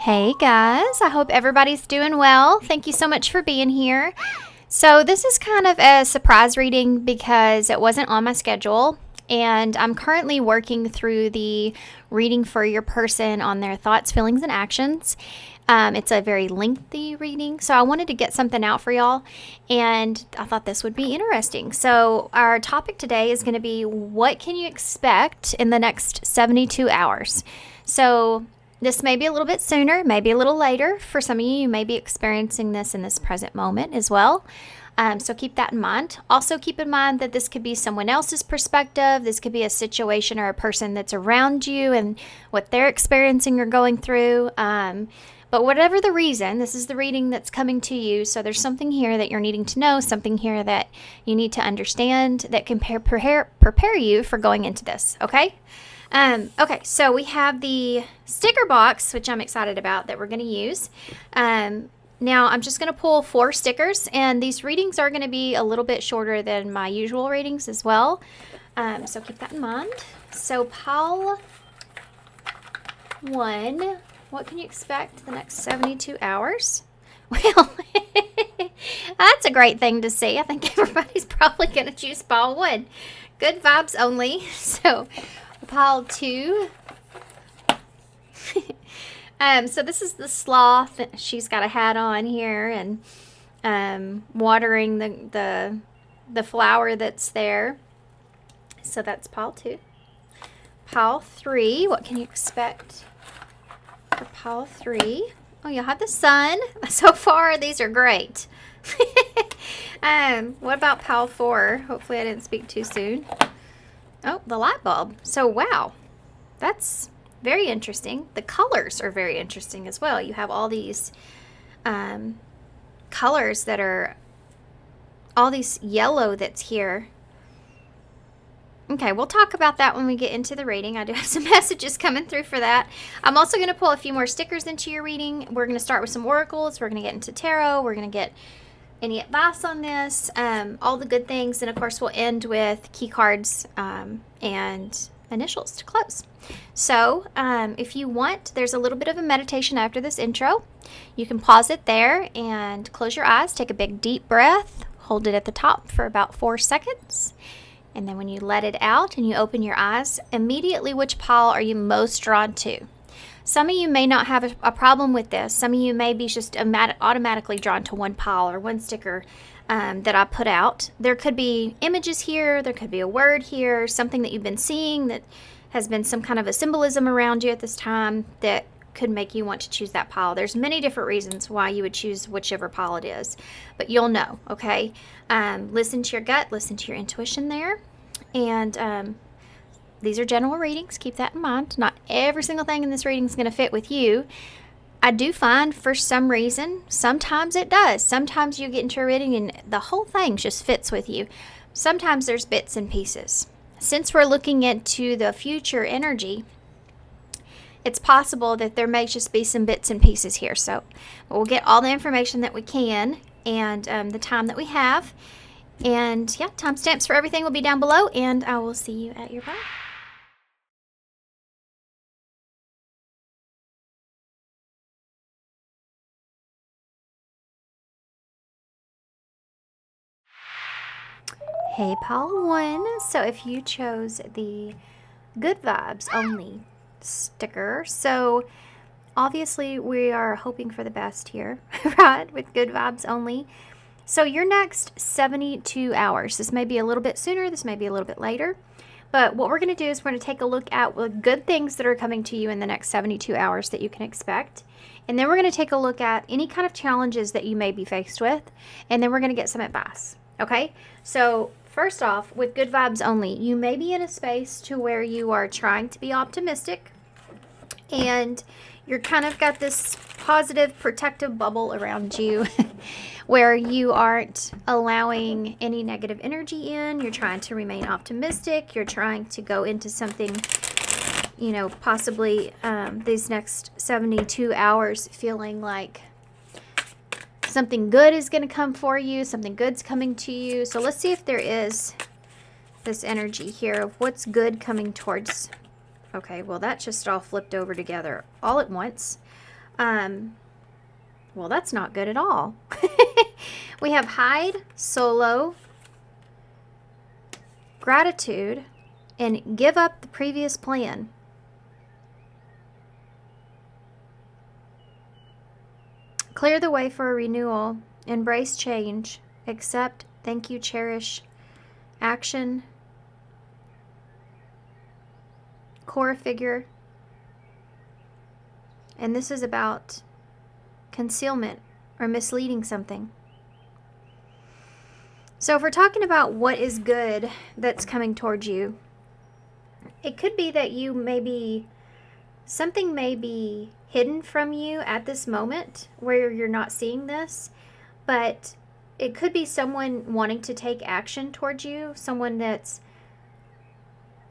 Hey guys, I hope everybody's doing well. Thank you so much for being here. So this is kind of a surprise reading because it wasn't on my schedule, and I'm currently working through the reading for your person on their thoughts, feelings, and actions. It's a very lengthy reading, so I wanted to get something out for y'all, and I thought this would be interesting. So our topic today is going to be, what can you expect in the next 72 hours? So this may be a little bit sooner, maybe a little later. For some of you, you may be experiencing this in this present moment as well. So keep that in mind. Also keep in mind that this could be someone else's perspective. This could be a situation or a person that's around you and what they're experiencing or going through. But whatever the reason, this is the reading that's coming to you. So there's something here that you're needing to know, something here that you need to understand that can prepare you for going into this, okay? Okay, so we have the sticker box, which I'm excited about, that we're going to use. Now I'm just going to pull 4 stickers, and these readings are going to be a little bit shorter than my usual readings as well. So keep that in mind. So pile 1, what can you expect the next 72 hours? Well, that's a great thing to see. I think everybody's probably going to choose pile 1. Good vibes only. So pile 2. So this is the sloth. She's got a hat on here and watering the flower that's there. So that's pile 2. Pile 3. What can you expect for pile 3? Oh, you'll have the sun. So far, these are great. What about pile 4? Hopefully I didn't speak too soon. Oh, the light bulb. So, wow, that's very interesting. The colors are very interesting as well. You have all these colors that are, all these yellow that's here. Okay, we'll talk about that when we get into the reading. I do have some messages coming through for that. I'm also going to pull a few more stickers into your reading. We're going to start with some oracles. We're going to get into tarot. We're going to get any advice on this, all the good things, and of course we'll end with key cards and initials to close. So if you want, there's a little bit of a meditation after this intro. You can pause it there and close your eyes, take a big deep breath, hold it at the top for about 4 seconds, and then when you let it out and you open your eyes, immediately which pile are you most drawn to? Some of you may not have a problem with this. Some of you may be just automatically drawn to one pile or one sticker that I put out. There could be images here. There could be a word here, something that you've been seeing that has been some kind of a symbolism around you at this time that could make you want to choose that pile. There's many different reasons why you would choose whichever pile it is, but you'll know, okay? Listen to your gut, listen to your intuition there, and these are general readings. Keep that in mind. Not every single thing in this reading is going to fit with you. I do find for some reason, sometimes it does. Sometimes you get into a reading and the whole thing just fits with you. Sometimes there's bits and pieces. Since we're looking into the future energy, it's possible that there may just be some bits and pieces here. So we'll get all the information that we can and the time that we have. And yeah, timestamps for everything will be down below, and I will see you at your pile. Hey, pile 1. So if you chose the good vibes only sticker, so obviously we are hoping for the best here, right? With good vibes only. So your next 72 hours, this may be a little bit sooner, this may be a little bit later, but what we're going to do is we're going to take a look at the good things that are coming to you in the next 72 hours that you can expect. And then we're going to take a look at any kind of challenges that you may be faced with, and then we're going to get some advice. Okay, so first off, with good vibes only, you may be in a space to where you are trying to be optimistic and you're kind of got this positive protective bubble around you where you aren't allowing any negative energy in. You're trying to remain optimistic. You're trying to go into something, you know, possibly these next 72 hours feeling like something good is going to come for you, something good's coming to you. So let's see if there is this energy here of what's good coming towards. Okay, well, that just all flipped over together all at once. Well, that's not good at all. We have hide, solo, gratitude, and give up the previous plan. Clear the way for a renewal. Embrace change. Accept, thank you, cherish. Action. Core figure. And this is about concealment or misleading something. So if we're talking about what is good that's coming towards you, it could be that something may be hidden from you at this moment where you're not seeing this, but it could be someone wanting to take action towards you, someone that's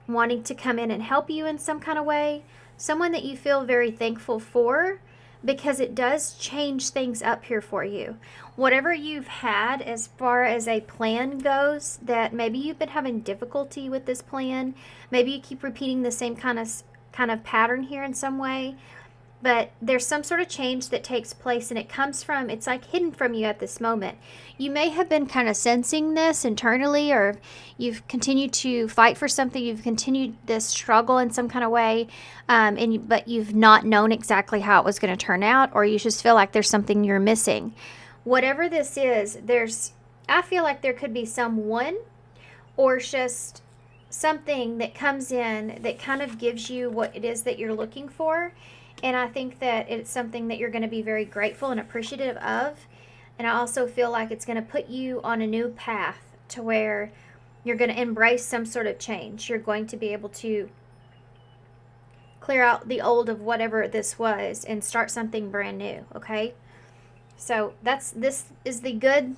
wanting to come in and help you in some kind of way, someone that you feel very thankful for, because it does change things up here for you. Whatever you've had as far as a plan goes, that maybe you've been having difficulty with this plan, maybe you keep repeating the same kind of pattern here in some way, but there's some sort of change that takes place, and it's like hidden from you at this moment. You may have been kind of sensing this internally, or you've continued to fight for something, you've continued this struggle in some kind of way, but you've not known exactly how it was going to turn out, or you just feel like there's something you're missing. Whatever this is, I feel like there could be someone or just something that comes in that kind of gives you what it is that you're looking for. And I think that it's something that you're going to be very grateful and appreciative of. And I also feel like it's going to put you on a new path to where you're going to embrace some sort of change. You're going to be able to clear out the old of whatever this was and start something brand new, okay? So this is the good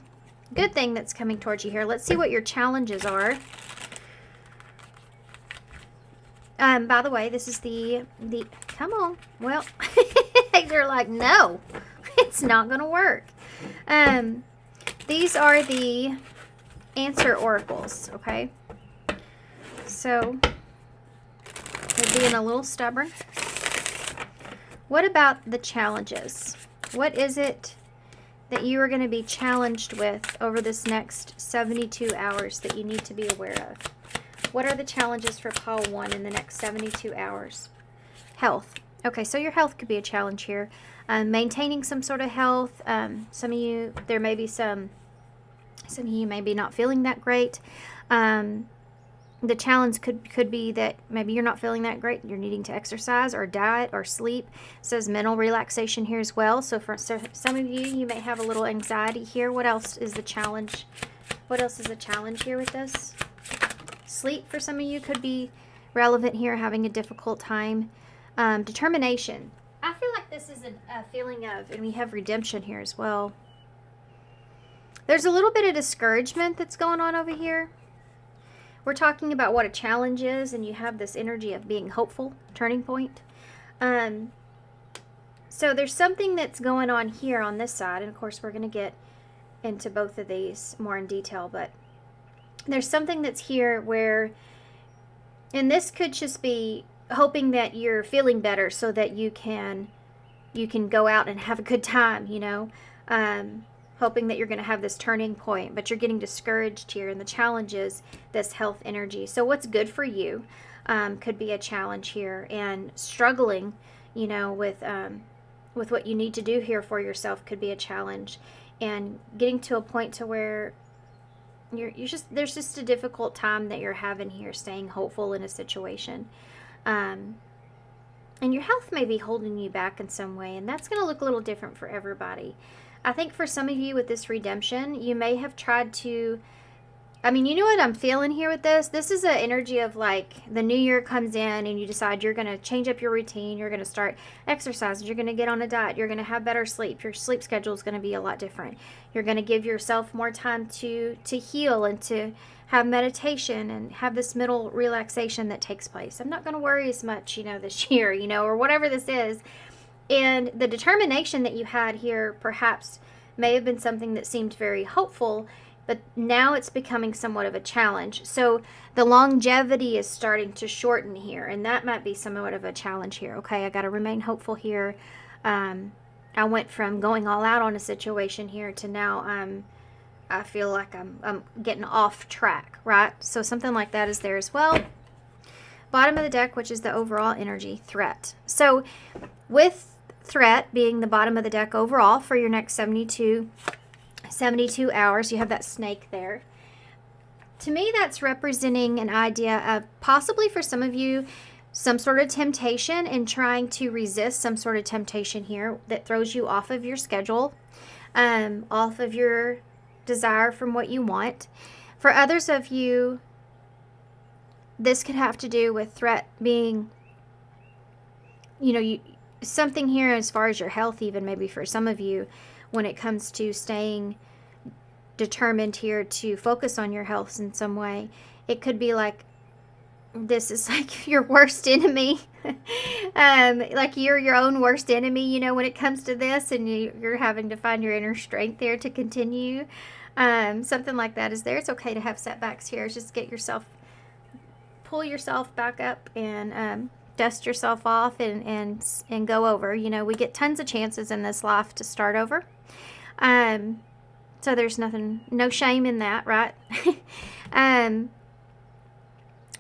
thing that's coming towards you here. Let's see what your challenges are. By the way, this is the come on. Well, they're like, no, it's not going to work. These are the answer oracles, okay? So, they're being a little stubborn. What about the challenges? What is it that you are going to be challenged with over this next 72 hours that you need to be aware of? What are the challenges for pile 1 in the next 72 hours? Health. Okay, so your health could be a challenge here. Maintaining some sort of health. Some of you, there may be some of you may be not feeling that great. The challenge could be that maybe you're not feeling that great. You're needing to exercise or diet or sleep. It says mental relaxation here as well. So for some of you, you may have a little anxiety here. What else is the challenge? What else is the challenge here with this? Sleep for some of you could be relevant here, having a difficult time. Determination. I feel like this is a feeling of, and we have redemption here as well. There's a little bit of discouragement that's going on over here. We're talking about what a challenge is, and you have this energy of being hopeful, turning point. So there's something that's going on here on this side, and of course we're going to get into both of these more in detail, but there's something that's here where, and this could just be hoping that you're feeling better so that you can go out and have a good time, you know, hoping that you're going to have this turning point, but you're getting discouraged here, and the challenge is this health energy. So what's good for you could be a challenge here, and struggling, you know, with what you need to do here for yourself could be a challenge, and getting to a point to where there's just a difficult time that you're having here, staying hopeful in a situation. And your health may be holding you back in some way, and that's going to look a little different for everybody. I think for some of you with this redemption, you may have tried to, I mean, you know what I'm feeling here with this? This is an energy of like the new year comes in and you decide you're going to change up your routine. You're going to start exercising. You're going to get on a diet. You're going to have better sleep. Your sleep schedule is going to be a lot different. You're going to give yourself more time to heal and to have meditation and have this mental relaxation that takes place. I'm not going to worry as much, you know, this year, you know, or whatever this is. And the determination that you had here perhaps may have been something that seemed very hopeful, but now it's becoming somewhat of a challenge. So the longevity is starting to shorten here, and that might be somewhat of a challenge here. Okay, I got to remain hopeful here. I went from going all out on a situation here to now I feel like I'm getting off track, right? So something like that is there as well. Bottom of the deck, which is the overall energy, threat. So with threat being the bottom of the deck overall for your next 72 hours, you have that snake there. To me, that's representing an idea of possibly for some of you, some sort of temptation and trying to resist some sort of temptation here that throws you off of your schedule, off of your desire from what you want. For others of you, this could have to do with threat being, something here as far as your health, even maybe for some of you, when it comes to staying determined here to focus on your health in some way. It could be like this is like your worst enemy. Like you're your own worst enemy, when it comes to this, and you're having to find your inner strength there to continue. Something like that is there. It's okay to have setbacks here. Just pull yourself back up and dust yourself off and go over. We get tons of chances in this life to start over. So there's no shame in that, right?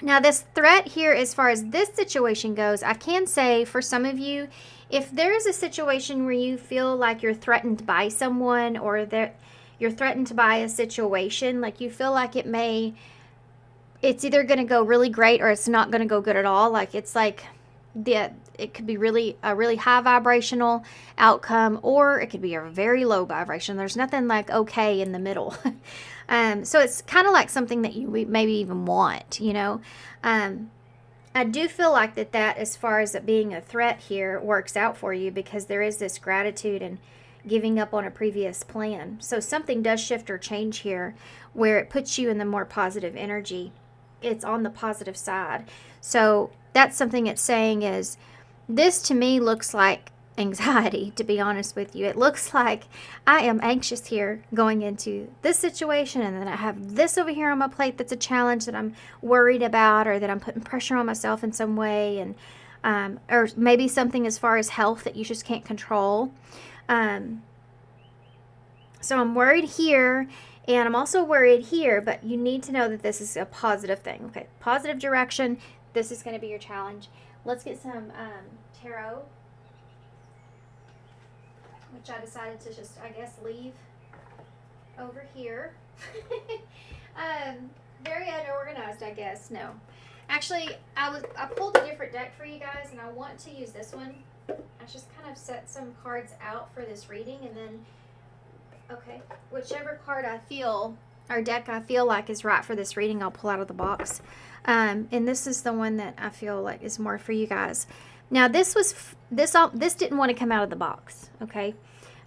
Now this threat here, as far as this situation goes, I can say for some of you, if there is a situation where you feel like you're threatened by someone, or that you're threatened by a situation, like you feel like it's either going to go really great or it's not going to go good at all. Like it's like it could be a really high vibrational outcome, or it could be a very low vibration. There's nothing like okay in the middle. So it's kind of like something that you maybe even want, I do feel like that as far as it being a threat here works out for you, because there is this gratitude and giving up on a previous plan. So something does shift or change here where it puts you in the more positive energy. It's on the positive side. So that's something it's saying is, this to me looks like anxiety, to be honest with you. It looks like I am anxious here going into this situation, and then I have this over here on my plate that's a challenge that I'm worried about, or that I'm putting pressure on myself in some way, and or maybe something as far as health that you just can't control. So I'm worried here, and I'm also worried here, but you need to know that this is a positive thing. Okay, positive direction. This is going to be your challenge. Let's get some tarot, which I decided to just, I guess, leave over here. Very unorganized, I guess. No. Actually, I pulled a different deck for you guys, and I want to use this one. I just kind of set some cards out for this reading, and then, okay, whichever card I feel, or deck I feel like is right for this reading, I'll pull out of the box. And this is the one that I feel like is more for you guys. Now, this didn't want to come out of the box, okay?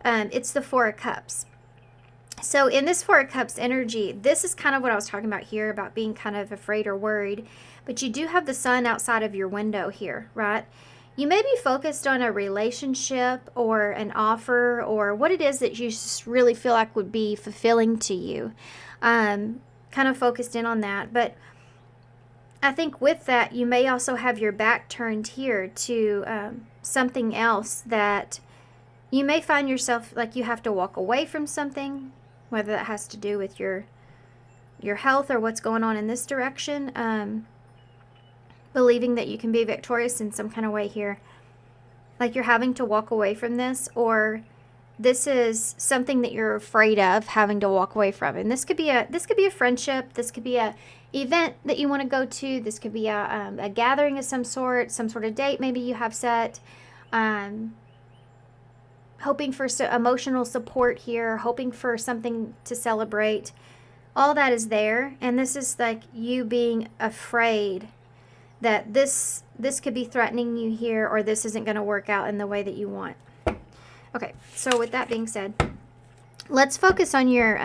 It's the Four of Cups. So in this Four of Cups energy, this is kind of what I was talking about here, about being kind of afraid or worried. But you do have the sun outside of your window here, right? You may be focused on a relationship or an offer, or what it is that you just really feel like would be fulfilling to you. Kind of focused in on that. But I think with that, you may also have your back turned here to something else that you may find yourself like you have to walk away from something, whether that has to do with your health or what's going on in this direction. Believing that you can be victorious in some kind of way here. Like you're having to walk away from this, or this is something that you're afraid of having to walk away from. And this could be a friendship. This could be a event that you want to go to. This could be a gathering of some sort of date maybe you have set. Hoping for emotional support here, hoping for something to celebrate. All that is there, and this is like you being afraid that this could be threatening you here, or this isn't going to work out in the way that you want. Okay, so with that being said, let's focus on your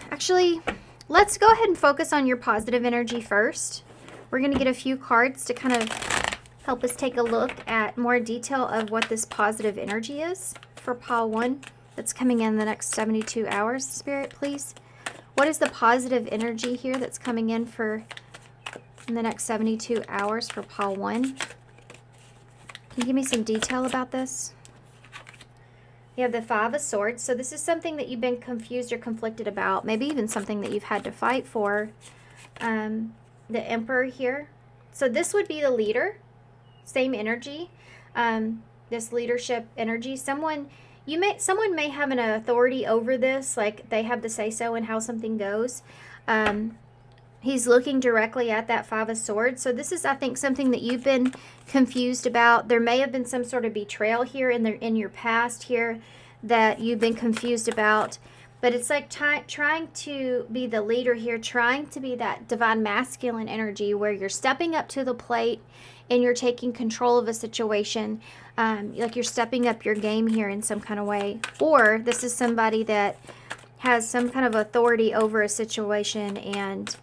actually, let's go ahead and focus on your positive energy first. We're going to get a few cards to kind of help us take a look at more detail of what this positive energy is for pile 1 that's coming in the next 72 hours. Spirit, please. What is the positive energy here that's coming in the next 72 hours for pile 1? Can you give me some detail about this? You have the Five of Swords. So this is something that you've been confused or conflicted about. Maybe even something that you've had to fight for. The Emperor here. So this would be the leader. Same energy. This leadership energy. Someone may have an authority over this. Like they have the say-so in how something goes. He's looking directly at that Five of Swords. So this is, I think, something that you've been confused about. There may have been some sort of betrayal here in your past here that you've been confused about. But it's like trying to be the leader here, trying to be that divine masculine energy where you're stepping up to the plate and you're taking control of a situation. Like you're stepping up your game here in some kind of way. Or this is somebody that has some kind of authority over a situation and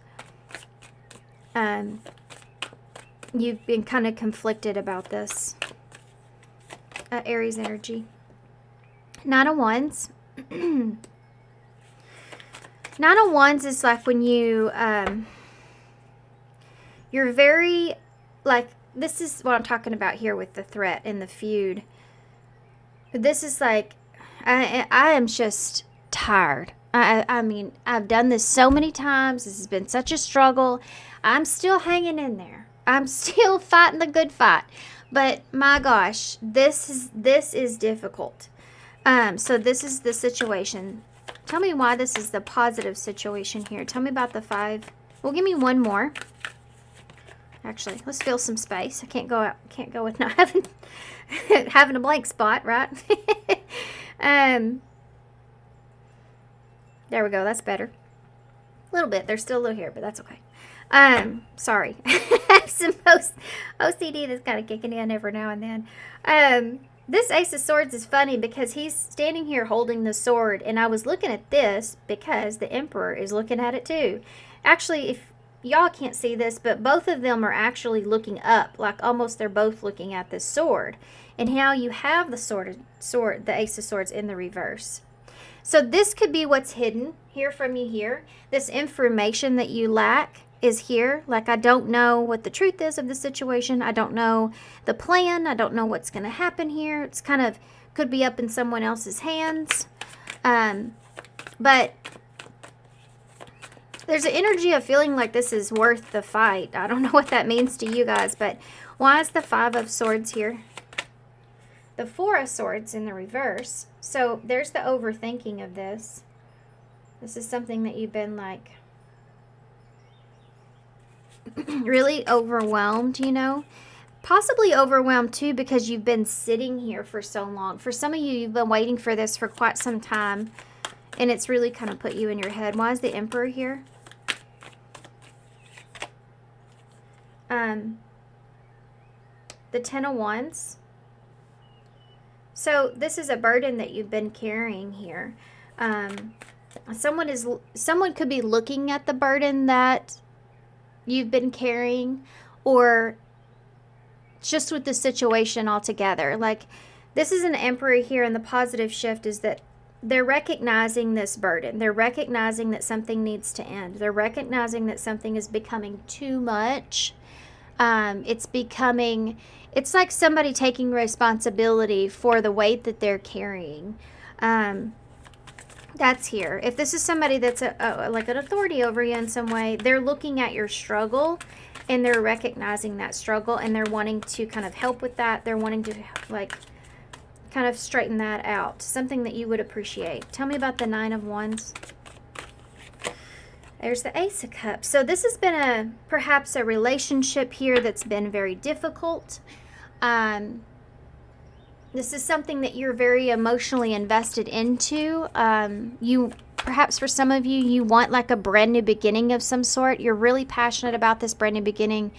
you've been kind of conflicted about this. Aries energy. Nine of Wands. Nine of Wands is like when you're very, like, this is what I'm talking about here with the threat and the feud. This is like, I am just tired. I mean, I've done this so many times. This has been such a struggle. I'm still hanging in there. I'm still fighting the good fight. But my gosh, this is difficult. So this is the situation. Tell me why this is the positive situation here. Tell me about the five. Well, give me one more. Actually, let's fill some space. I can't go out. Can't go with not having a blank spot, right? There we go. That's better. A little bit. There's still a little here, but that's okay. Sorry. Some OCD that's kind of kicking in every now and then. This Ace of Swords is funny because he's standing here holding the sword, and I was looking at this because the Emperor is looking at it too. Actually, if y'all can't see this, but both of them are actually looking up, like almost they're both looking at this sword. And how you have the sword, the Ace of Swords in the reverse. So this could be what's hidden here from you here. This information that you lack is here. Like, I don't know what the truth is of the situation. I don't know the plan. I don't know what's going to happen here. It's kind of could be up in someone else's hands. But there's an energy of feeling like this is worth the fight. I don't know what that means to you guys, but why is the Five of Swords here? The Four of Swords in the reverse. So there's the overthinking of this. This is something that you've been like really overwhelmed, you know. Possibly overwhelmed too because you've been sitting here for so long. For some of you, you've been waiting for this for quite some time. And it's really kind of put you in your head. Why is the Emperor here? The Ten of Wands. So this is a burden that you've been carrying here. Someone could be looking at the burden that you've been carrying, or just with the situation altogether. Like, this is an Emperor here, and the positive shift is that they're recognizing this burden. They're recognizing that something needs to end. They're recognizing that something is becoming too much. It's like somebody taking responsibility for the weight that they're carrying. That's here. If this is somebody that's like an authority over you in some way, they're looking at your struggle and they're recognizing that struggle and they're wanting to kind of help with that. They're wanting to like kind of straighten that out. Something that you would appreciate. Tell me about the Nine of Wands. There's the Ace of Cups. So this has been perhaps a relationship here that's been very difficult. This is something that you're very emotionally invested into. Perhaps for some of you, you want like a brand new beginning of some sort. You're really passionate about this brand new beginning.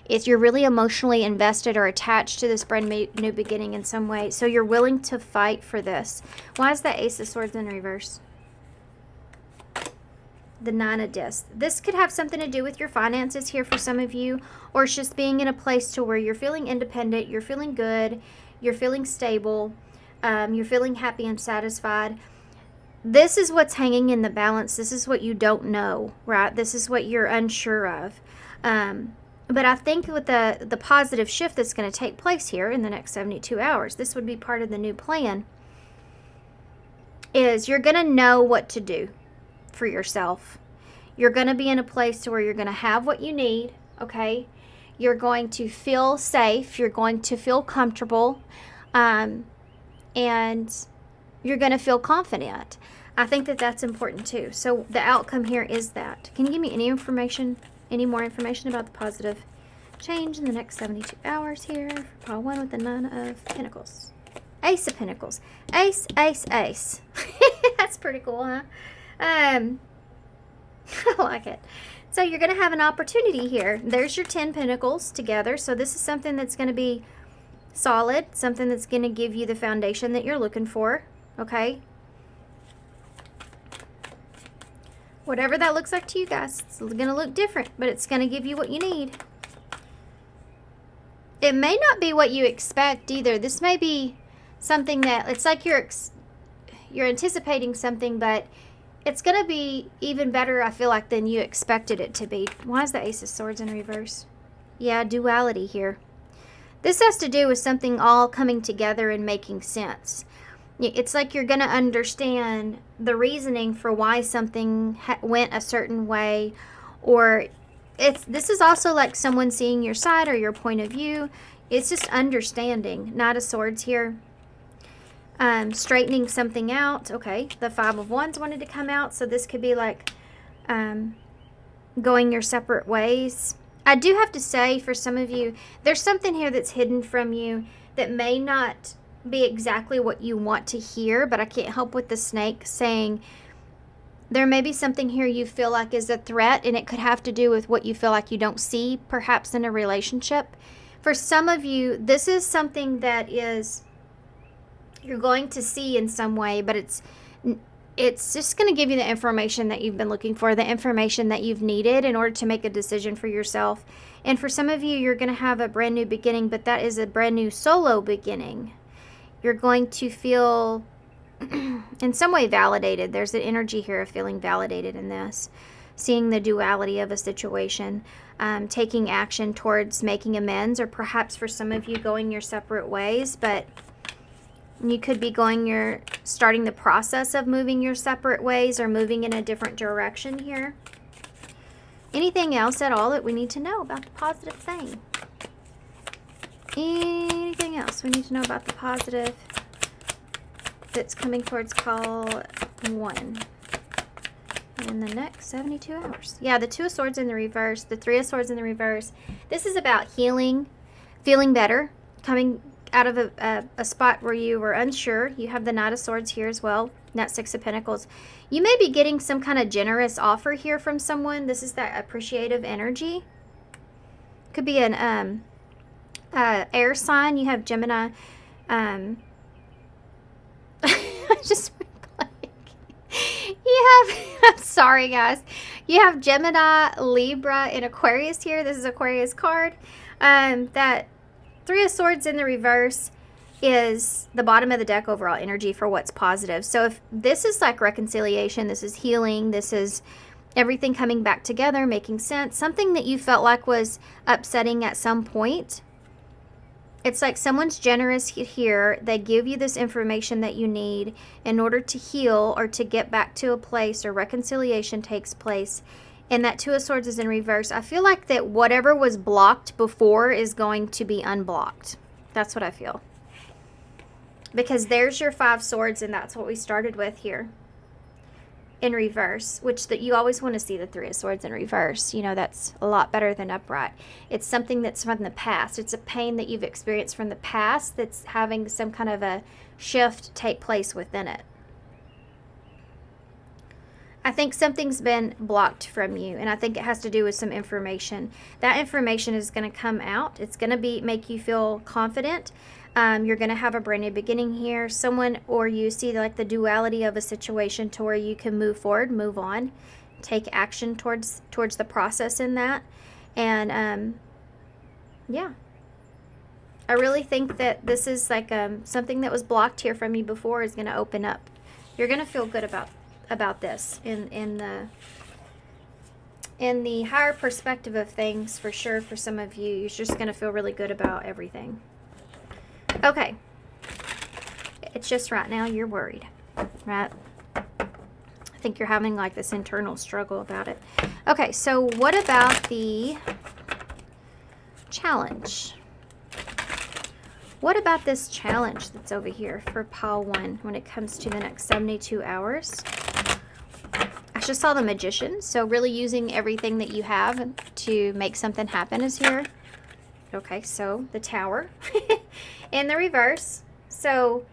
If you're really emotionally invested or attached to this brand new beginning in some way, so you're willing to fight for this. Why is that Ace of Swords in reverse? The Nine of Discs. This could have something to do with your finances here for some of you, or it's just being in a place to where you're feeling independent, you're feeling good, you're feeling stable, you're feeling happy and satisfied. This is what's hanging in the balance. This is what you don't know, right? This is what you're unsure of. But I think with the positive shift that's going to take place here in the next 72 hours, this would be part of the new plan, is you're going to know what to do for yourself. You're going to be in a place where you're going to have what you need, okay? You're going to feel safe. You're going to feel comfortable. And you're going to feel confident. I think that that's important too. So the outcome here is that. Can you give me any more information about the positive change in the next 72 hours here? For pile 1 with the 9 of Pentacles. Ace of Pentacles. Ace, ace, ace. That's pretty cool, huh? I like it. So you're going to have an opportunity here. There's your 10 Pentacles together. So this is something that's going to be solid, something that's going to give you the foundation that you're looking for, okay? Whatever that looks like to you guys, it's going to look different, but it's going to give you what you need. It may not be what you expect either. This may be something that, it's like you're anticipating something, but it's going to be even better, I feel like, than you expected it to be. Why is the Ace of Swords in reverse? Yeah, duality here. This has to do with something all coming together and making sense. It's like you're going to understand the reasoning for why something went a certain way, or this is also like someone seeing your side or your point of view. It's just understanding. Knight of Swords here. Straightening something out. Okay, the 5 of Wands wanted to come out, so this could be like going your separate ways. I do have to say, for some of you, there's something here that's hidden from you that may not be exactly what you want to hear, but I can't help with the snake saying there may be something here you feel like is a threat, and it could have to do with what you feel like you don't see, perhaps in a relationship. For some of you, this is something that is you're going to see in some way, but it's just going to give you the information that you've been looking for, the information that you've needed in order to make a decision for yourself. And for some of you, you're going to have a brand new beginning, but that is a brand new solo beginning. You're going to feel in some way validated. There's an energy here of feeling validated in this, seeing the duality of a situation, taking action towards making amends, or perhaps for some of you going your separate ways, but you could be starting the process of moving your separate ways or moving in a different direction here. Anything else at all that we need to know about the positive thing? Anything else we need to know about the positive that's coming towards call 1 in the next 72 hours? Yeah, the 2 of Swords in the reverse, the 3 of Swords in the reverse. This is about healing, feeling better, coming out of a spot where you were unsure. You have the Knight of Swords here as well, that 6 of Pentacles. You may be getting some kind of generous offer here from someone. This is that appreciative energy. Could be an air sign. You have Gemini. I just I'm sorry guys. You have Gemini, Libra, and Aquarius here. This is Aquarius card. That 3 of Swords in the reverse is the bottom of the deck overall energy for what's positive. So if this is like reconciliation, this is healing, this is everything coming back together, making sense, something that you felt like was upsetting at some point. It's like someone's generous here. They give you this information that you need in order to heal or to get back to a place or reconciliation takes place. And that 2 of Swords is in reverse. I feel like that whatever was blocked before is going to be unblocked. That's what I feel. Because there's your 5 swords, and that's what we started with here. In reverse, which that you always want to see the 3 of Swords in reverse. You know, that's a lot better than upright. It's something that's from the past. It's a pain that you've experienced from the past that's having some kind of a shift take place within it. I think something's been blocked from you, and I think it has to do with some information. That information is going to come out. It's going to make you feel confident. You're going to have a brand new beginning here. Someone or you see like the duality of a situation to where you can move forward, move on, take action towards the process in that. And yeah, I really think that this is like something that was blocked here from you before is going to open up. You're going to feel good about this in in the higher perspective of things, for sure, for some of you, you're just going to feel really good about everything. Okay. It's just right now you're worried, right? I think you're having like this internal struggle about it. Okay, so what about the challenge? What about this challenge that's over here for pile 1 when it comes to the next 72 hours? I just saw the Magician, so really using everything that you have to make something happen is here. Okay, so the Tower in the reverse. So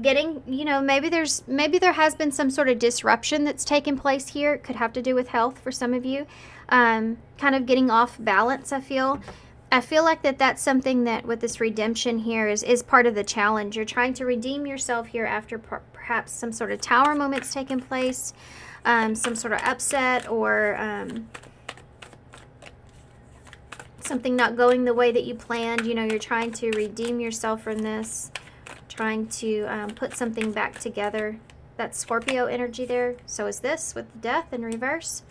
getting, you know, maybe there has been some sort of disruption that's taken place here. It could have to do with health for some of you. Kind of getting off balance, I feel. I feel like that's something that with this redemption here is part of the challenge. You're trying to redeem yourself here after perhaps some sort of tower moment's taken place, some sort of upset, or something not going the way that you planned. You know, you're trying to redeem yourself from this, trying to put something back together. That's Scorpio energy there. So is this with death in reverse.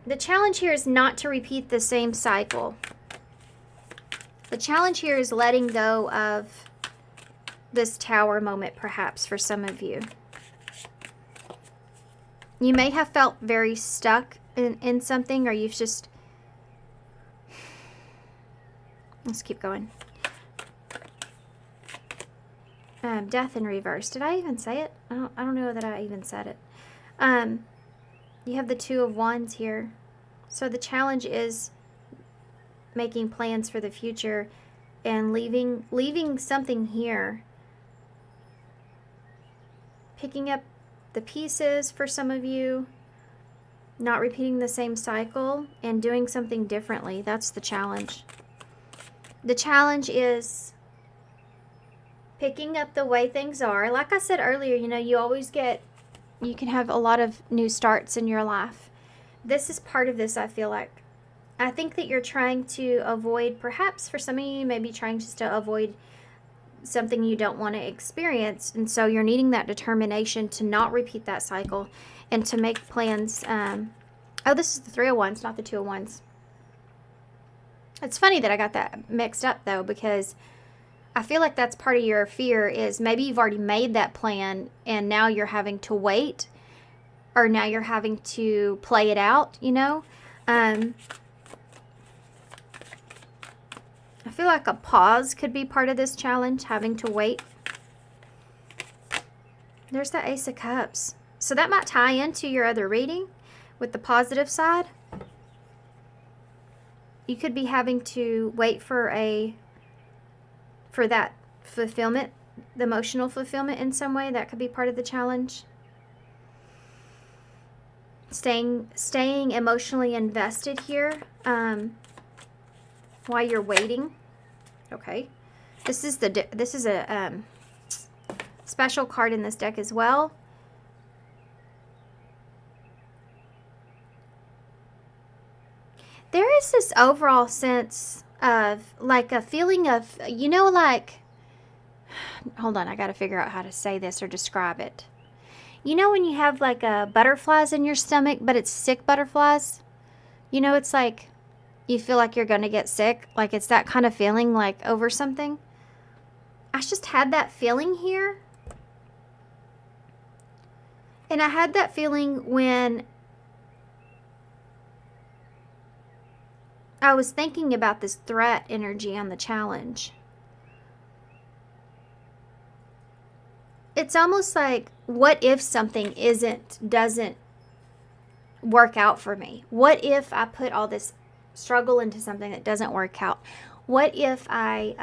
The challenge here is not to repeat the same cycle. The challenge here is letting go of this tower moment, perhaps, for some of you. You may have felt very stuck in something, or you've just... Let's keep going. Death in reverse. Did I even say it? I don't know that I even said it. You have the Two of Wands here. So the challenge is making plans for the future and leaving something here. Picking up the pieces for some of you. Not repeating the same cycle and doing something differently. That's the challenge. The challenge is picking up the way things are. Like I said earlier, you know, you can have a lot of new starts in your life. This is part of this, I feel like. I think that you're trying to avoid, perhaps for some of you, maybe trying just to avoid something you don't want to experience. And so you're needing that determination to not repeat that cycle and to make plans. Oh, this is the Three of Wands, not the Two of Wands. It's funny that I got that mixed up, though, because I feel like that's part of your fear is maybe you've already made that plan and now you're having to wait, or now you're having to play it out, you know? I feel like a pause could be part of this challenge, having to wait. There's the Ace of Cups. So that might tie into your other reading with the positive side. You could be having to wait for that fulfillment, the emotional fulfillment in some way. That could be part of the challenge. Staying emotionally invested here while you're waiting. Okay. This is a special card in this deck as well. There is this overall sense of like a feeling of, you know, like, hold on, I got to figure out how to say this or describe it. You know when you have like butterflies in your stomach, but it's sick butterflies? You know, it's like you feel like you're going to get sick. Like it's that kind of feeling, like over something. I just had that feeling here. And I had that feeling when I was thinking about this threat energy on the challenge. It's almost like, what if something doesn't work out for me? What if I put all this struggle into something that doesn't work out? What if I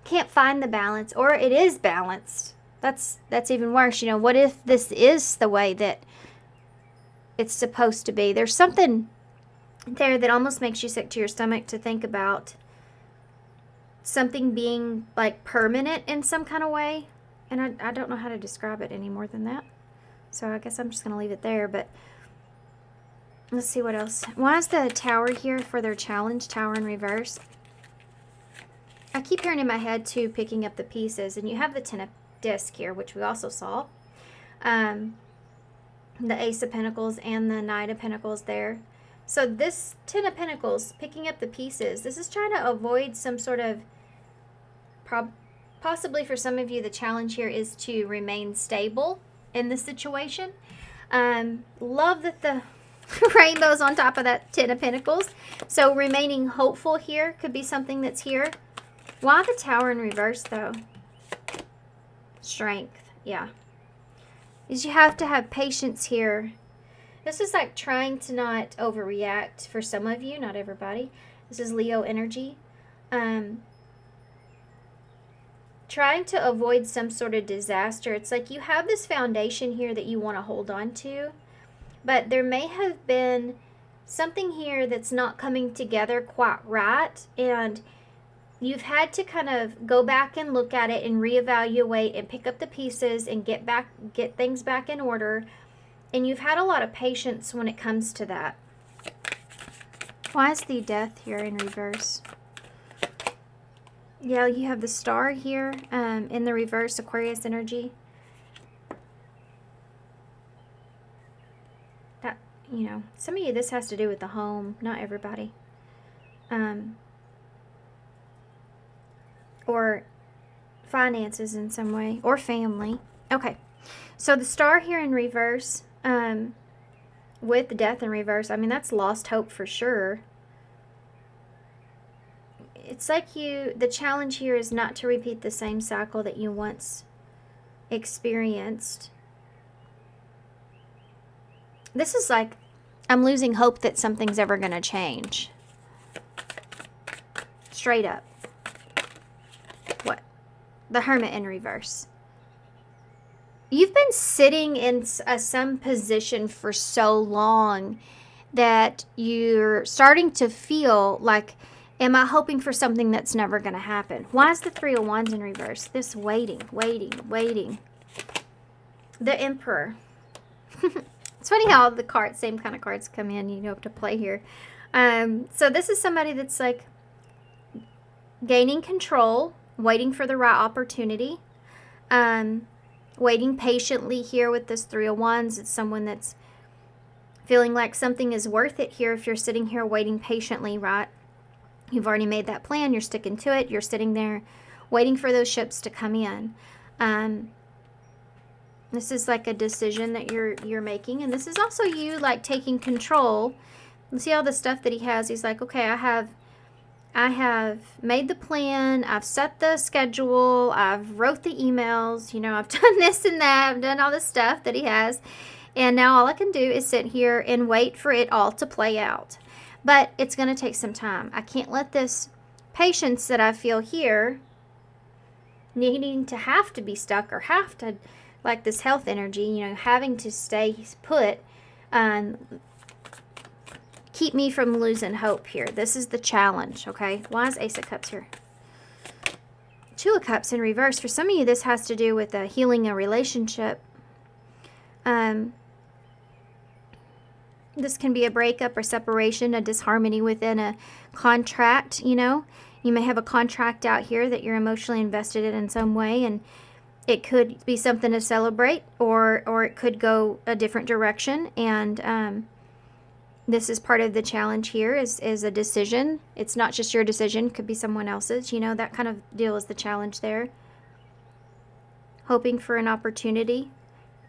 can't find the balance, or it is balanced? That's even worse. You know, what if this is the way that it's supposed to be? There's something there that almost makes you sick to your stomach to think about something being like permanent in some kind of way. And I don't know how to describe it any more than that. So I guess I'm just going to leave it there. But let's see what else. Why is the Tower here for their challenge? Tower in reverse. I keep hearing in my head, too, picking up the pieces. And you have the Ten of Disc here, which we also saw. the Ace of Pentacles and the Knight of Pentacles there. So this Ten of Pentacles, picking up the pieces, this is trying to avoid some sort of, possibly for some of you, the challenge here is to remain stable in the situation. Love that the rainbow's on top of that Ten of Pentacles. So remaining hopeful here could be something that's here. Why the Tower in reverse, though? Strength, yeah. Is you have to have patience here. This is like trying to not overreact for some of you, not everybody. This is Leo energy. Trying to avoid some sort of disaster. It's like you have this foundation here that you want to hold on to, but there may have been something here that's not coming together quite right, and you've had to kind of go back and look at it and reevaluate and pick up the pieces and get things back in order. And you've had a lot of patience when it comes to that. Why is the Death here in reverse? Yeah, you have the Star here in the reverse, Aquarius energy. That, you know, some of you, this has to do with the home, not everybody. Or finances in some way, or family. Okay, so the Star here in reverse, with the Death in reverse, I mean, that's lost hope for sure. It's like the challenge here is not to repeat the same cycle that you once experienced. This is like, I'm losing hope that something's ever going to change. Straight up. What? The Hermit in reverse. You've been sitting in some position for so long that you're starting to feel like, am I hoping for something that's never going to happen? Why is the Three of Wands in reverse? This waiting. The Emperor. It's funny how the cards, same kind of cards come in, you know, to play here. So this is somebody that's like gaining control, waiting for the right opportunity. Waiting patiently here with this Three of Wands. It's someone that's feeling like something is worth it here if you're sitting here waiting patiently, right? You've already made that plan. You're sticking to it. You're sitting there waiting for those ships to come in. This is like a decision that you're making. And this is also you like taking control. You see all the stuff that he has. He's like, okay, I have made the plan, I've set the schedule, I've wrote the emails, you know, I've done this and that, I've done all this stuff that he has, and now all I can do is sit here and wait for it all to play out. But it's going to take some time. I can't let this patience that I feel here, needing to have to be stuck or have to, like this health energy, you know, having to stay put, keep me from losing hope here. This is the challenge, okay? Why is Ace of Cups here? Two of Cups in reverse. For some of you, this has to do with healing a relationship. This can be a breakup or separation, a disharmony within a contract, you know. You may have a contract out here that you're emotionally invested in some way, and it could be something to celebrate, or it could go a different direction, and this is part of the challenge here is a decision. It's not just your decision. It could be someone else's. You know, that kind of deal is the challenge there. Hoping for an opportunity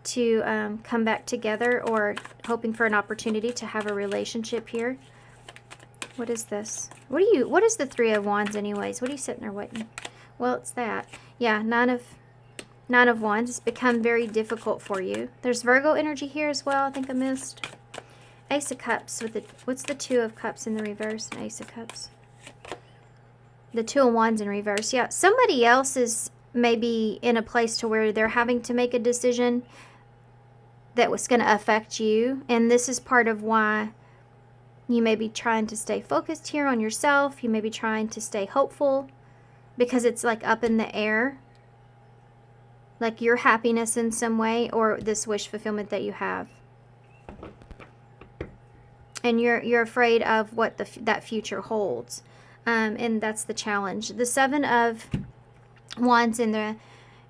to come back together, or hoping for an opportunity to have a relationship here. What is this? What is the Three of Wands anyways? What are you sitting there waiting? Well, it's that. Yeah, Nine of Wands. It's become very difficult for you. There's Virgo energy here as well. I think I missed. Ace of Cups with what's the Two of Cups in the reverse? And Ace of Cups. The Two of Wands in reverse. Yeah, somebody else is maybe in a place to where they're having to make a decision that was going to affect you. And this is part of why you may be trying to stay focused here on yourself. You may be trying to stay hopeful because it's like up in the air. Like your happiness in some way, or this wish fulfillment that you have. And you're afraid of what that future holds, and that's the challenge. The Seven of Wands in the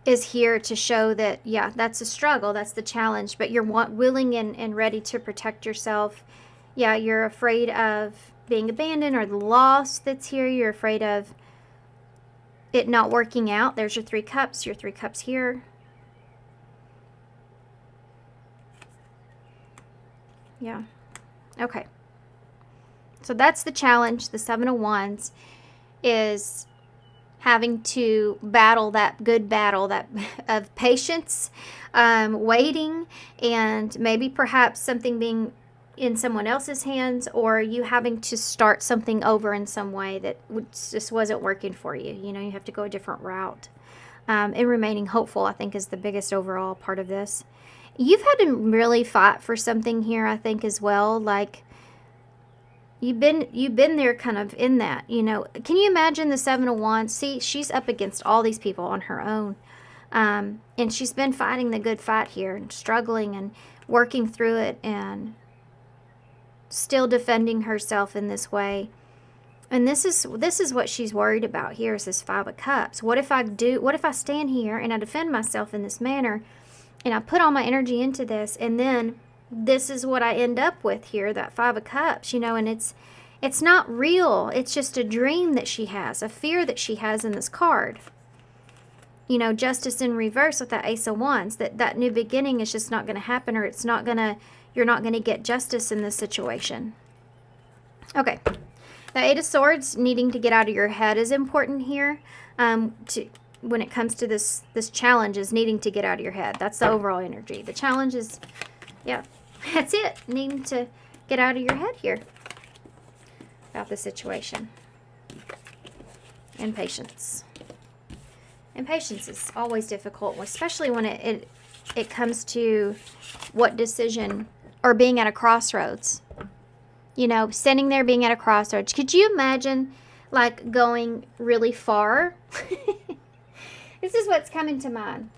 is here to show that, yeah, that's a struggle, that's the challenge, but you're willing and ready to protect yourself. Yeah, you're afraid of being abandoned or the loss that's here. You're afraid of it not working out. There's your 3 cups, your 3 cups here. Yeah. Okay. So that's the challenge. The 7 of Wands is having to battle that good battle that of patience, waiting, and maybe perhaps something being in someone else's hands, or you having to start something over in some way that just wasn't working for you. You know, you have to go a different route. And remaining hopeful, I think, is the biggest overall part of this. You've had to really fight for something here, I think, as well. Like, you've been there kind of in that, you know. Can you imagine the 7 of Wands? See, she's up against all these people on her own. And she's been fighting the good fight here and struggling and working through it and still defending herself in this way. And this is what she's worried about here, is this 5 of Cups. What if I stand here and I defend myself in this manner and I put all my energy into this, and then this is what I end up with here, that 5 of Cups, you know, and it's not real. It's just a dream that she has, a fear that she has in this card. You know, Justice in reverse with that Ace of Wands, that new beginning is just not going to happen, or you're not going to get justice in this situation. Okay. The 8 of Swords, needing to get out of your head is important here. When it comes to this challenge, is needing to get out of your head. That's the overall energy. The challenge is, yeah, that's it. Needing to get out of your head here about the situation. And patience. And patience is always difficult, especially when it comes to what decision, or being at a crossroads. You know, standing there being at a crossroads. Could you imagine, like, going really far? This is what's coming to mind.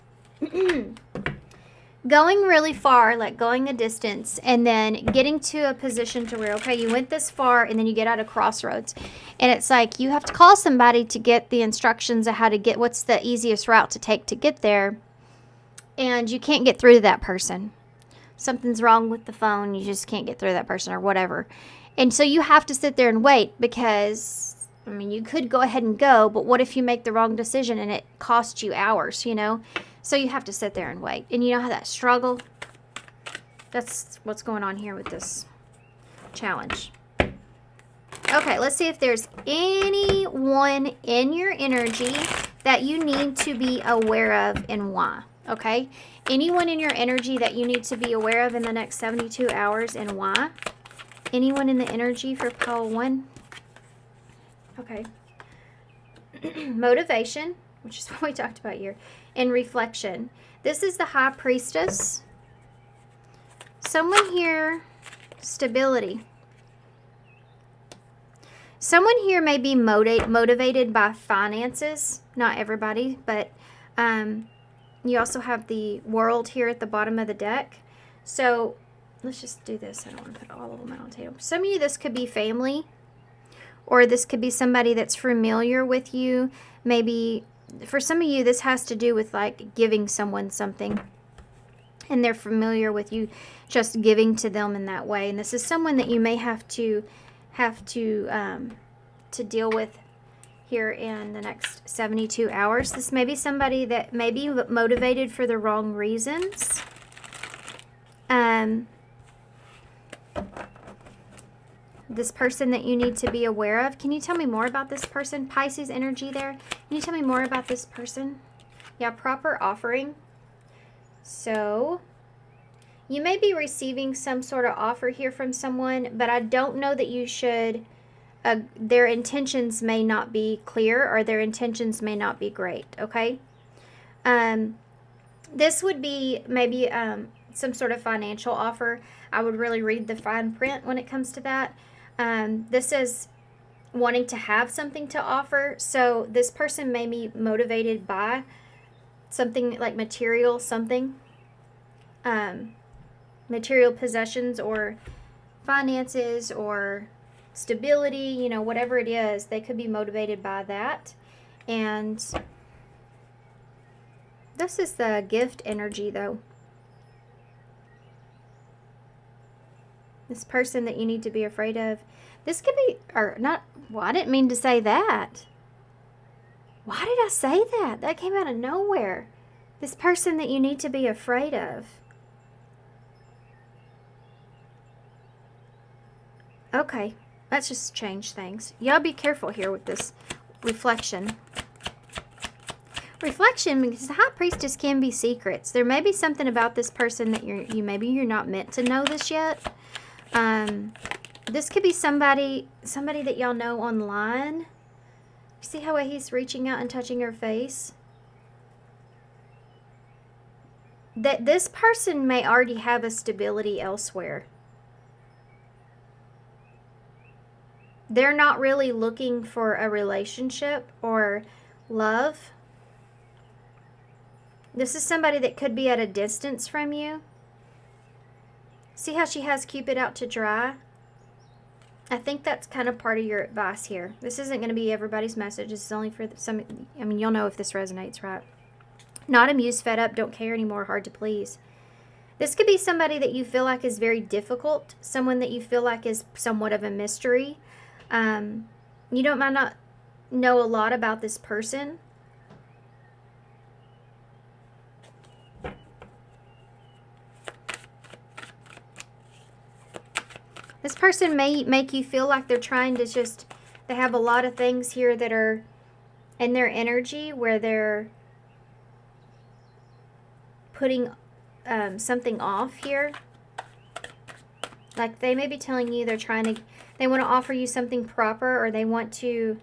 Going really far, like going a distance, and then getting to a position to where, okay, you went this far, and then you get at a crossroads. And it's like you have to call somebody to get the instructions of how to get, what's the easiest route to take to get there. And you can't get through to that person. Something's wrong with the phone. You just can't get through to that person or whatever. And so you have to sit there and wait, because, I mean, you could go ahead and go, but what if you make the wrong decision and it costs you hours, you know? So you have to sit there and wait. And you know how that struggle? That's what's going on here with this challenge. Okay, let's see if there's anyone in your energy that you need to be aware of and why. Okay? Anyone in your energy that you need to be aware of in the next 72 hours and why? Anyone in the energy for pile 1? Okay. Motivation, which is what we talked about here, and reflection. This is the High Priestess. Someone here, stability. Someone here may be motivated by finances. Not everybody, but you also have the World here at the bottom of the deck. So let's just do this. I don't want to put all of them out on the table. Some of you, this could be family, or this could be somebody that's familiar with you. Maybe for some of you, this has to do with like giving someone something, and they're familiar with you just giving to them in that way. And this is someone that you may have to deal with here in the next 72 hours. This may be somebody that may be motivated for the wrong reasons. This person that you need to be aware of. Can you tell me more about this person? Pisces energy there. Can you tell me more about this person? Yeah, proper offering. So you may be receiving some sort of offer here from someone, but I don't know that you should. Their intentions may not be clear, or their intentions may not be great, okay? This would be maybe some sort of financial offer. I would really read the fine print when it comes to that. This is wanting to have something to offer. So this person may be motivated by something like material something. Material possessions or finances or stability, you know, whatever it is, they could be motivated by that. And This is the gift energy, though. This person that you need to be afraid of. This could be, or not, well, I didn't mean to say that. Why did I say that? That came out of nowhere. This person that you need to be afraid of. Okay, let's just change things. Y'all be careful here with this reflection. Reflection, because the High Priestess can be secrets. There may be something about this person that maybe you're not meant to know this yet. This could be somebody that y'all know online. You see how he's reaching out and touching her face? That this person may already have a stability elsewhere. They're not really looking for a relationship or love. This is somebody that could be at a distance from you. See how she has Cupid out to dry? I think that's kind of part of your advice here. This isn't going to be everybody's message. This is only for some, I mean, you'll know if this resonates, right? Not amused, fed up, don't care anymore, hard to please. This could be somebody that you feel like is very difficult. Someone that you feel like is somewhat of a mystery. Might not know a lot about this person. This person may make you feel like they're trying to they have a lot of things here that are in their energy where they're putting something off here. Like they may be telling you they want to offer you something proper, or they want to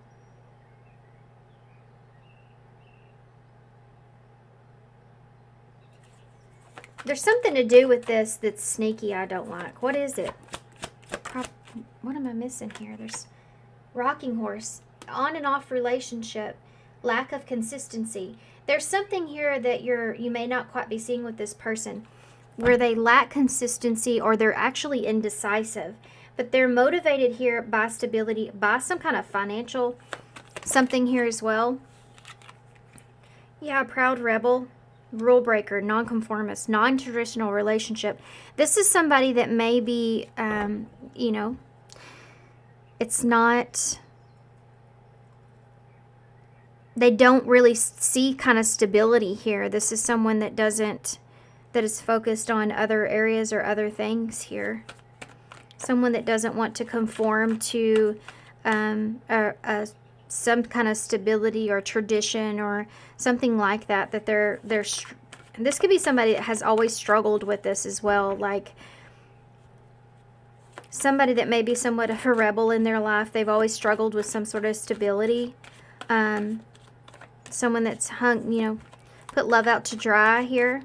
there's something to do with this that's sneaky I don't like. What is it? What am I missing here? There's rocking horse, on and off relationship, lack of consistency. There's something here that you may not quite be seeing with this person where they lack consistency, or they're actually indecisive, but they're motivated here by stability, by some kind of financial something here as well. Yeah, proud rebel, rule breaker, nonconformist, non-traditional relationship. This is somebody that may be, it's not, they don't really see kind of stability here. This is someone that is focused on other areas or other things here. Someone that doesn't want to conform to some kind of stability or tradition or something like that. That this could be somebody that has always struggled with this as well. Like somebody that may be somewhat of a rebel in their life. They've always struggled with some sort of stability. Someone that's put love out to dry here.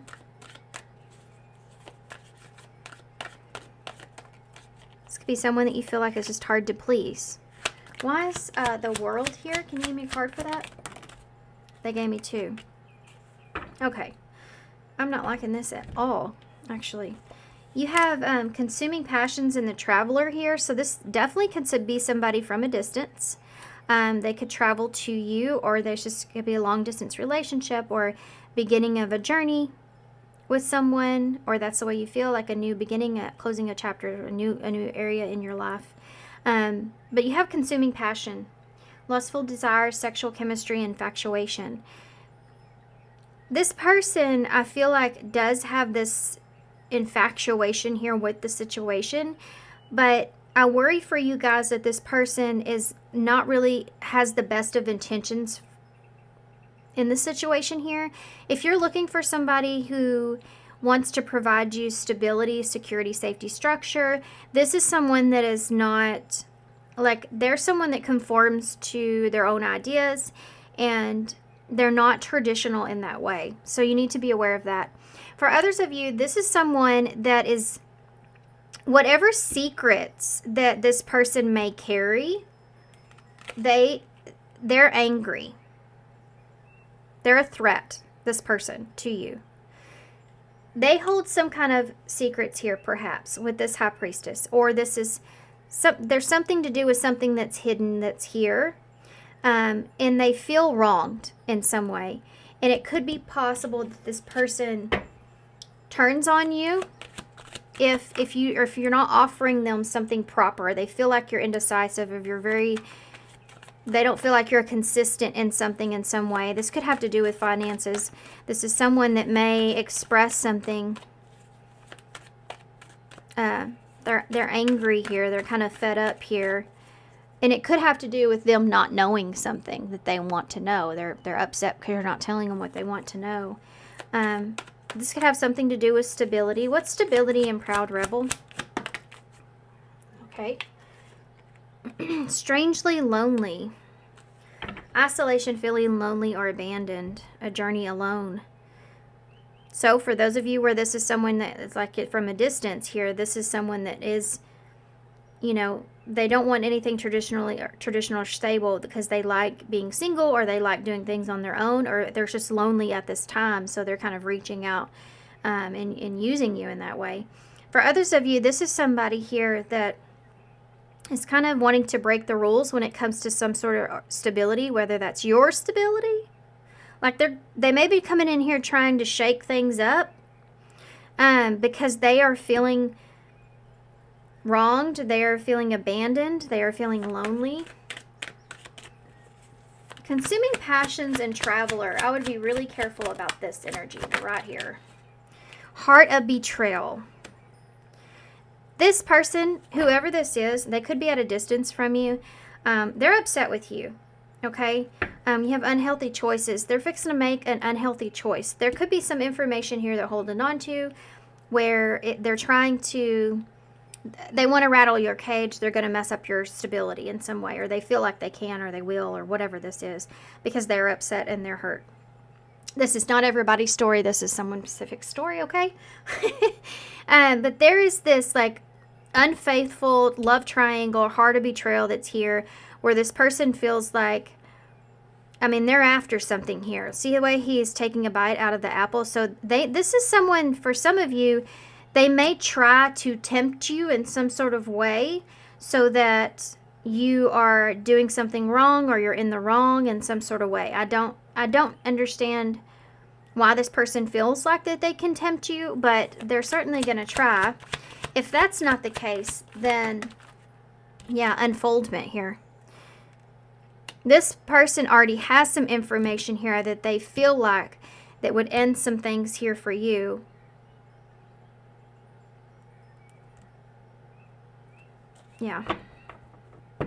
This could be someone that you feel like is just hard to please. Why is the World here? Can you give me a card for that? They gave me 2. Okay. I'm not liking this at all, actually. You have consuming passions in the Traveler here. So this definitely could be somebody from a distance. They could travel to you, or there's just going to be a long distance relationship or beginning of a journey with someone, or that's the way you feel, like a new beginning, closing a chapter, a new area in your life. But you have consuming passion, lustful desire, sexual chemistry, infatuation. This person, I feel like, does have this infatuation here with the situation, but I worry for you guys that this person is not really has the best of intentions in the situation here. If you're looking for somebody who wants to provide you stability, security, safety, structure, this is someone that is not, like, they're someone that conforms to their own ideas, and they're not traditional in that way. So you need to be aware of that. For others of you, this is someone that is, whatever secrets that this person may carry, they're angry. They're a threat, this person, to you. They hold some kind of secrets here, perhaps, with this High Priestess. Or this is, there's something to do with something that's hidden that's here. And they feel wronged in some way. And it could be possible that this person turns on you if you're not offering them something proper. They feel like you're indecisive, if you're they don't feel like you're consistent in something in some way. This could have to do with finances. This is someone that may express something. They're angry here. They're kind of fed up here. And it could have to do with them not knowing something that they want to know. They're upset because you're not telling them what they want to know. This could have something to do with stability. What's stability in Proud Rebel? Okay. Strangely lonely. Isolation, feeling lonely or abandoned. A journey alone. So for those of you where this is someone that is like it from a distance here, this is someone that is, you know, they don't want anything traditional or stable because they like being single, or they like doing things on their own, or they're just lonely at this time. So they're kind of reaching out and using you in that way. For others of you, this is somebody here that is kind of wanting to break the rules when it comes to some sort of stability, whether that's your stability. Like they may be coming in here trying to shake things up because they are feeling wronged, they are feeling abandoned, they are feeling lonely. Consuming passions and traveler. I would be really careful about this energy right here. Heart of betrayal. This person, whoever this is, they could be at a distance from you. They're upset with you. Okay? You have unhealthy choices. They're fixing to make an unhealthy choice. There could be some information here they're holding on to where they're trying to... They want to rattle your cage. They're going to mess up your stability in some way, or they feel like they can, or they will, or whatever this is, because they're upset and they're hurt. This is not everybody's story. This is someone's specific story, okay? But there is this like unfaithful love triangle, heart of betrayal that's here, where this person feels like, I mean, they're after something here. See the way he's taking a bite out of the apple? So this is someone, for some of you, they may try to tempt you in some sort of way so that you are doing something wrong, or you're in the wrong in some sort of way. I don't understand why this person feels like that they can tempt you, but they're certainly going to try. If that's not the case, then yeah, unfoldment here. This person already has some information here that they feel like that would end some things here for you. Yeah. I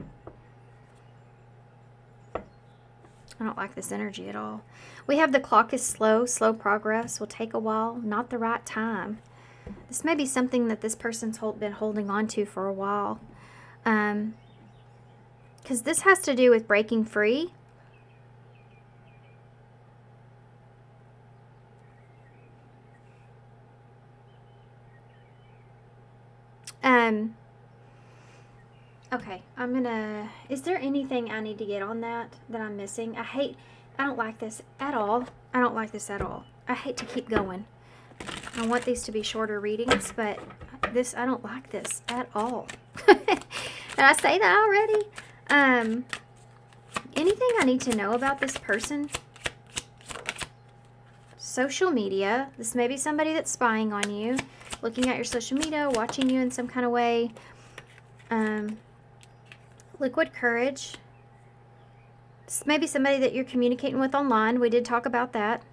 don't like this energy at all. We have the clock is slow progress, will take a while, not the right time. This may be something that this person's been holding on to for a while. Because this has to do with breaking free. Okay, I'm gonna... Is there anything I need to get on that I'm missing? I don't like this at all. I don't like this at all. I hate to keep going. I want these to be shorter readings, but I don't like this at all. Did I say that already? Anything I need to know about this person? Social media. This may be somebody that's spying on you, looking at your social media, watching you in some kind of way. Liquid courage. This may be somebody that you're communicating with online. We did talk about that.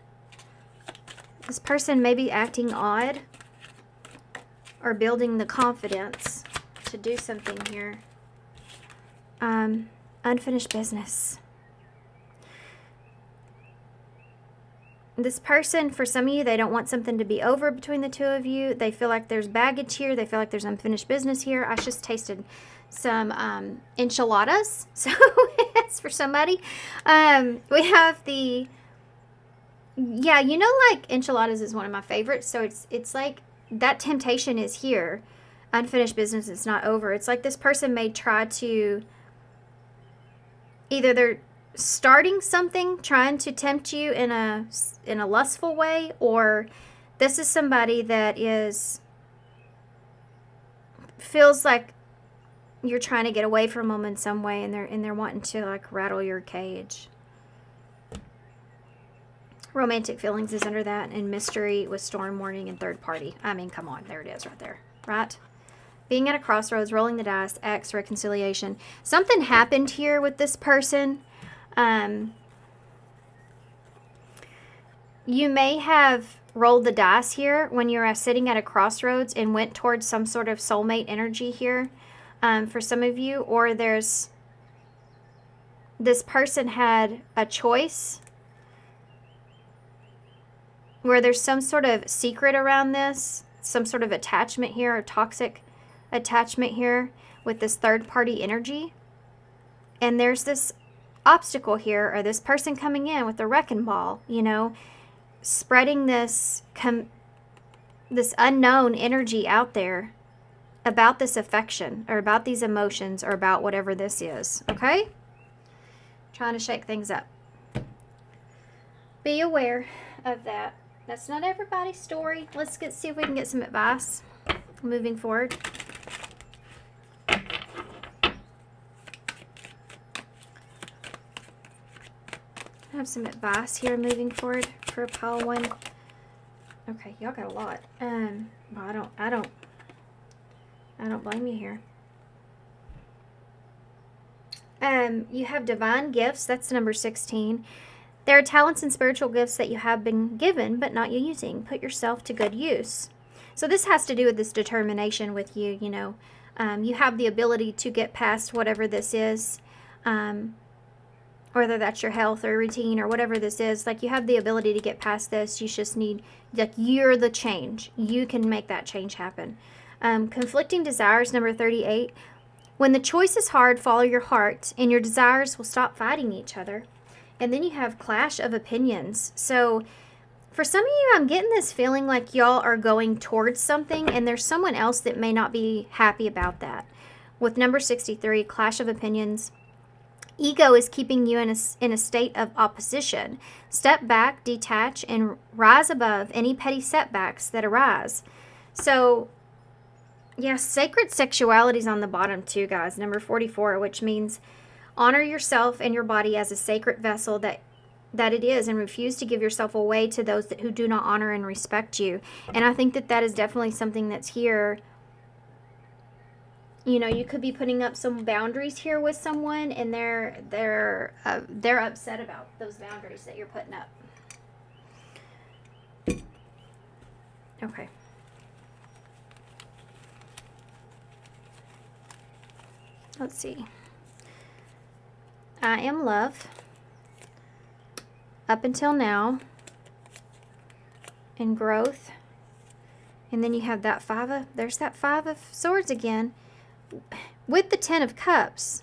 This person may be acting odd or building the confidence to do something here. Unfinished business. This person, for some of you, they don't want something to be over between the two of you. They feel like there's baggage here. They feel like there's unfinished business here. I just tasted some enchiladas, so that's for somebody. We have the, yeah, you know, like enchiladas is one of my favorites, so it's like that temptation is here. Unfinished business is not over. It's like this person may try to, either they're starting something, trying to tempt you in a lustful way, or this is somebody that feels like you're trying to get away from them in some way, and they're wanting to like rattle your cage. Romantic feelings is under that, and mystery with storm warning and third party. I mean, come on, there it is right there, right? Being at a crossroads, rolling the dice, X, reconciliation. Something happened here with this person. You may have rolled the dice here when you're sitting at a crossroads and went towards some sort of soulmate energy here for some of you, or this person had a choice where there's some sort of secret around this, some sort of attachment here, or toxic attachment here with this third party energy. And there's this obstacle here, or this person coming in with the wrecking ball, you know, spreading this unknown energy out there about this affection, or about these emotions, or about whatever this is, okay? Trying to shake things up. Be aware of that. That's not everybody's story. Let's see if we can get some advice moving forward. I have some advice here moving forward for pile 1. Okay, y'all got a lot. Well, I don't blame you here. You have divine gifts. That's number 16. There are talents and spiritual gifts that you have been given, but not using. Put yourself to good use. So this has to do with this determination with you, you know. You have the ability to get past whatever this is, whether that's your health or routine or whatever this is. Like, you have the ability to get past this. You just need, like, you're the change. You can make that change happen. Conflicting desires, number 38. When the choice is hard, follow your heart, and your desires will stop fighting each other. And then you have clash of opinions. So for some of you, I'm getting this feeling like y'all are going towards something, and there's someone else that may not be happy about that. With number 63, clash of opinions. Ego is keeping you in a state of opposition. Step back, detach, and rise above any petty setbacks that arise. So, yeah, sacred sexuality is on the bottom too, guys. Number 44, which means honor yourself and your body as a sacred vessel that it is, and refuse to give yourself away to those who do not honor and respect you. And I think that is definitely something that's here. You know, you could be putting up some boundaries here with someone, and they're upset about those boundaries that you're putting up. Okay. Let's see. I am love. Up until now. And growth. And then you have that there's that 5 of swords again. With the 10 of cups.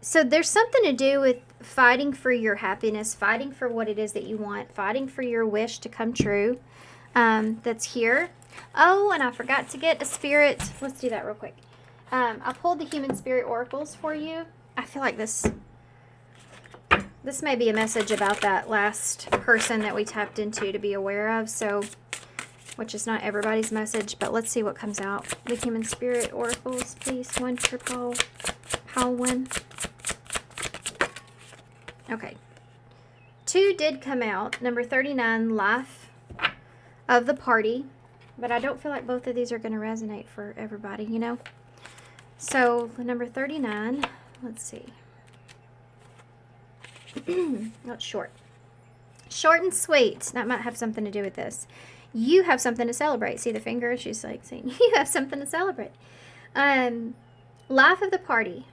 So there's something to do with fighting for your happiness, fighting for what it is that you want, fighting for your wish to come true. That's here. Oh, and I forgot to get a spirit. Let's do that real quick. I pulled the human spirit oracles for you. I feel like this may be a message about that last person that we tapped into to be aware of. So, which is not everybody's message, but let's see what comes out. The human spirit oracles, please. 1 for pile 1. Okay. 2 did come out. Number 39, life of the party. But I don't feel like both of these are going to resonate for everybody, you know? So, number 39, let's see. That's short. Short and sweet. That might have something to do with this. You have something to celebrate. See the finger? She's like saying, you have something to celebrate. Life of the party.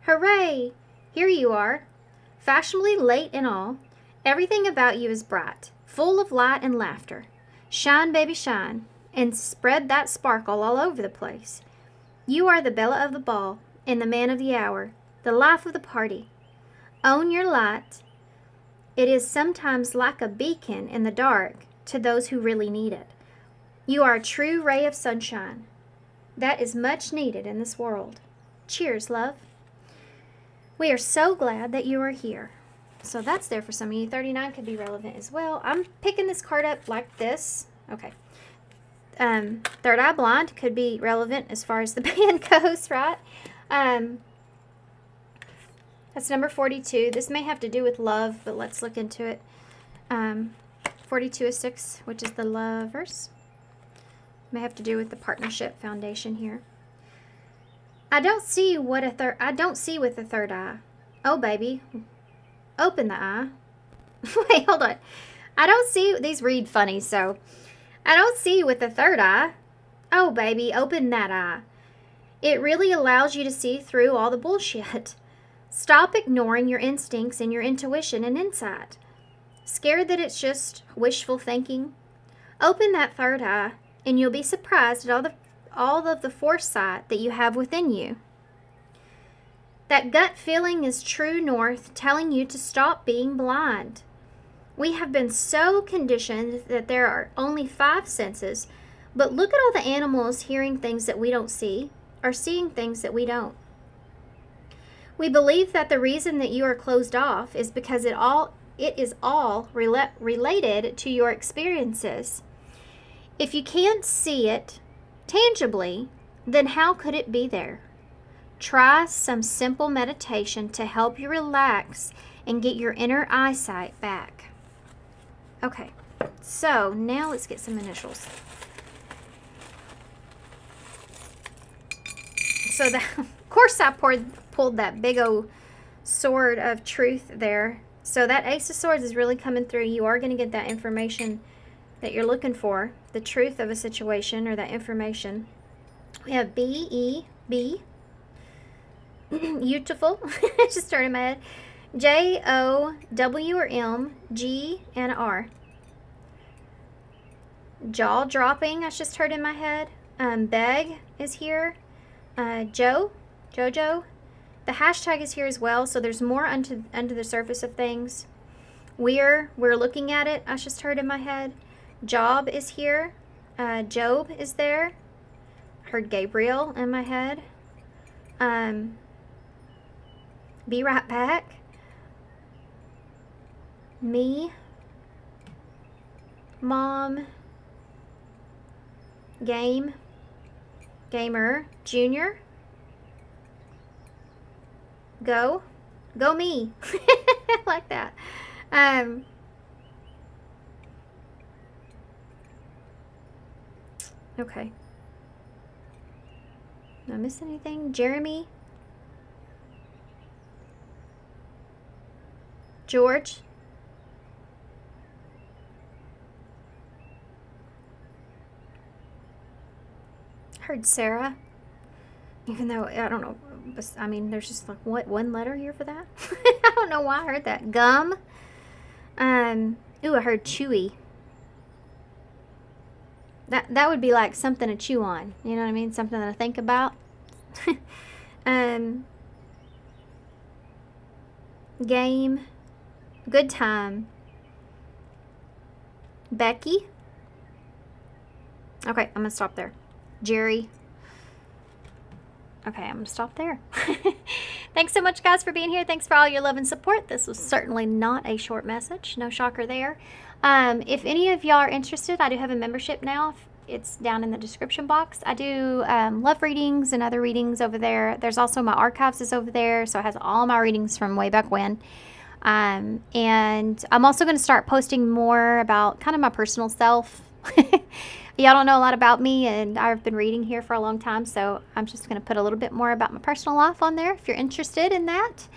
Hooray! Here you are. Fashionably late and all. Everything about you is bright, full of light and laughter. Shine, baby, shine, and spread that sparkle all over the place. You are the bella of the ball and the man of the hour, the life of the party. Own your light. It is sometimes like a beacon in the dark to those who really need it. You are a true ray of sunshine. That is much needed in this world. Cheers, love. We are so glad that you are here. So that's there for some of you. 39 could be relevant as well. I'm picking this card up like this. Okay. Third Eye Blind could be relevant as far as the band goes, right? That's number 42. This may have to do with love, but let's look into it. 42 is 6, which is the Lovers. May have to do with the partnership foundation here. I don't see with the third eye. Oh, baby. Open the eye. Wait, hold on. I don't see, these read funny, so. I don't see with the third eye. Oh, baby, open that eye. It really allows you to see through all the bullshit. Stop ignoring your instincts and your intuition and insight. Scared that it's just wishful thinking? Open that third eye, and you'll be surprised at all of the foresight that you have within you. That gut feeling is true north, telling you to stop being blind. We have been so conditioned that there are only 5 senses, but look at all the animals hearing things that we don't see, or seeing things that we don't. We believe that the reason that you are closed off is because it is all related to your experiences. If you can't see it tangibly, then how could it be there? Try some simple meditation to help you relax and get your inner eyesight back. Okay, so now let's get some initials. So of course I pulled that big old sword of truth there. So that Ace of Swords is really coming through. You are going to get that information that you're looking for, the truth of a situation or that information. We have B-E-B, beautiful, just started in my head. J-O-W or M, G, and R. Jaw dropping, I just heard in my head. Beg is here. Jojo. The hashtag is here as well, so there's more under the surface of things. We're looking at it, I just heard in my head. Job is here. Job is there. Heard Gabriel in my head. Be right back. Me. Mom. Game. Gamer. Junior. Go me. I like that. Okay. Did I miss anything? Jeremy. George. Heard Sarah. Even though, I don't know, I mean, there's just like, what, one letter here for that? I don't know why I heard that. Gum. Ooh, I heard chewy. That would be like something to chew on. You know what I mean? Something that I think about. Game. Good time. Becky. Okay, I'm going to stop there. Jerry. Okay, I'm going to stop there. Thanks so much, guys, for being here. Thanks for all your love and support. This was certainly not a short message. No shocker there. If any of y'all are interested, I do have a membership now. It's down in the description box. I do love readings and other readings over there. There's also my archives is over there, so it has all my readings from way back when. And I'm also going to start posting more about kind of my personal self. Y'all don't know a lot about me, and I've been reading here for a long time, so I'm just going to put a little bit more about my personal life on there if you're interested in that.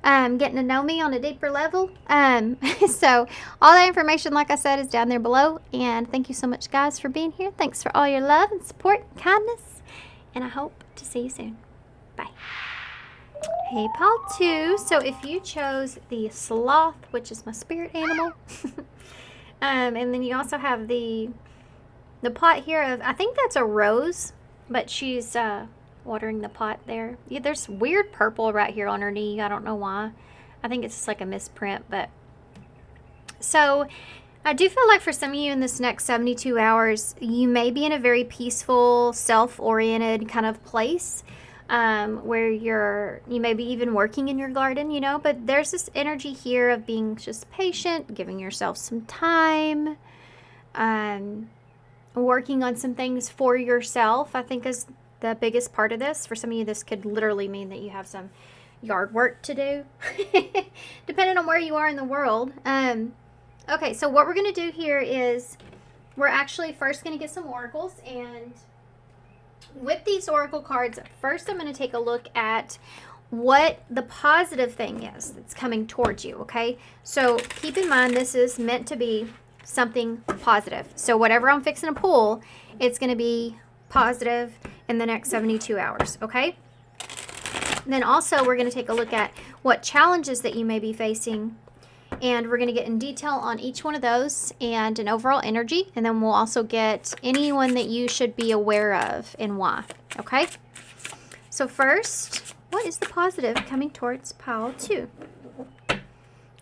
Getting to know me on a deeper level. So all that information, like I said, is down there below. And thank you so much, guys, for being here. Thanks for all your love and support and kindness. And I hope to see you soon. Bye. Hey, Paul 2. So if you chose the sloth, which is my spirit animal, and then you also have the pot here of, I think that's a rose, but she's watering the pot there. Yeah, there's weird purple right here on her knee. I don't know why. I think it's just like a misprint, but so I do feel like for some of you in this next 72 hours, you may be in a very peaceful, self-oriented kind of place, where you may be even working in your garden, you know, but there's this energy here of being just patient, giving yourself some time, working on some things for yourself, I think is the biggest part of this. For some of you, this could literally mean that you have some yard work to do, depending on where you are in the world. Okay, so what we're going to do here is we're actually first going to get some oracles, and with these oracle cards, first I'm going to take a look at what the positive thing is that's coming towards you, okay? So keep in mind this is meant to be something positive. So whatever I'm fixing to pull, it's going to be positive in the next 72 hours, okay? And then also we're going to take a look at what challenges that you may be facing, and we're going to get in detail on each one of those and an overall energy, and then we'll also get anyone that you should be aware of and why, okay? So first, what is the positive coming towards pile 2?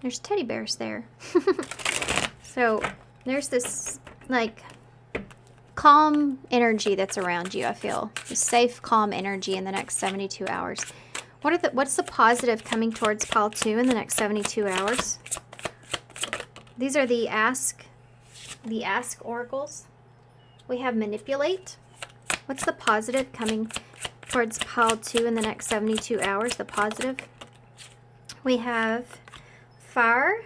There's teddy bears there. So there's this like calm energy that's around you, I feel. A safe, calm energy in the next 72 hours. What's the positive coming towards pile 2 in the next 72 hours? These are the ask oracles. We have manipulate. What's the positive coming towards pile 2 in the next 72 hours? The positive. We have fire.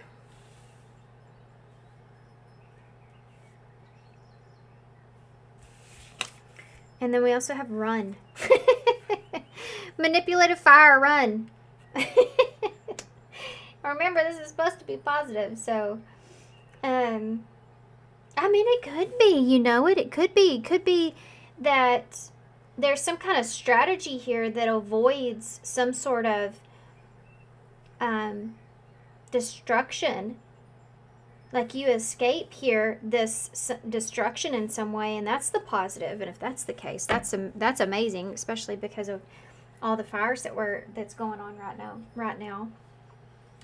And then we also have run. Manipulative fire, run. Remember, this is supposed to be positive, so I mean, it could be, you know, it could be that there's some kind of strategy here that avoids some sort of destruction. Like you escape here this destruction in some way, and that's the positive. And if that's the case, that's amazing, especially because of all the fires that's going on right now.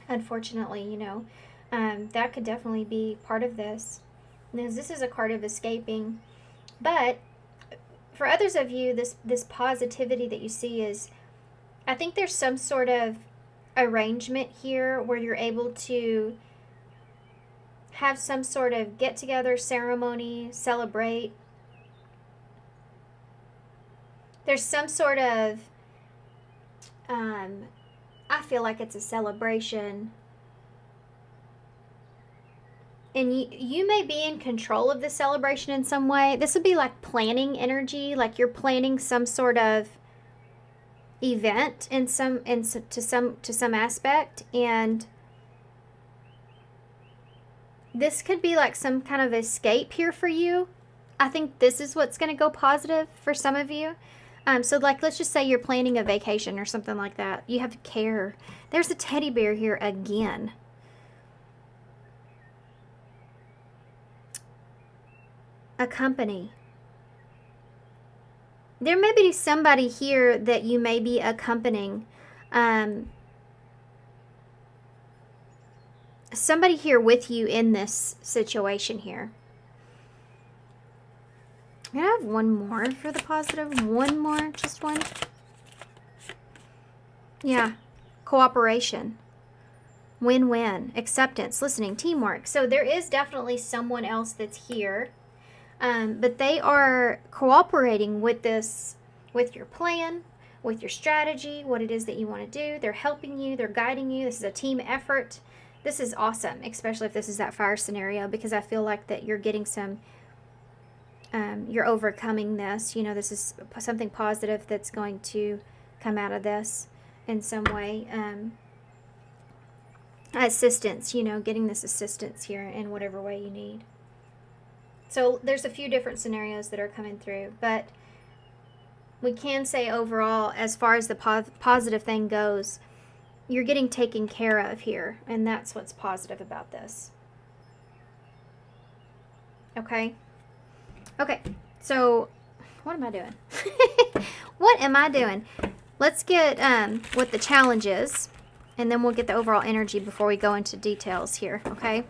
Unfortunately, you know, that could definitely be part of this. Because this is a card of escaping, but for others of you, this positivity that you see is, I think there's some sort of arrangement here where you're able to have some sort of get-together ceremony, celebrate. There's some sort of, I feel like it's a celebration. And you may be in control of the celebration in some way. This would be like planning energy, like you're planning some sort of event to some aspect, and this could be like some kind of escape here for you. I think this is what's going to go positive for some of you. So like, let's just say you're planning a vacation or something like that. You have care. There's a teddy bear here again. A company. There may be somebody here that you may be accompanying. Somebody here with you in this situation here. I have one more for the positive. One more, just one. Yeah, cooperation, win-win, acceptance, listening, teamwork. So there is definitely someone else that's here, but they are cooperating with this, with your plan, with your strategy, what it is that you want to do. They're helping you, they're guiding you. This is a team effort. This is awesome, especially if this is that fire scenario, because I feel like that you're getting some, you're overcoming this. You know, this is something positive that's going to come out of this in some way. Assistance, you know, getting this assistance here in whatever way you need. So there's a few different scenarios that are coming through, but we can say overall, as far as the positive thing goes, you're getting taken care of here, and that's what's positive about this. Okay? Okay, so what am I doing? What am I doing? Let's get what the challenge is, and then we'll get the overall energy before we go into details here, okay?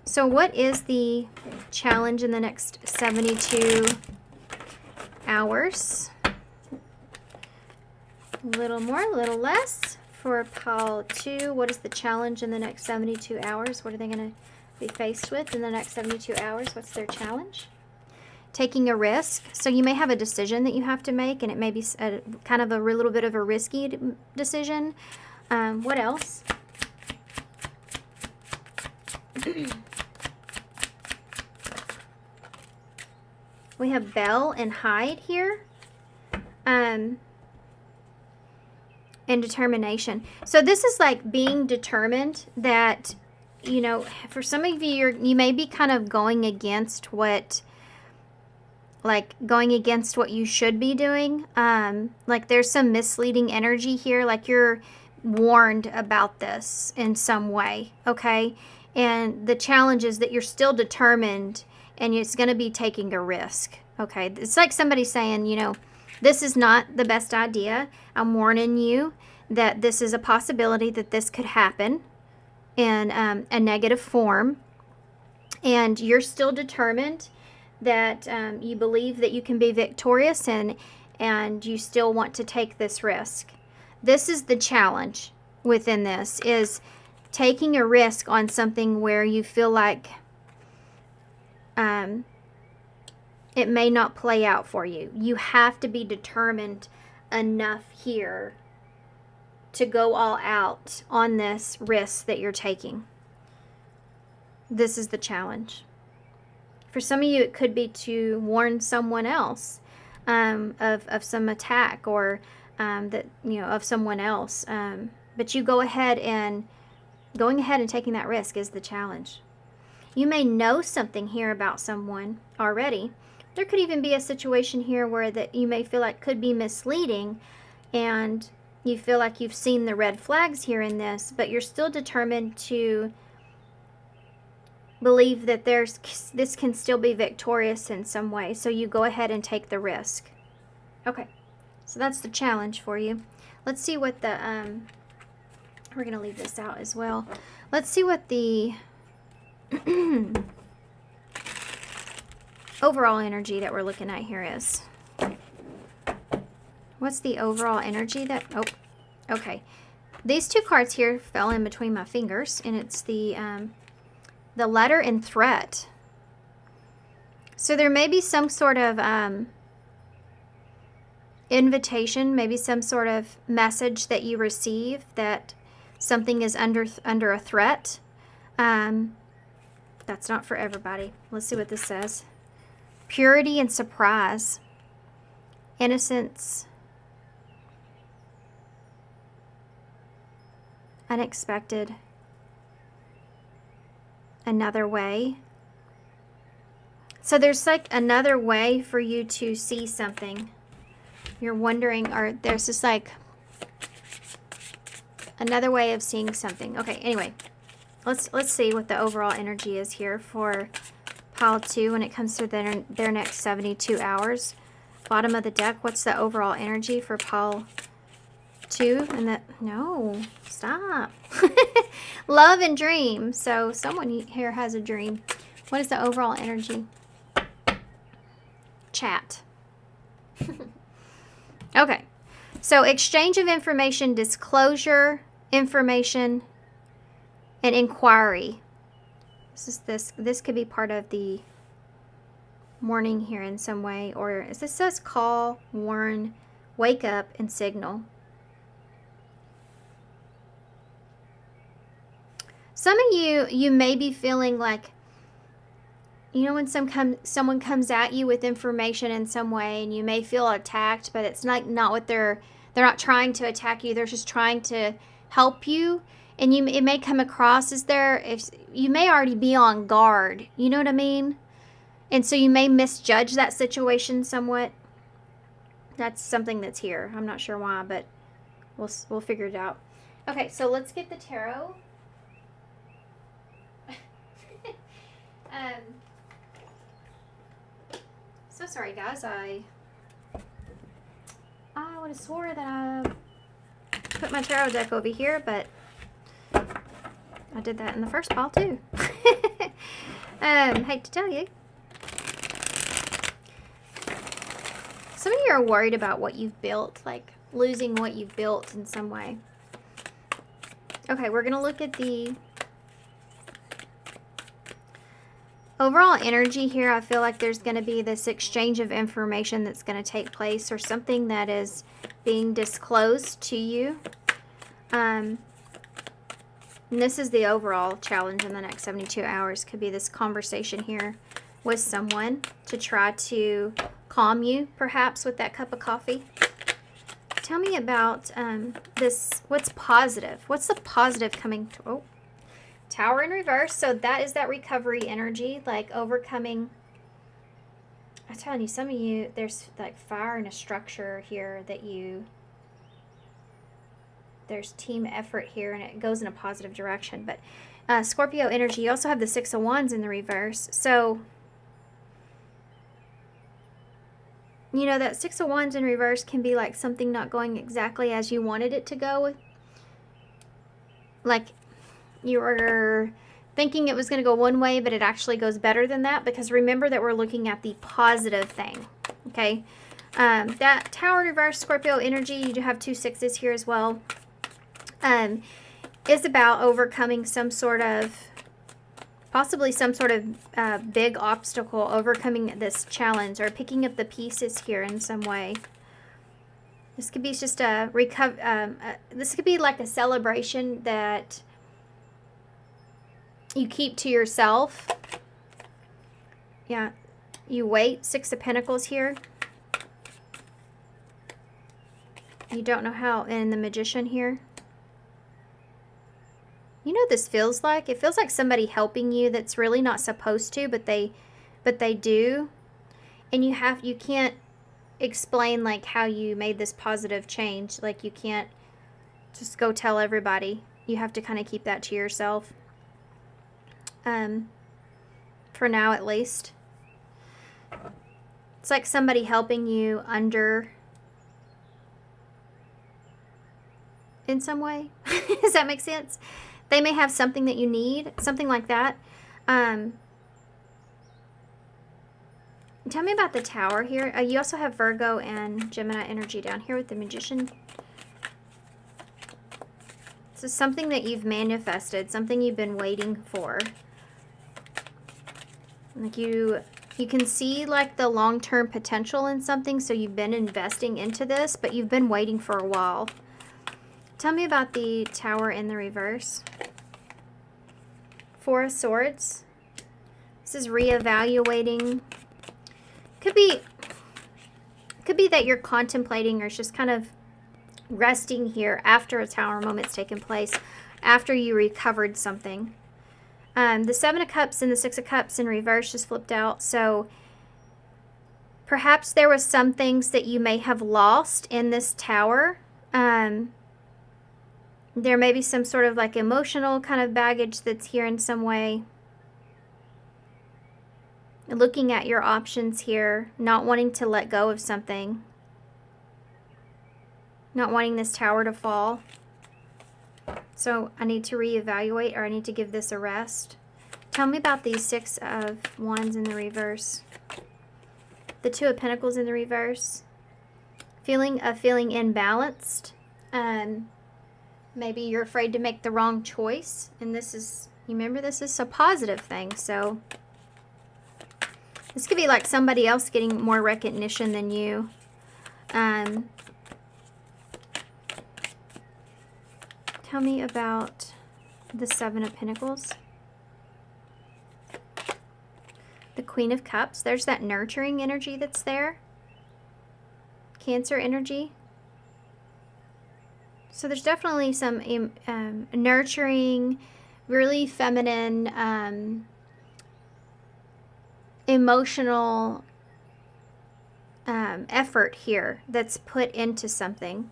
So what is the challenge in the next 72 hours? A little more, a little less. For pile 2, what is the challenge in the next 72 hours? What are they going to be faced with in the next 72 hours? What's their challenge? Taking a risk. So you may have a decision that you have to make, and it may be kind of a little bit of a risky decision. What else? We have bell and hide here. And determination. So this is like being determined that, you know, for some of you, you may be kind of going against what you should be doing. Like there's some misleading energy here, like you're warned about this in some way, okay? And the challenge is that you're still determined, and it's going to be taking a risk, okay? It's like somebody saying, you know, this is not the best idea. I'm warning you that this is a possibility that this could happen in a negative form. And you're still determined that you believe that you can be victorious, and you still want to take this risk. This is the challenge within this, is taking a risk on something where you feel like it may not play out for you. You have to be determined enough here to go all out on this risk that you're taking. This is the challenge. For some of you, it could be to warn someone else of some attack, or that, you know, of someone else. But you going ahead and taking that risk is the challenge. You may know something here about someone already. There could even be a situation here where that you may feel like could be misleading, and you feel like you've seen the red flags here in this, but you're still determined to believe that this can still be victorious in some way. So you go ahead and take the risk. Okay, so that's the challenge for you. Let's see what the we're gonna leave this out as well. Let's see what the overall energy that we're looking at here is. What's the overall energy that, oh, okay. These two cards here fell in between my fingers, and it's the letter and threat. So there may be some sort of invitation, maybe some sort of message that you receive that something is under a threat. That's not for everybody. Let's see what this says. Purity and surprise. Innocence. Unexpected. Another way. So there's like another way for you to see something. You're wondering, or there's just like another way of seeing something. Okay, anyway, let's see what the overall energy is here for pile 2 when it comes to their next 72 hours. Bottom of the deck, what's the overall energy for pile 2? And that, no, stop. Love and dream. So someone here has a dream. What is the overall energy? Chat. Okay. So exchange of information, disclosure, information, and inquiry. This could be part of the morning here in some way, or this says call, warn, wake up, and signal. Some of you may be feeling like, you know, when someone comes at you with information in some way, and you may feel attacked, but it's not what they're not trying to attack you. They're just trying to help you, and it may come across as if you may already be on guard. You know what I mean? And so you may misjudge that situation somewhat. That's something that's here. I'm not sure why, but we'll figure it out. Okay, so let's get the tarot. So sorry, guys. I would have swore that I put my tarot deck over here, but I did that in the first pile too. Hate to tell you. Some of you are worried about what you've built, like losing what you've built in some way. Okay, we're going to look at the overall energy here. I feel like there's going to be this exchange of information that's going to take place, or something that is being disclosed to you. And this is the overall challenge in the next 72 hours. Could be this conversation here with someone to try to calm you, perhaps, with that cup of coffee. Tell me about this. What's positive? What's the positive coming to? Oh, Tower in reverse. So that is that recovery energy, like overcoming. I'm telling you, some of you, there's like fire and a structure here that you, there's team effort here, and it goes in a positive direction. But Scorpio energy, you also have the Six of Wands in the reverse. So, you know, that Six of Wands in reverse can be like something not going exactly as you wanted it to go. Like you were thinking it was going to go one way, but it actually goes better than that, because remember that we're looking at the positive thing, okay? That Tower in reverse, Scorpio energy, you do have 2 sixes here as well, is about overcoming some sort of, possibly some sort of big obstacle, overcoming this challenge, or picking up the pieces here in some way. This could be just a this could be like a celebration that you keep to yourself. Yeah, you wait. 6 of Pentacles here. You don't know how. And the Magician here. You know what this feels like? It feels like somebody helping you that's really not supposed to, but they do. And you can't explain like how you made this positive change. Like you can't just go tell everybody. You have to kind of keep that to yourself. For now at least. It's like somebody helping you under in some way. Does that make sense? They may have something that you need, something like that. Tell me about the Tower here. You also have Virgo and Gemini energy down here with the Magician. This is something that you've manifested, something you've been waiting for. Like you can see like the long-term potential in something, so you've been investing into this, but you've been waiting for a while. Tell me about the Tower in the reverse. 4 of Swords. This is reevaluating. Could be that you're contemplating or just kind of resting here after a Tower moment's taken place, after you recovered something. The 7 of Cups and the 6 of Cups in reverse just flipped out. So perhaps there was some things that you may have lost in this Tower. There may be some sort of like emotional kind of baggage that's here in some way. Looking at your options here, not wanting to let go of something. Not wanting this Tower to fall. So I need to reevaluate, or I need to give this a rest. Tell me about these 6 of Wands in the reverse. The 2 of Pentacles in the reverse. Feeling imbalanced. Maybe you're afraid to make the wrong choice. And this is, remember, this is a positive thing. So this could be like somebody else getting more recognition than you. Tell me about the 7 of Pentacles. The Queen of Cups. There's that nurturing energy that's there. Cancer energy. So there's definitely some nurturing, really feminine, emotional effort here that's put into something.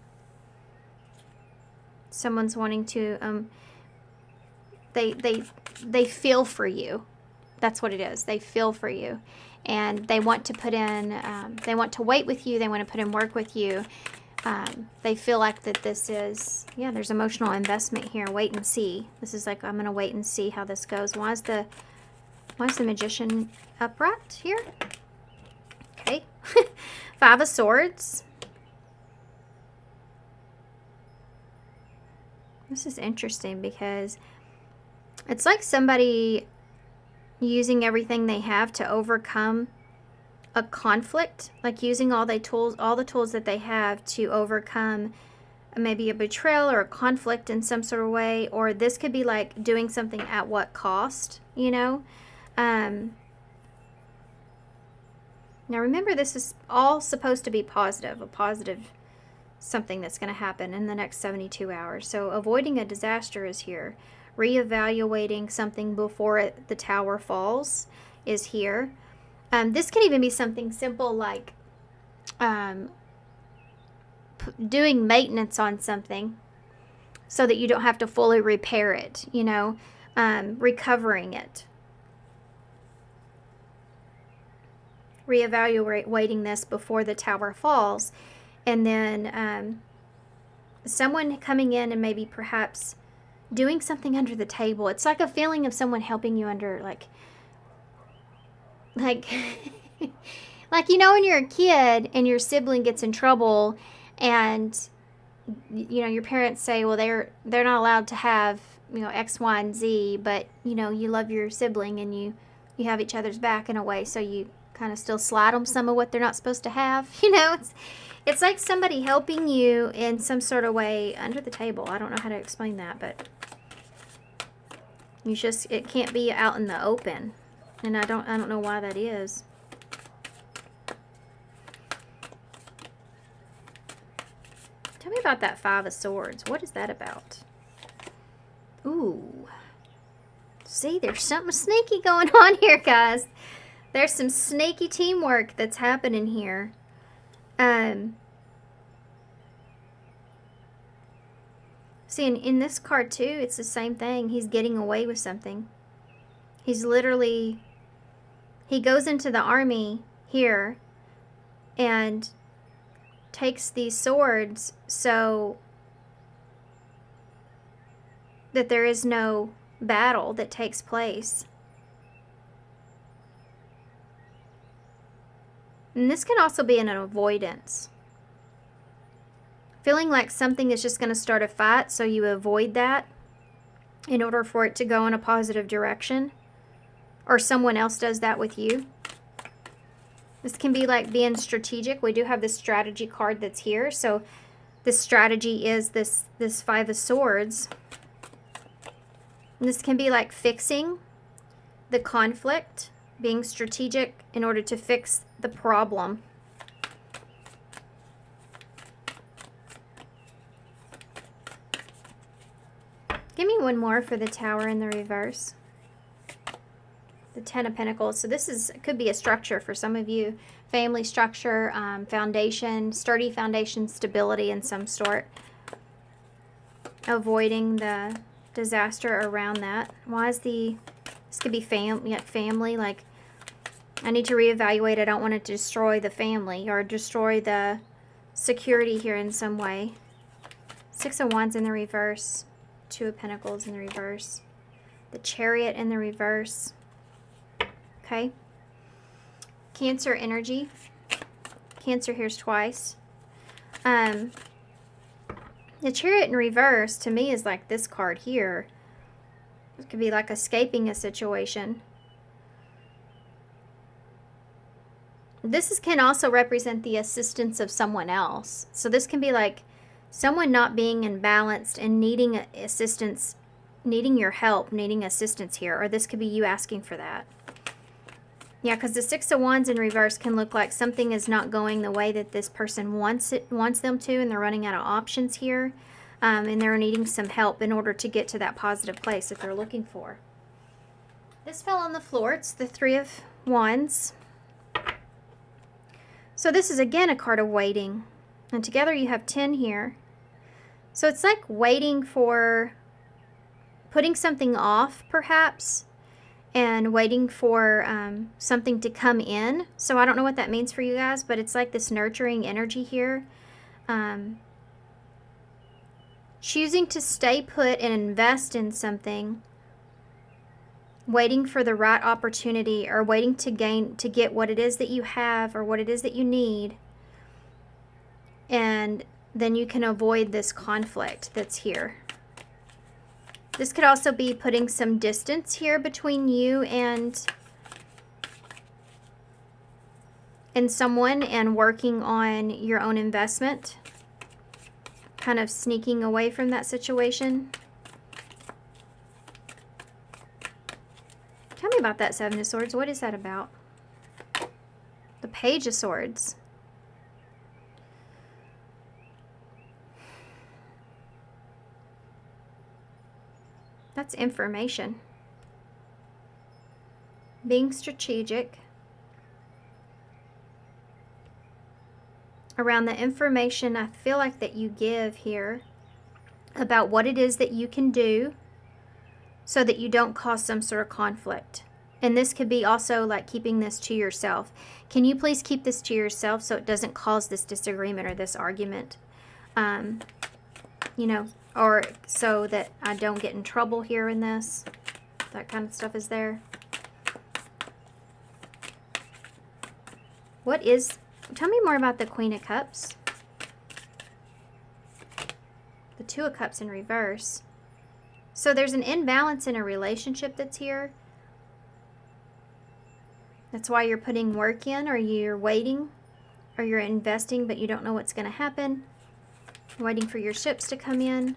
Someone's wanting to, they feel for you. That's what it is. They feel for you. And they want to put in, they want to wait with you. They want to put in work with you. They feel like that this is, yeah, there's emotional investment here. Wait and see. This is like, I'm going to wait and see how this goes. Why is the Magician upright here? Okay. 5 of Swords. This is interesting because it's like somebody using everything they have to overcome a conflict, like using all the tools that they have to overcome maybe a betrayal or a conflict in some sort of way. Or this could be like doing something at what cost, you know? Now remember, this is all supposed to be positive, a positive something that's going to happen in the next 72 hours. So avoiding a disaster is here. Reevaluating something before the tower falls is here. This can even be something simple like doing maintenance on something so that you don't have to fully repair it, you know, recovering it. Reevaluating this before the tower falls. And then someone coming in and maybe perhaps doing something under the table. It's like a feeling of someone helping you under, like like you know, when you're a kid and your sibling gets in trouble and you know your parents say, well, they're not allowed to have, you know, X, Y, and Z, but you know you love your sibling and you have each other's back in a way, so you kind of still slide them some of what they're not supposed to have. You know, it's like somebody helping you in some sort of way under the table. I don't know how to explain that, but it can't be out in the open. And I don't know why that is. Tell me about that Five of Swords. What is that about? Ooh. See, there's something sneaky going on here, guys. There's some sneaky teamwork that's happening here. See, in this card too, it's the same thing. He's getting away with something. He's literally, he goes into the army here and takes these swords so that there is no battle that takes place. And this can also be an avoidance. Feeling like something is just going to start a fight, so you avoid that in order for it to go in a positive direction. Or someone else does that with you. This can be like being strategic. We do have this strategy card that's here. So this strategy is this Five of Swords. And this can be like fixing the conflict, being strategic in order to fix the problem. Give me one more for the Tower in the reverse. The Ten of Pentacles. So this could be a structure for some of you. Family structure, foundation, sturdy foundation, stability in some sort. Avoiding the disaster around that. Why is this could be family, like I need to reevaluate. I don't want it to destroy the family or destroy the security here in some way. Six of Wands in the reverse. Two of Pentacles in the reverse. The Chariot in the reverse. Okay. Cancer energy. Cancer here's twice. The Chariot in reverse to me is like this card here. It could be like escaping a situation. This can also represent the assistance of someone else. So this can be like someone not being imbalanced and needing assistance, needing your help, needing assistance here. Or this could be you asking for that. Yeah, because the Six of Wands in reverse can look like something is not going the way that this person wants them to, and they're running out of options here. And they're needing some help in order to get to that positive place that they're looking for. This fell on the floor. It's the Three of Wands. So this is again a card of waiting. And together you have 10 here. So it's like waiting for, putting something off perhaps, and waiting for something to come in. So I don't know what that means for you guys, but it's like this nurturing energy here. Choosing to stay put and invest in something, waiting for the right opportunity, or waiting to get what it is that you have or what it is that you need. And then you can avoid this conflict that's here. This could also be putting some distance here between you and someone, and working on your own investment. Kind of sneaking away from that situation. Tell me about that Seven of Swords. What is that about? The Page of Swords. That's information. Being strategic around the information I feel like that you give here about what it is that you can do so that you don't cause some sort of conflict. And this could be also like keeping this to yourself. Can you please keep this to yourself so it doesn't cause this disagreement or this argument? You know, or so that I don't get in trouble here in this. That kind of stuff is there. What is, tell me more about the Queen of Cups. The Two of Cups in reverse. So there's an imbalance in a relationship that's here. That's why you're putting work in, or you're waiting, or you're investing, but you don't know what's going to happen. You're waiting for your ships to come in.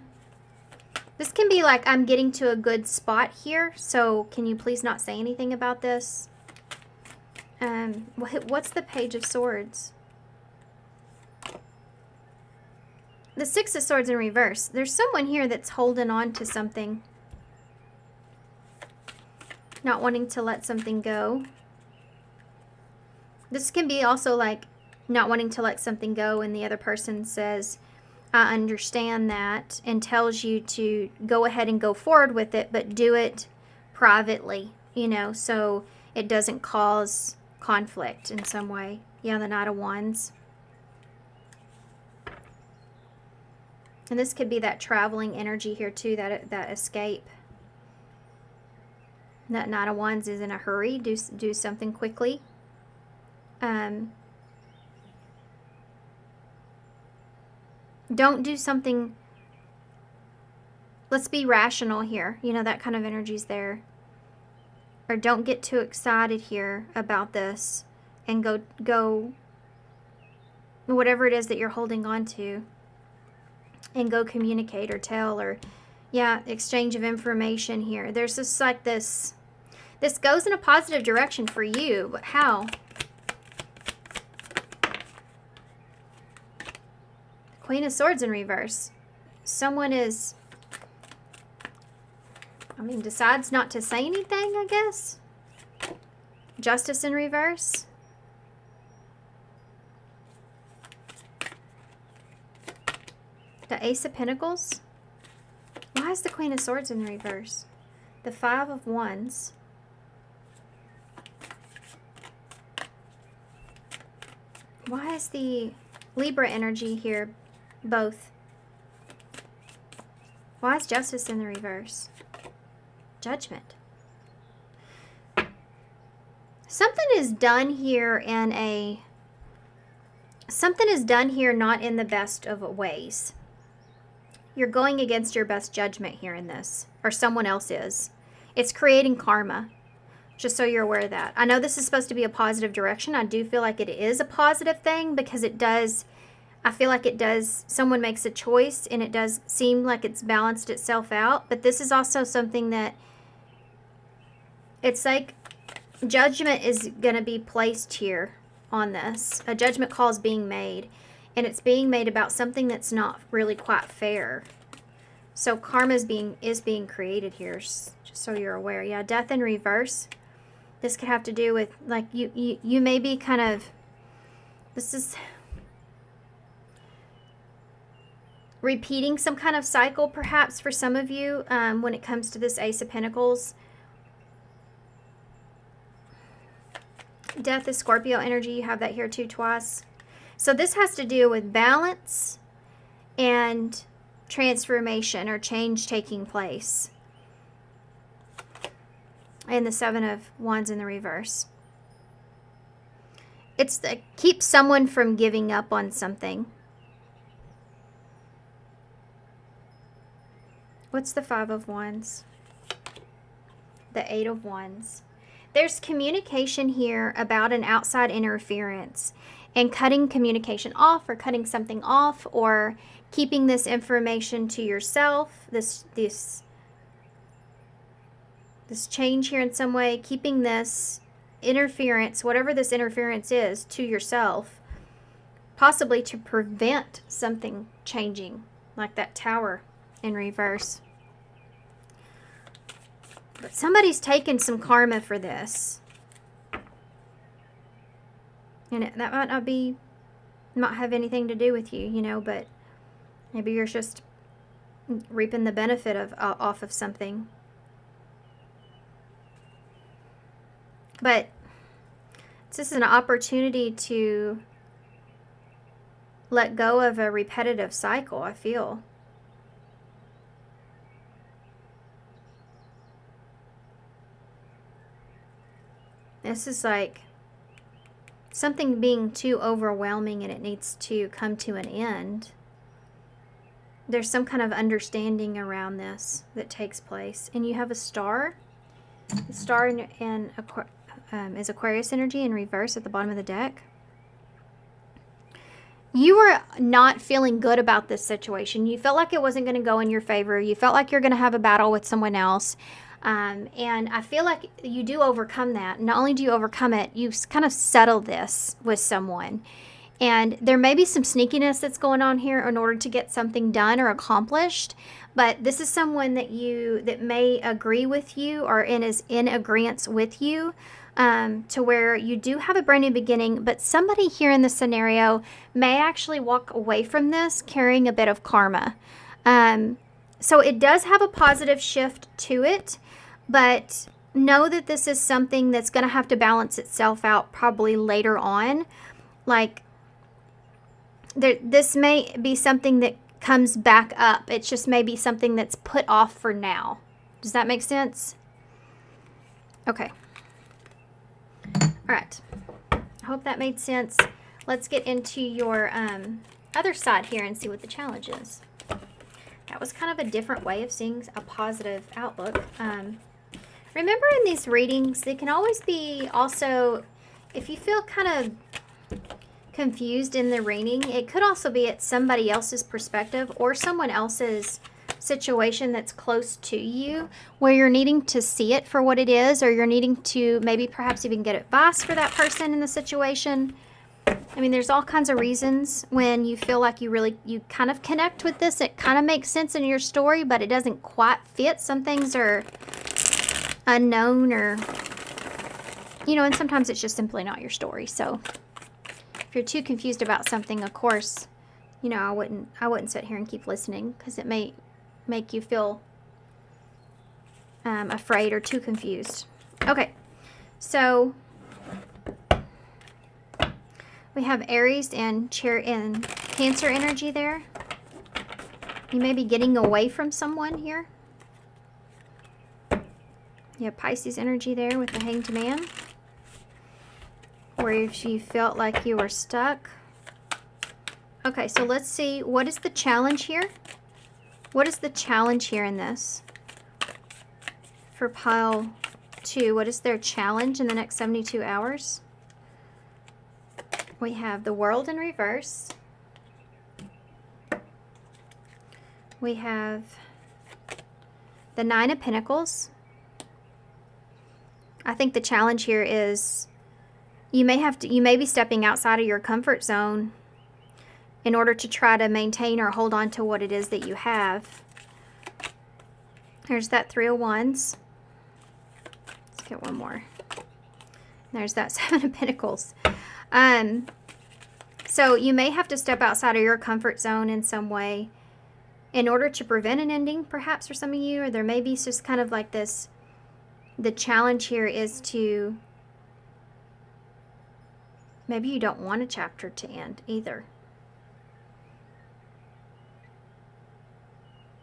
This can be like, I'm getting to a good spot here, so can you please not say anything about this? What's the Page of Swords? The Six of Swords in reverse. There's someone here that's holding on to something. Not wanting to let something go. This can be also like not wanting to let something go, and the other person says, I understand that, and tells you to go ahead and go forward with it, but do it privately, you know, so it doesn't cause conflict in some way. Yeah, the Knight of Wands. And this could be that traveling energy here too, that escape. That Knight of Wands is in a hurry, do something quickly. Don't do something, let's be rational here. You know, that kind of energy's there. Or don't get too excited here about this and go whatever it is that you're holding on to, and go communicate or tell, or yeah, exchange of information here. There's just like this goes in a positive direction for you, but how? Queen of Swords in reverse. Someone is, I mean, decides not to say anything, I guess. Justice in reverse. The Ace of Pentacles. Why is the Queen of Swords in the reverse? The Five of Wands. Why is the Libra energy here both? Why is Justice in the reverse? Judgment. Something is done here in a... Something is done here not in the best of ways. You're going against your best judgment here in this. Or someone else is. It's creating karma. Just so you're aware of that. I know this is supposed to be a positive direction. I do feel like it is a positive thing because it does... I feel like it does... Someone makes a choice and it does seem like it's balanced itself out. But this is also something that... It's like judgment is going to be placed here on this. A judgment call is being made. And it's being made about something that's not really quite fair. So karma is being created here, just so you're aware. Yeah, Death in reverse. This could have to do with, like, you may be kind of... This is... repeating some kind of cycle, perhaps, for some of you when it comes to this Ace of Pentacles. Death is Scorpio energy. You have that here too twice. So this has to do with balance and transformation or change taking place. And the Seven of Wands in the reverse. It's the keep someone from giving up on something. What's the Five of Wands? The Eight of Wands. There's communication here about an outside interference and cutting communication off, or cutting something off, or keeping this information to yourself, this change here in some way, keeping this interference, whatever this interference is, to yourself, possibly to prevent something changing, like that Tower in reverse. But somebody's taken some karma for this. And that might not have anything to do with you, you know, but maybe you're just reaping the benefit of off of something. But this is an opportunity to let go of a repetitive cycle, I feel. This is like something being too overwhelming and it needs to come to an end. There's some kind of understanding around this that takes place. And you have a star. The star is Aquarius energy in reverse at the bottom of the deck. You were not feeling good about this situation. You felt like it wasn't going to go in your favor. You felt like you're going to have a battle with someone else. And I feel like you do overcome that. Not only do you overcome it, you kind of settle this with someone. And there may be some sneakiness that's going on here in order to get something done or accomplished. But this is someone that may agree with you or is in agreement with you, to where you do have a brand new beginning. But somebody here in this scenario may actually walk away from this carrying a bit of karma. So it does have a positive shift to it. But know that this is something that's going to have to balance itself out probably later on. Like, this may be something that comes back up. It just may be something that's put off for now. Does that make sense? Okay. All right. I hope that made sense. Let's get into your other side here and see what the challenge is. That was kind of a different way of seeing a positive outlook. Remember, in these readings, they can always be also, if you feel kind of confused in the reading, it could also be at somebody else's perspective or someone else's situation that's close to you, where you're needing to see it for what it is, or you're needing to maybe perhaps even get advice for that person in the situation. I mean, there's all kinds of reasons when you feel like you kind of connect with this. It kind of makes sense in your story, but it doesn't quite fit. Some things are unknown, or, you know, and sometimes it's just simply not your story. So if you're too confused about something, of course, you know, I wouldn't sit here and keep listening, because it may make you feel afraid or too confused. Okay, so we have Aries and Cancer energy there. You may be getting away from someone here. You have Pisces energy there with the Hanged Man, where if you felt like you were stuck. Okay, so let's see. What is the challenge here? What is the challenge here in this? For pile 2, what is their challenge in the next 72 hours? We have the World in reverse. We have the Nine of Pentacles. I think the challenge here is you may be stepping outside of your comfort zone in order to try to maintain or hold on to what it is that you have. There's that Three of Wands. Let's get one more. There's that Seven of Pentacles. So you may have to step outside of your comfort zone in some way in order to prevent an ending, perhaps, for some of you. Or there may be just kind of like this, the challenge here is to, maybe you don't want a chapter to end either.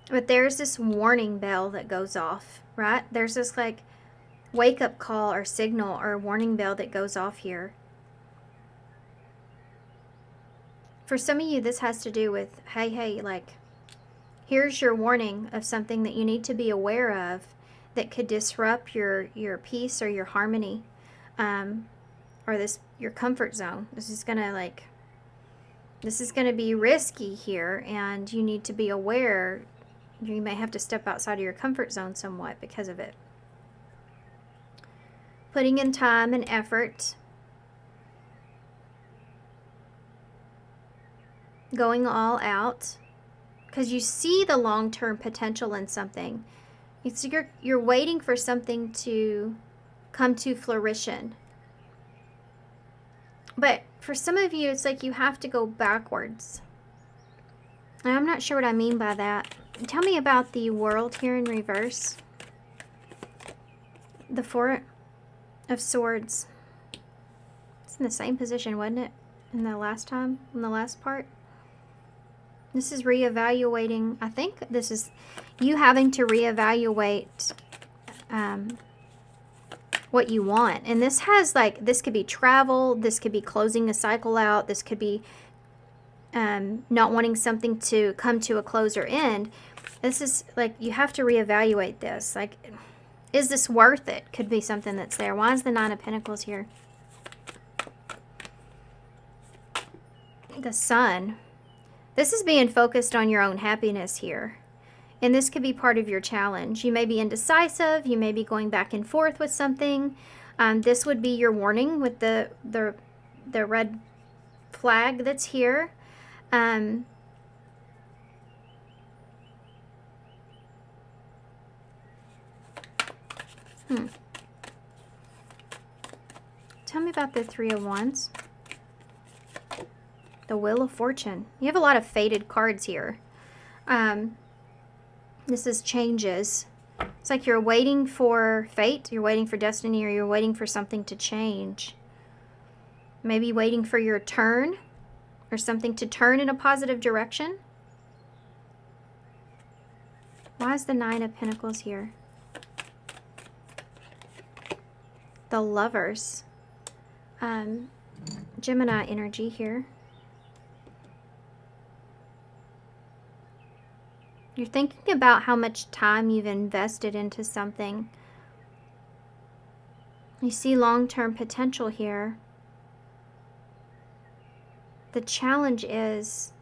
But there's this warning bell that goes off, right? There's this like wake-up call or signal or warning bell that goes off here. For some of you, this has to do with, hey, like, here's your warning of something that you need to be aware of that could disrupt your peace or your harmony, or your comfort zone. This is gonna be risky here, and you need to be aware. You may have to step outside of your comfort zone somewhat because of it. putting in time and effort, going all out, because you see the long-term potential in something. It's you're waiting for something to come to fruition. But for some of you, it's like you have to go backwards. And I'm not sure what I mean by that. Tell me about the World here in reverse. The Four of Swords. It's in the same position, wasn't it? In the last time, in the last part. This is reevaluating. I think this is you having to reevaluate what you want. And this has like, this could be travel. This could be closing a cycle out. This could be not wanting something to come to a close or end. This is like, you have to reevaluate this. Like, is this worth it? Could be something that's there. Why is the Nine of Pentacles here? The Sun. This is being focused on your own happiness here. And this could be part of your challenge. You may be indecisive. You may be going back and forth with something. This would be your warning with the red flag that's here. Tell me about the Three of Wands. The Wheel of Fortune. You have a lot of faded cards here. This is changes. It's like you're waiting for fate, you're waiting for destiny, or you're waiting for something to change. Maybe waiting for your turn, or something to turn in a positive direction. Why is the Nine of Pentacles here? The Lovers. Gemini energy here. You're thinking about how much time you've invested into something. You see long-term potential here. The challenge is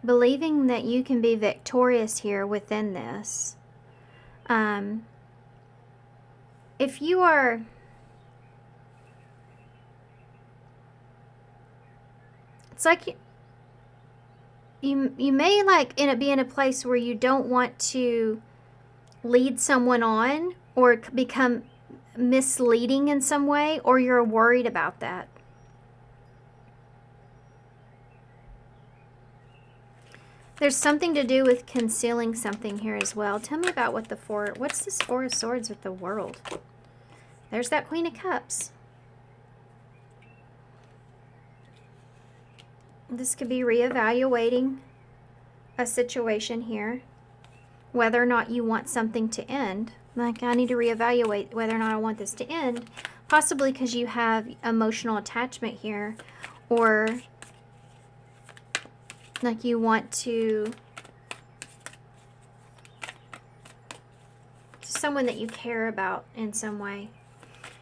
believing that you can be victorious here within this. If you are... It's like you may like be in a place where you don't want to lead someone on or become misleading in some way, or you're worried about that. There's something to do with concealing something here as well. Tell me about what what's this Four of Swords with the World? There's that Queen of Cups. This could be reevaluating a situation here, whether or not you want something to end. Like, I need to reevaluate whether or not I want this to end, possibly because you have emotional attachment here, or like you want to someone that you care about in some way.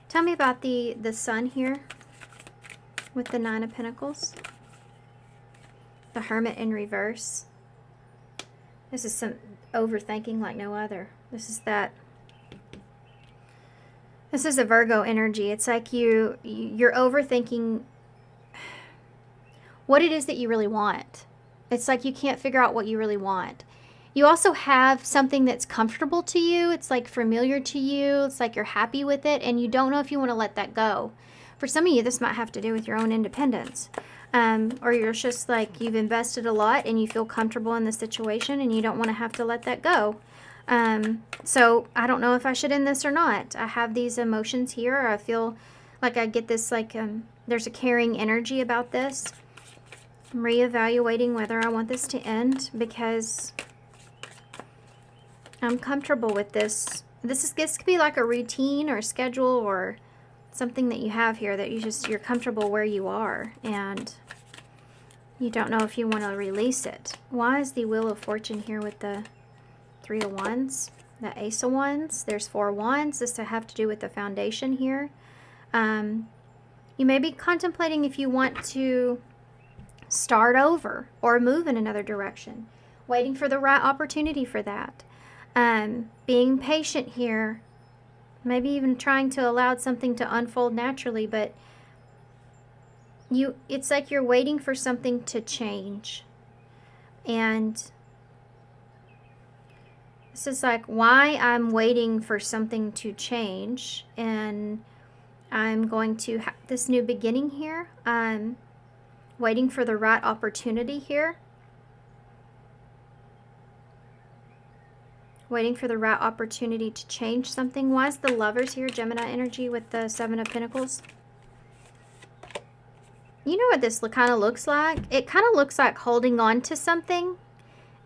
Tell me about the Sun here with the Nine of Pentacles. The Hermit in reverse. This is some overthinking like no other. This is a Virgo energy. It's like you're overthinking what it is that you really want. It's like you can't figure out what you really want. You also have something that's comfortable to you. It's like familiar to you. It's like you're happy with it, and you don't know if you want to let that go. For some of you, this might have to do with your own independence. Or you're just like, you've invested a lot and you feel comfortable in the situation and you don't want to have to let that go. So I don't know if I should end this or not. I have these emotions here. I feel like I get this, like, there's a caring energy about this. I'm reevaluating whether I want this to end because I'm comfortable with this. This could be like a routine or a schedule or something that you have here that you're comfortable where you are and you don't know if you want to release it. Why is the Wheel of Fortune here with the Three of Wands, the Ace of Wands? There's Four of Wands. This to have to do with the foundation here. You may be contemplating if you want to start over or move in another direction, waiting for the right opportunity for that. Being patient here Maybe even trying to allow something to unfold naturally, but it's like you're waiting for something to change. And this is like why I'm waiting for something to change, and I'm going to have this new beginning here. I'm waiting for the right opportunity here. Waiting for the right opportunity to change something. Why is the Lovers here, Gemini energy with the Seven of Pentacles? You know what this kind of looks like? It kind of looks like holding on to something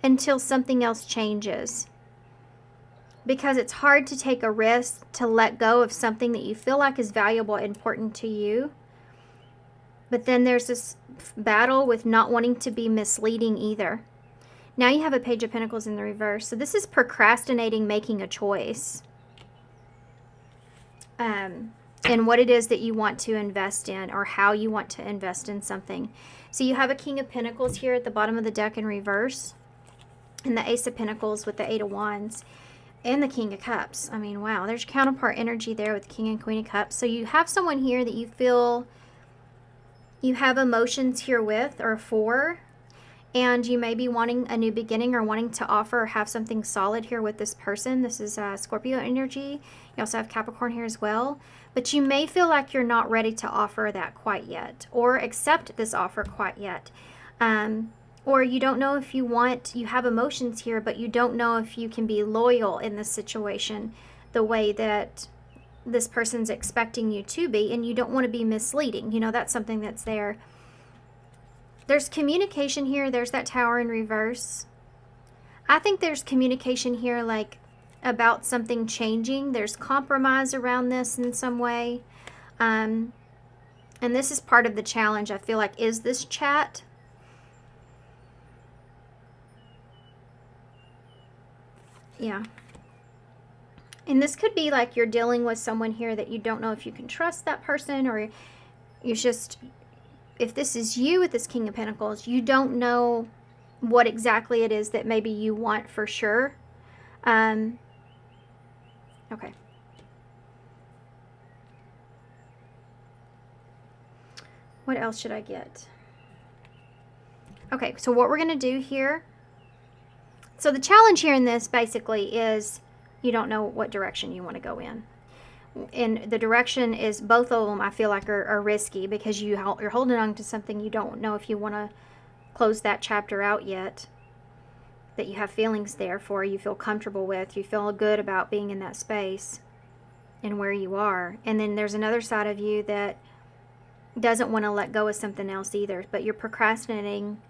until something else changes. Because it's hard to take a risk to let go of something that you feel like is valuable and important to you. But then there's this battle with not wanting to be misleading either. Now you have a Page of Pentacles in the reverse. So this is procrastinating making a choice. And what it is that you want to invest in, or how you want to invest in something. So you have a King of Pentacles here at the bottom of the deck in reverse. And the Ace of Pentacles with the Eight of Wands. And the King of Cups. I mean, wow. There's counterpart energy there with the King and Queen of Cups. So you have someone here that you feel you have emotions here with or for. And you may be wanting a new beginning or wanting to offer or have something solid here with this person. This is Scorpio energy. You also have Capricorn here as well. But you may feel like you're not ready to offer that quite yet, or accept this offer quite yet. Or you don't know if you have emotions here, but you don't know if you can be loyal in this situation the way that this person's expecting you to be, and you don't want to be misleading. You know, that's something that's there. There's communication here. There's that Tower in reverse. I think there's communication here, like, about something changing. There's compromise around this in some way. And this is part of the challenge, I feel like, is this chat. Yeah. And this could be like you're dealing with someone here that you don't know if you can trust that person, or you just... If this is you with this King of Pentacles, you don't know what exactly it is that maybe you want for sure. Okay. What else should I get? Okay, so what we're going to do here. So the challenge here in this basically is you don't know what direction you want to go in. And the direction is, both of them I feel like are risky, because you're holding on to something you don't know if you want to close that chapter out yet, that you have feelings there for, you feel comfortable with, you feel good about being in that space and where you are. And then there's another side of you that doesn't want to let go of something else either, but you're procrastinating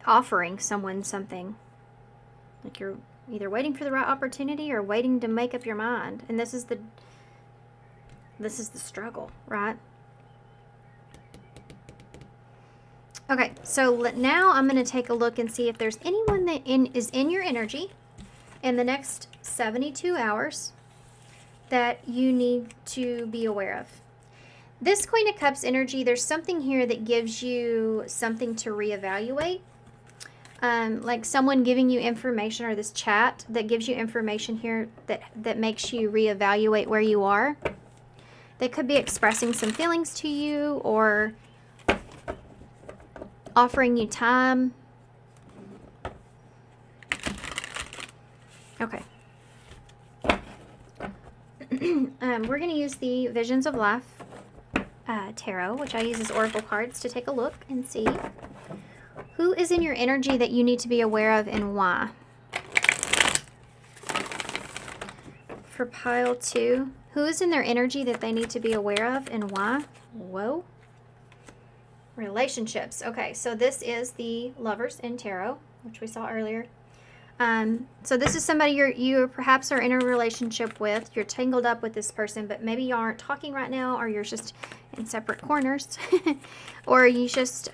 offering someone something. Like you're either waiting for the right opportunity or waiting to make up your mind. And this is the struggle, right? Okay, so now I'm going to take a look and see if there's anyone that is in your energy in the next 72 hours that you need to be aware of. This Queen of Cups energy, there's something here that gives you something to reevaluate. Like someone giving you information, or this chat that gives you information here that makes you reevaluate where you are. They could be expressing some feelings to you, or offering you time. Okay. We're going to use the Visions of Life tarot, which I use as oracle cards, to take a look and see who is in your energy that you need to be aware of and why. For pile 2, who is in their energy that they need to be aware of and why? Whoa. Relationships. Okay, so this is the Lovers in tarot, which we saw earlier. So this is somebody you perhaps are in a relationship with. You're tangled up with this person, but maybe you aren't talking right now, or you're just in separate corners. Or you just,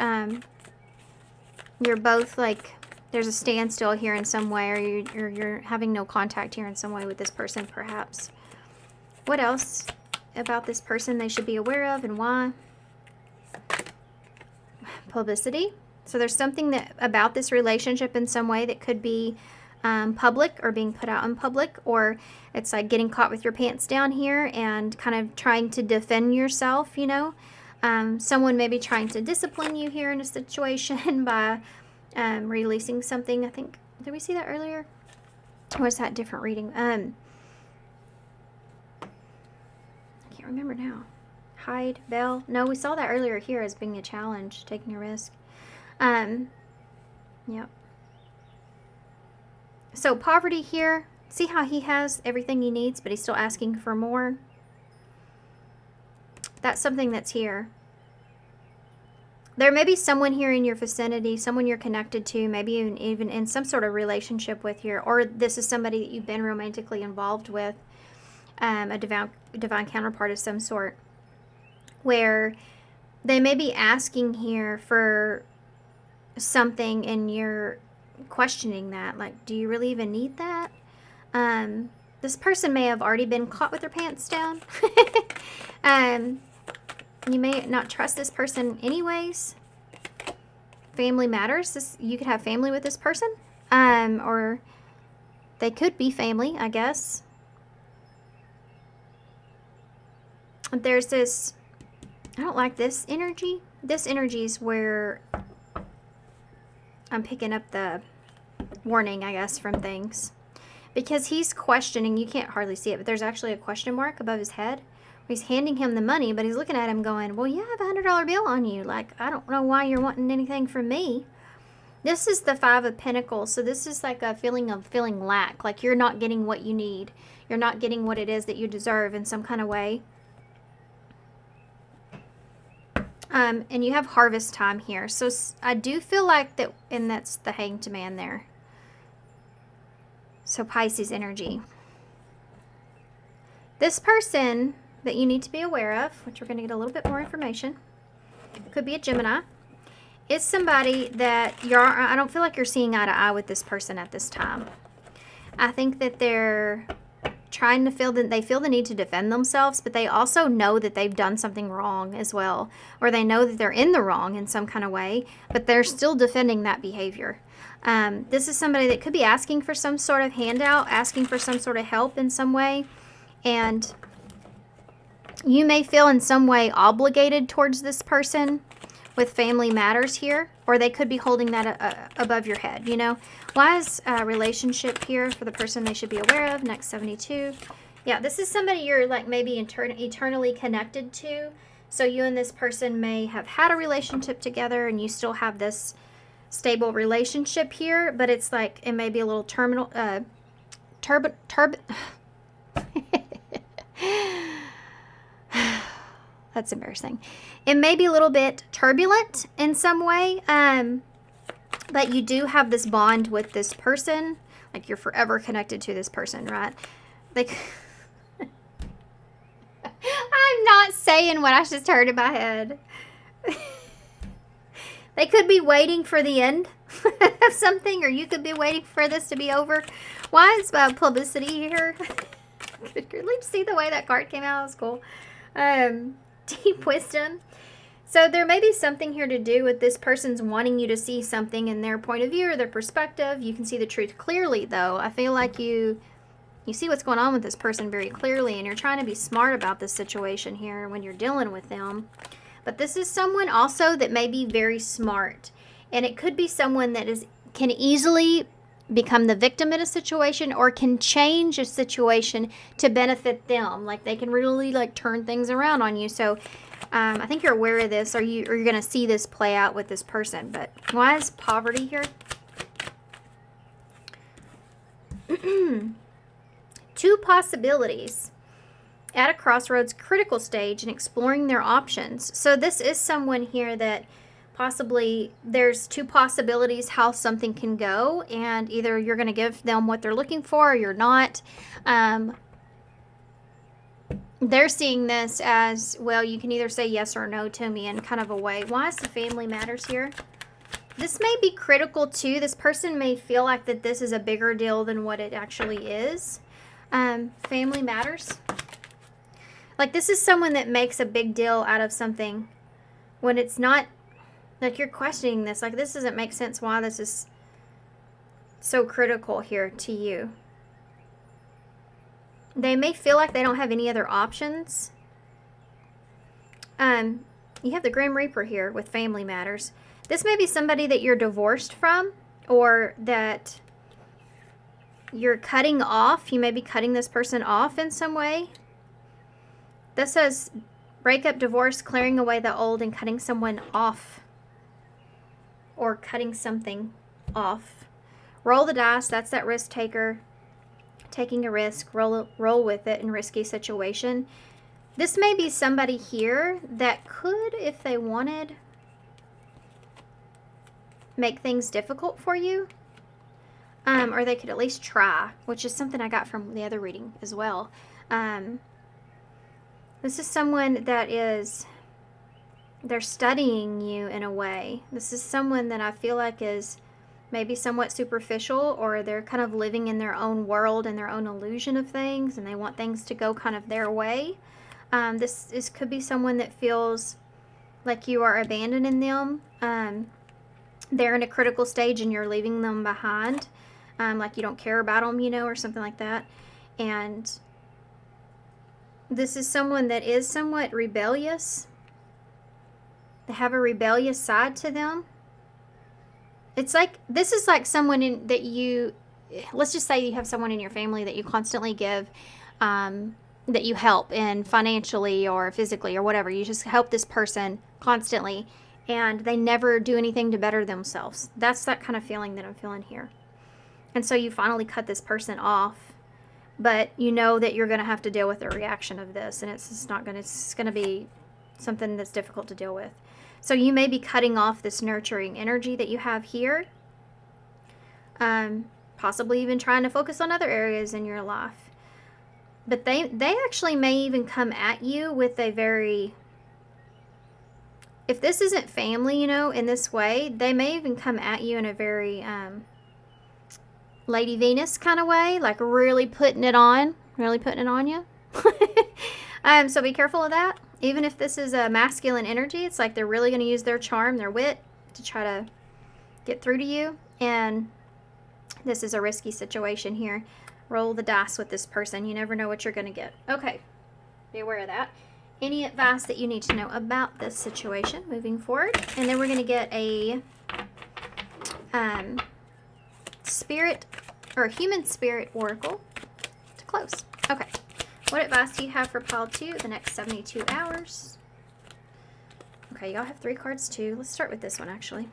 you're both like, there's a standstill here in some way, or you're having no contact here in some way with this person perhaps. What else about this person they should be aware of and why? Publicity. So there's something that about this relationship in some way that could be public or being put out in public, or it's like getting caught with your pants down here and kind of trying to defend yourself, you know. Someone may be trying to discipline you here in a situation by releasing something. I think, did we see that earlier? Or was that different reading? I can't remember now. Hide, Bell. No, we saw that earlier here as being a challenge, taking a risk. Yep. So poverty here, see how he has everything he needs, but he's still asking for more? That's something that's here. There may be someone here in your vicinity, someone you're connected to, maybe even in some sort of relationship with here, or this is somebody that you've been romantically involved with, a divine counterpart of some sort, where they may be asking here for something and you're questioning that, like, do you really even need that? This person may have already been caught with their pants down. You may not trust this person anyways. Family matters. You could have family with this person, or they could be family, I guess. There's this, I don't like this energy. This energy is where I'm picking up the warning, I guess, from things. Because he's questioning, you can't hardly see it, but there's actually a question mark above his head. He's handing him the money, but he's looking at him going, well, you have a $100 bill on you. Like, I don't know why you're wanting anything from me. This is the Five of Pentacles. So this is like a feeling of feeling lack. Like you're not getting what you need. You're not getting what it is that you deserve in some kind of way. And you have harvest time here. So I do feel like that, and that's the Hanged Man there. So Pisces energy. This person that you need to be aware of, which we're going to get a little bit more information, could be a Gemini, is somebody that I don't feel like you're seeing eye to eye with this person at this time. I think that they're trying to feel that they feel the need to defend themselves, but they also know that they've done something wrong as well, or they know that they're in the wrong in some kind of way, but they're still defending that behavior. This is somebody that could be asking for some sort of handout, asking for some sort of help in some way, and you may feel in some way obligated towards this person with family matters here, or they could be holding that above your head, you know. Why is a relationship here for the person they should be aware of? Next 72. Yeah, this is somebody you're like maybe eternally connected to. So you and this person may have had a relationship together and you still have this stable relationship here, but it's like it may be a little that's embarrassing. It may be a little bit turbulent in some way, but you do have this bond with this person. Like you're forever connected to this person, right? Like, I'm not saying what I just heard in my head. They could be waiting for the end of something, or you could be waiting for this to be over. Why is publicity here? Could you see the way that card came out? That was cool. Deep wisdom. So there may be something here to do with this person's wanting you to see something in their point of view or their perspective. You can see the truth clearly, though. I feel like you see what's going on with this person very clearly, and you're trying to be smart about this situation here when you're dealing with them. But this is someone also that may be very smart, and it could be someone that can easily become the victim in a situation, or can change a situation to benefit them. Like they can really like turn things around on you. So I think you're aware of this, or you're going to see this play out with this person. But why is poverty here? Two possibilities at a crossroads, critical stage, and exploring their options. So this is someone here that possibly there's two possibilities how something can go, and either you're going to give them what they're looking for or you're not. They're seeing this as, well, you can either say yes or no to me in kind of a way. Why is the family matters here? This may be critical too. This person may feel like that this is a bigger deal than what it actually is. Family matters. Like this is someone that makes a big deal out of something when it's not. Like you're questioning this. Like this doesn't make sense why this is. so critical here to you. They may feel like they don't have any other options. You have the Grim Reaper here with family matters. This may be somebody that you're divorced from, or that you're cutting off. You may be cutting this person off in some way. This says breakup, divorce, clearing away the old, and cutting someone off. Or cutting something off. Roll the dice. That's that risk taker. Taking a risk. Roll with it in risky situation. This may be somebody here that could, if they wanted, make things difficult for you. Or they could at least try, which is something I got from the other reading as well. This is someone that they're studying you in a way. This is someone that I feel like is maybe somewhat superficial, or they're kind of living in their own world and their own illusion of things, and they want things to go kind of their way. This could be someone that feels like you are abandoning them. They're in a critical stage and you're leaving them behind. Like you don't care about them, or something like that. And this is someone that is somewhat rebellious. They have a rebellious side to them. It's like, this is like someone that you, let's just say you have someone in your family that you constantly give, that you help in financially or physically or whatever. You just help this person constantly, and they never do anything to better themselves. That's that kind of feeling that I'm feeling here. And so you finally cut this person off, but you know that you're going to have to deal with the reaction of this, and it's going to be something that's difficult to deal with. So you may be cutting off this nurturing energy that you have here, possibly even trying to focus on other areas in your life. But they actually may even come at you with a very, if this isn't family, in this way, they may even come at you in a very Lady Venus kind of way, like really putting it on you. So be careful of that. Even if this is a masculine energy, it's like they're really going to use their charm, their wit, to try to get through to you. And this is a risky situation here. Roll the dice with this person. You never know what you're going to get. Okay, be aware of that. Any advice that you need to know about this situation moving forward? And then we're going to get a spirit or human spirit oracle to close. Okay. What advice do you have for pile 2 the next 72 hours? Okay, y'all have 3 cards too. Let's start with this one, actually.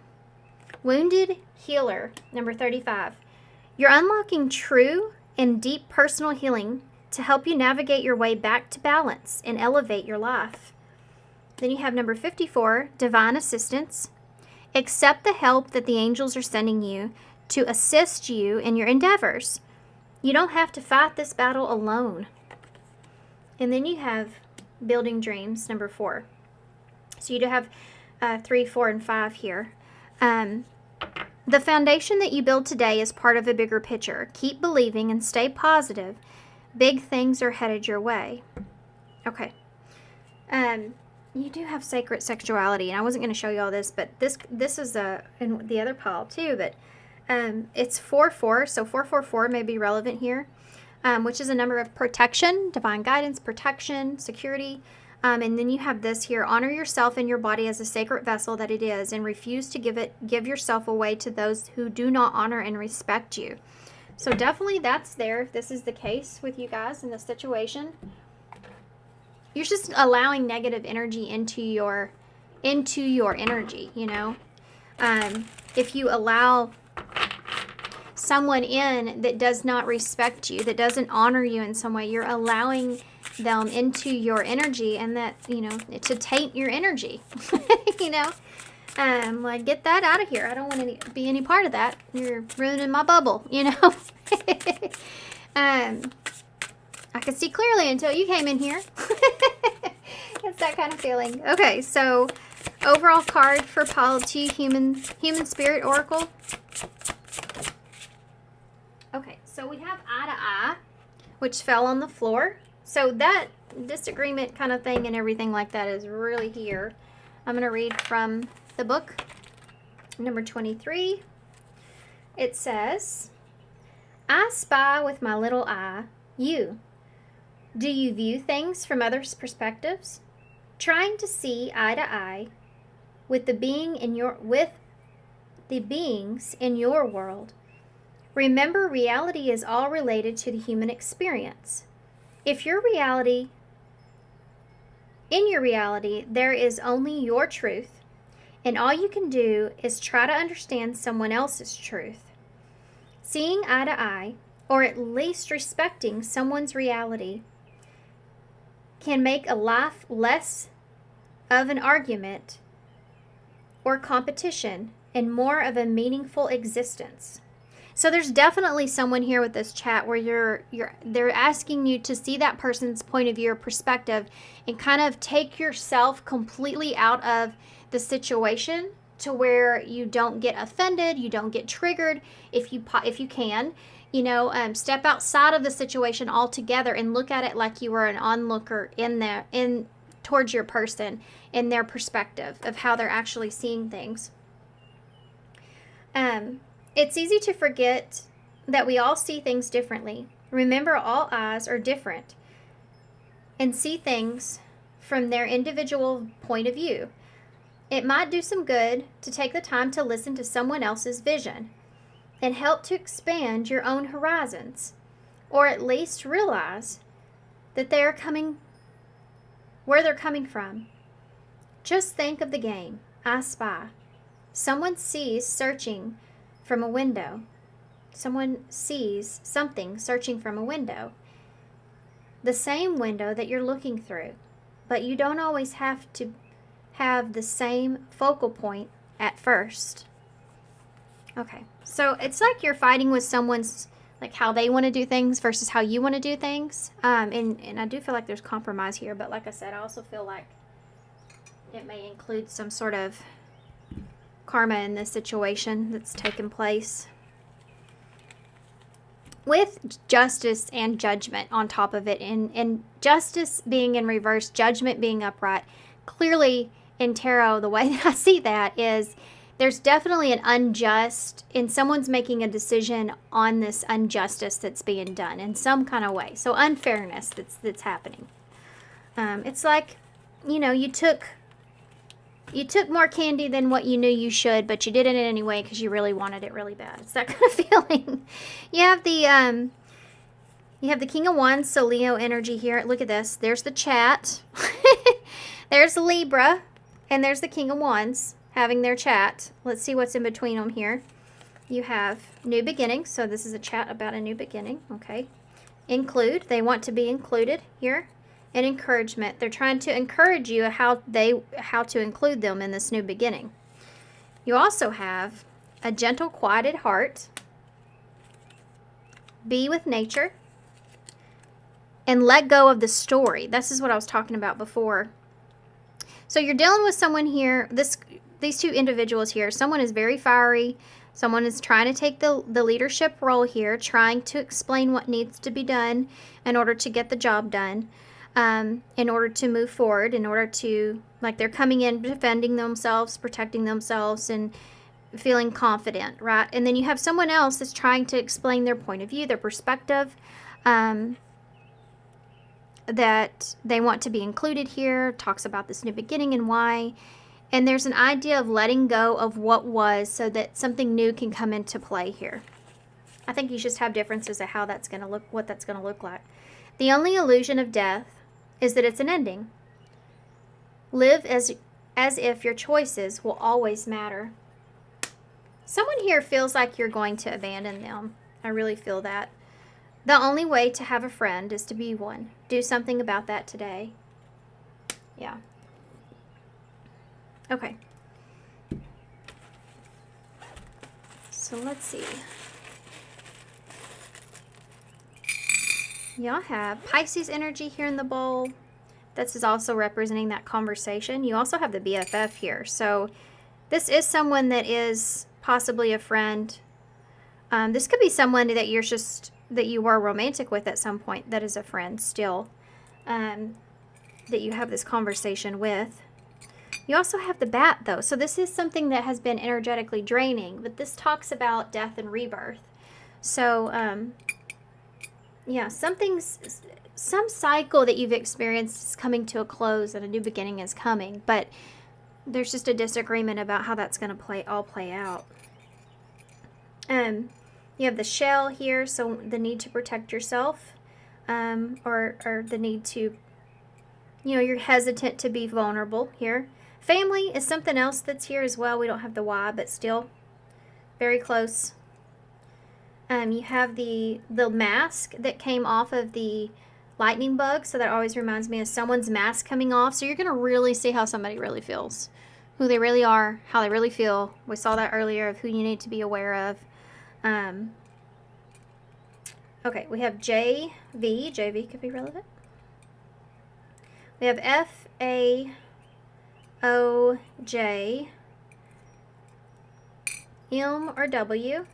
Wounded Healer, number 35. You're unlocking true and deep personal healing to help you navigate your way back to balance and elevate your life. Then you have number 54, Divine Assistance. Accept the help that the angels are sending you to assist you in your endeavors. You don't have to fight this battle alone. And then you have Building Dreams, number 4. So you do have 3, 4, and 5 here. The foundation that you build today is part of a bigger picture. Keep believing and stay positive. Big things are headed your way. Okay. You do have sacred sexuality, and I wasn't going to show you all this, but this is in the other pile too, but it's 4-4, so 444 may be relevant here. Which is a number of protection, divine guidance, protection, security. And then you have this here, honor yourself and your body as a sacred vessel that it is, and refuse to give yourself away to those who do not honor and respect you. So definitely that's there if this is the case with you guys in this situation. You're just allowing negative energy into your energy, If you allow someone in that does not respect you, that doesn't honor you in some way, you're allowing them into your energy, and that, to taint your energy. Like, get that out of here. I don't want to be any part of that. You're ruining my bubble, I could see clearly until you came in here. It's that kind of feeling. Okay, so overall card for pile 2, Human Spirit Oracle. Okay, so we have Eye to Eye, which fell on the floor. So that disagreement kind of thing and everything like that is really here. I'm going to read from the book, number 23. It says, I spy with my little eye you. Do you view things from others' perspectives? Trying to see eye to eye with the beings in your world. Remember, reality is all related to the human experience. In your reality, there is only your truth, and all you can do is try to understand someone else's truth. Seeing eye to eye, or at least respecting someone's reality, can make a life less of an argument or competition and more of a meaningful existence. So there's definitely someone here with this chat where they're asking you to see that person's point of view or perspective and kind of take yourself completely out of the situation to where you don't get offended, you don't get triggered. If you can, step outside of the situation altogether and look at it like you were an onlooker towards your person in their perspective of how they're actually seeing things. It's easy to forget that we all see things differently. Remember, all eyes are different and see things from their individual point of view. It might do some good to take the time to listen to someone else's vision and help to expand your own horizons, or at least realize that where they're coming from. Just think of the game, I Spy. Someone sees something searching from a window. The same window that you're looking through, but you don't always have to have the same focal point at first. Okay, so it's like you're fighting with someone's, like how they want to do things versus how you want to do things. And I do feel like there's compromise here, but like I said, I also feel like it may include some sort of karma in this situation that's taken place. With justice and judgment on top of it, and justice being in reverse, judgment being upright. Clearly in tarot, the way that I see that is there's definitely an unjust, and someone's making a decision on this injustice that's being done in some kind of way. So unfairness that's happening. It's like, you took more candy than what you knew you should, but you did it anyway because you really wanted it really bad. It's that kind of feeling. You have the King of Wands, so Leo energy here. Look at this. There's the chat. There's Libra, and there's the King of Wands having their chat. Let's see what's in between them here. You have new beginning, so this is a chat about a new beginning. Okay. Include. They want to be included here. And encouragement. They're trying to encourage you how to include them in this new beginning. You also have a gentle, quieted heart. Be with nature. And let go of the story. This is what I was talking about before. So you're dealing with someone here. These two individuals here. Someone is very fiery. Someone is trying to take the leadership role here, trying to explain what needs to be done in order to get the job done. In order to move forward, in order to, like, they're coming in, defending themselves, protecting themselves, and feeling confident, right? And then you have someone else that's trying to explain their point of view, their perspective, that they want to be included here, talks about this new beginning and why. And there's an idea of letting go of what was so that something new can come into play here. I think you just have differences of how that's going to look, what that's going to look like. The only illusion of death is that it's an ending. Live as if your choices will always matter. Someone here feels like you're going to abandon them. I really feel that. The only way to have a friend is to be one. Do something about that today. Yeah. Okay. So let's see. Y'all have Pisces energy here in the bowl. This is also representing that conversation. You also have the BFF here. So this is someone that is possibly a friend. This could be someone that you were romantic with at some point that is a friend still. That you have this conversation with. You also have the Bat, though. So this is something that has been energetically draining. But this talks about death and rebirth. So, yeah, some cycle that you've experienced is coming to a close and a new beginning is coming, but there's just a disagreement about how that's going to all play out. You have the shell here, so the need to protect yourself, or the need to, you're hesitant to be vulnerable here. Family is something else that's here as well. We don't have the Y, but still very close. You have the mask that came off of the lightning bug, so that always reminds me of someone's mask coming off. So you're going to really see how somebody really feels, who they really are, how they really feel. We saw that earlier of who you need to be aware of. Okay, we have JV. JV could be relevant. We have FAOJ, M or W,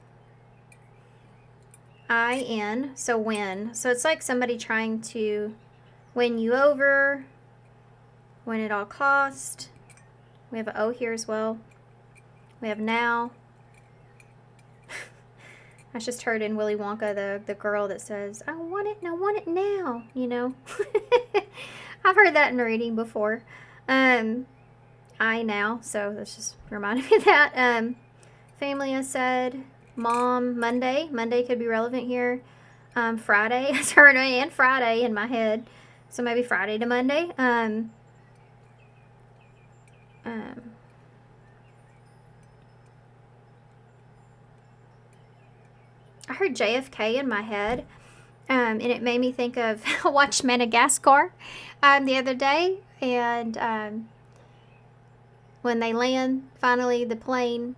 IN, so win. So it's like somebody trying to win you over, win at all cost. We have an O here as well. We have now. I just heard in Willy Wonka the girl that says, I want it and I want it now, I've heard that in reading before. I now, so that's just reminded me of that. Family, I said. Mom, Monday. Monday could be relevant here. Friday. I heard and Friday in my head. So maybe Friday to Monday. I heard JFK in my head, and it made me think of, I watched Madagascar the other day, and when they land, finally, the plane,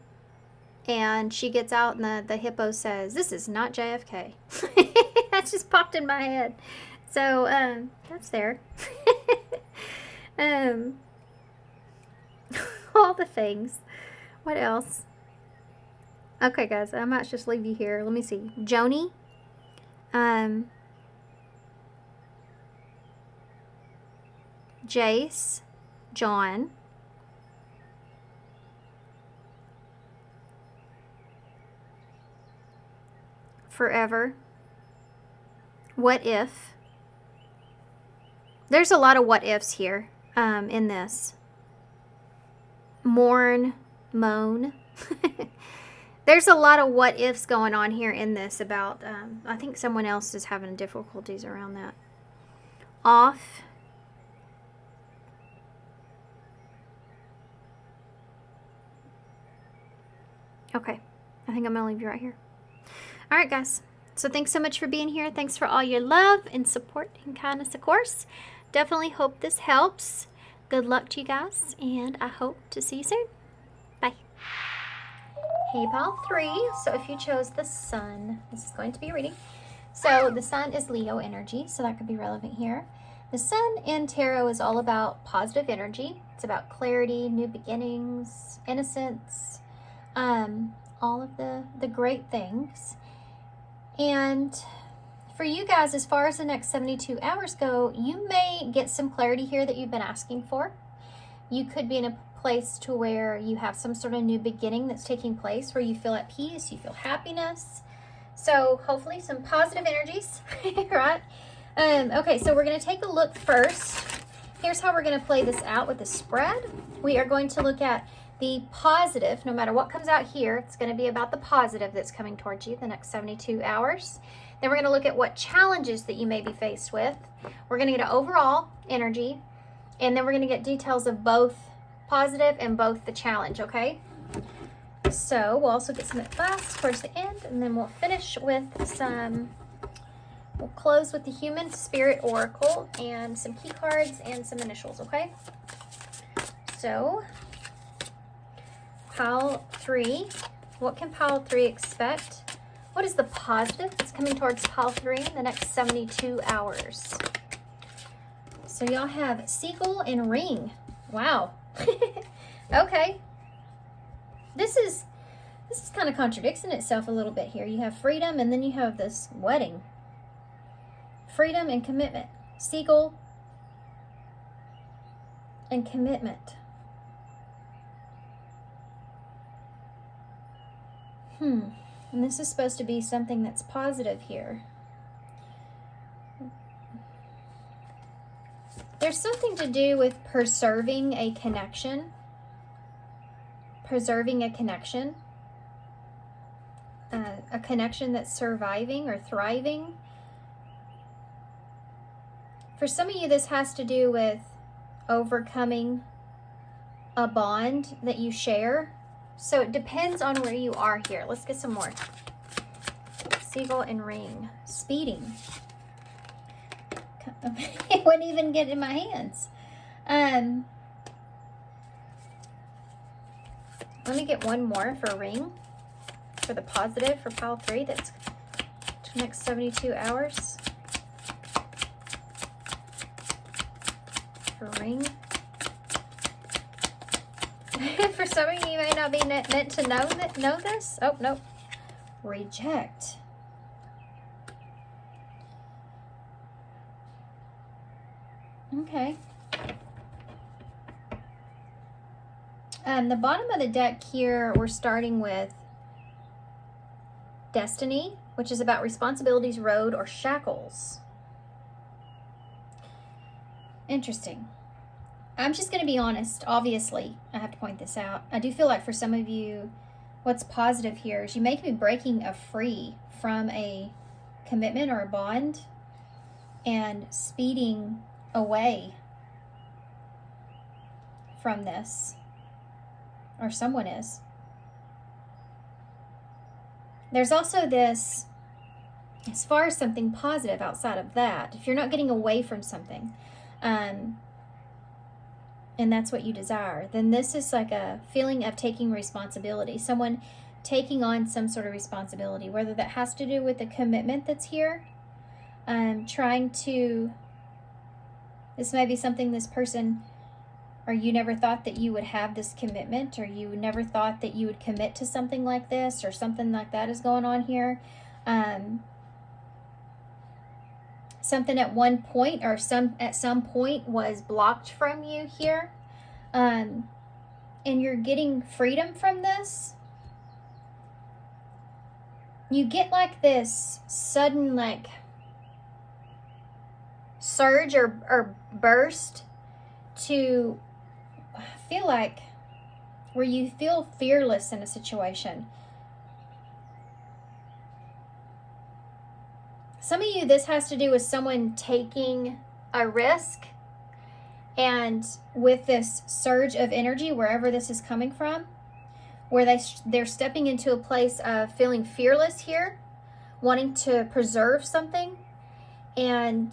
and she gets out, and the hippo says, this is not JFK. That just popped in my head. So, that's there. All the things. What else? Okay, guys, I might just leave you here. Let me see. Joni. Jace. John. Forever. What if? There's a lot of what ifs here in this. Mourn. Moan. There's a lot of what ifs going on here in this about, I think someone else is having difficulties around that. Off. Okay, I think I'm going to leave you right here. All right, guys. So thanks so much for being here. Thanks for all your love and support and kindness, of course. Definitely hope this helps. Good luck to you guys, and I hope to see you soon. Bye. Hey, pile 3. So if you chose the sun, this is going to be a reading. So the sun is Leo energy, so that could be relevant here. The sun in tarot is all about positive energy. It's about clarity, new beginnings, innocence, all of the great things. And for you guys, as far as the next 72 hours go, you may get some clarity here that you've been asking for. You could be in a place to where you have some sort of new beginning that's taking place, where you feel at peace, you feel happiness. So hopefully some positive energies, right? Okay, so we're going to take a look first. Here's how we're going to play this out with the spread. We are going to look at the positive. No matter what comes out here, it's going to be about the positive that's coming towards you the next 72 hours. Then we're going to look at what challenges that you may be faced with. We're going to get an overall energy, and then we're going to get details of both positive and both the challenge, okay? So we'll also get some advice towards the end, and then we'll finish with we'll close with the Human Spirit Oracle and some key cards and some initials, okay? So, pile 3. What can pile 3 expect? What is the positive that's coming towards pile 3 in the next 72 hours? So y'all have Seagull and Ring. Wow. Okay. This kind of contradicts in itself a little bit here. You have freedom, and then you have this wedding. Freedom and commitment. Seagull and commitment. And this is supposed to be something that's positive here. There's something to do with preserving a connection. Preserving a connection. A connection that's surviving or thriving. For some of you, this has to do with overcoming a bond that you share. So it depends on where you are here. Let's get some more. Seagull and ring. Speeding. It wouldn't even get in my hands. Let me get one more for ring. For the positive for pile 3. That's the next 72 hours. For ring. For some of you, you may not be meant to know this. Oh, nope. Reject. Okay. The bottom of the deck here, we're starting with Destiny, which is about responsibilities, road, or shackles. Interesting. I'm just going to be honest. Obviously, I have to point this out. I do feel like for some of you, what's positive here is you may be breaking free from a commitment or a bond and speeding away from this. Or someone is. There's also this, as far as something positive outside of that, if you're not getting away from something, and that's what you desire, then this is like a feeling of taking responsibility. Someone taking on some sort of responsibility, whether that has to do with the commitment that's here, trying to, this may be something this person, or you never thought that you would have this commitment, or you never thought that you would commit to something like this, or something like that is going on here. Something at one point or at some point was blocked from you here. And you're getting freedom from this. You get like this sudden like surge or burst to feel like where you feel fearless in a situation. Some of you, this has to do with someone taking a risk, and with this surge of energy, wherever this is coming from, where they're stepping into a place of feeling fearless here, wanting to preserve something, and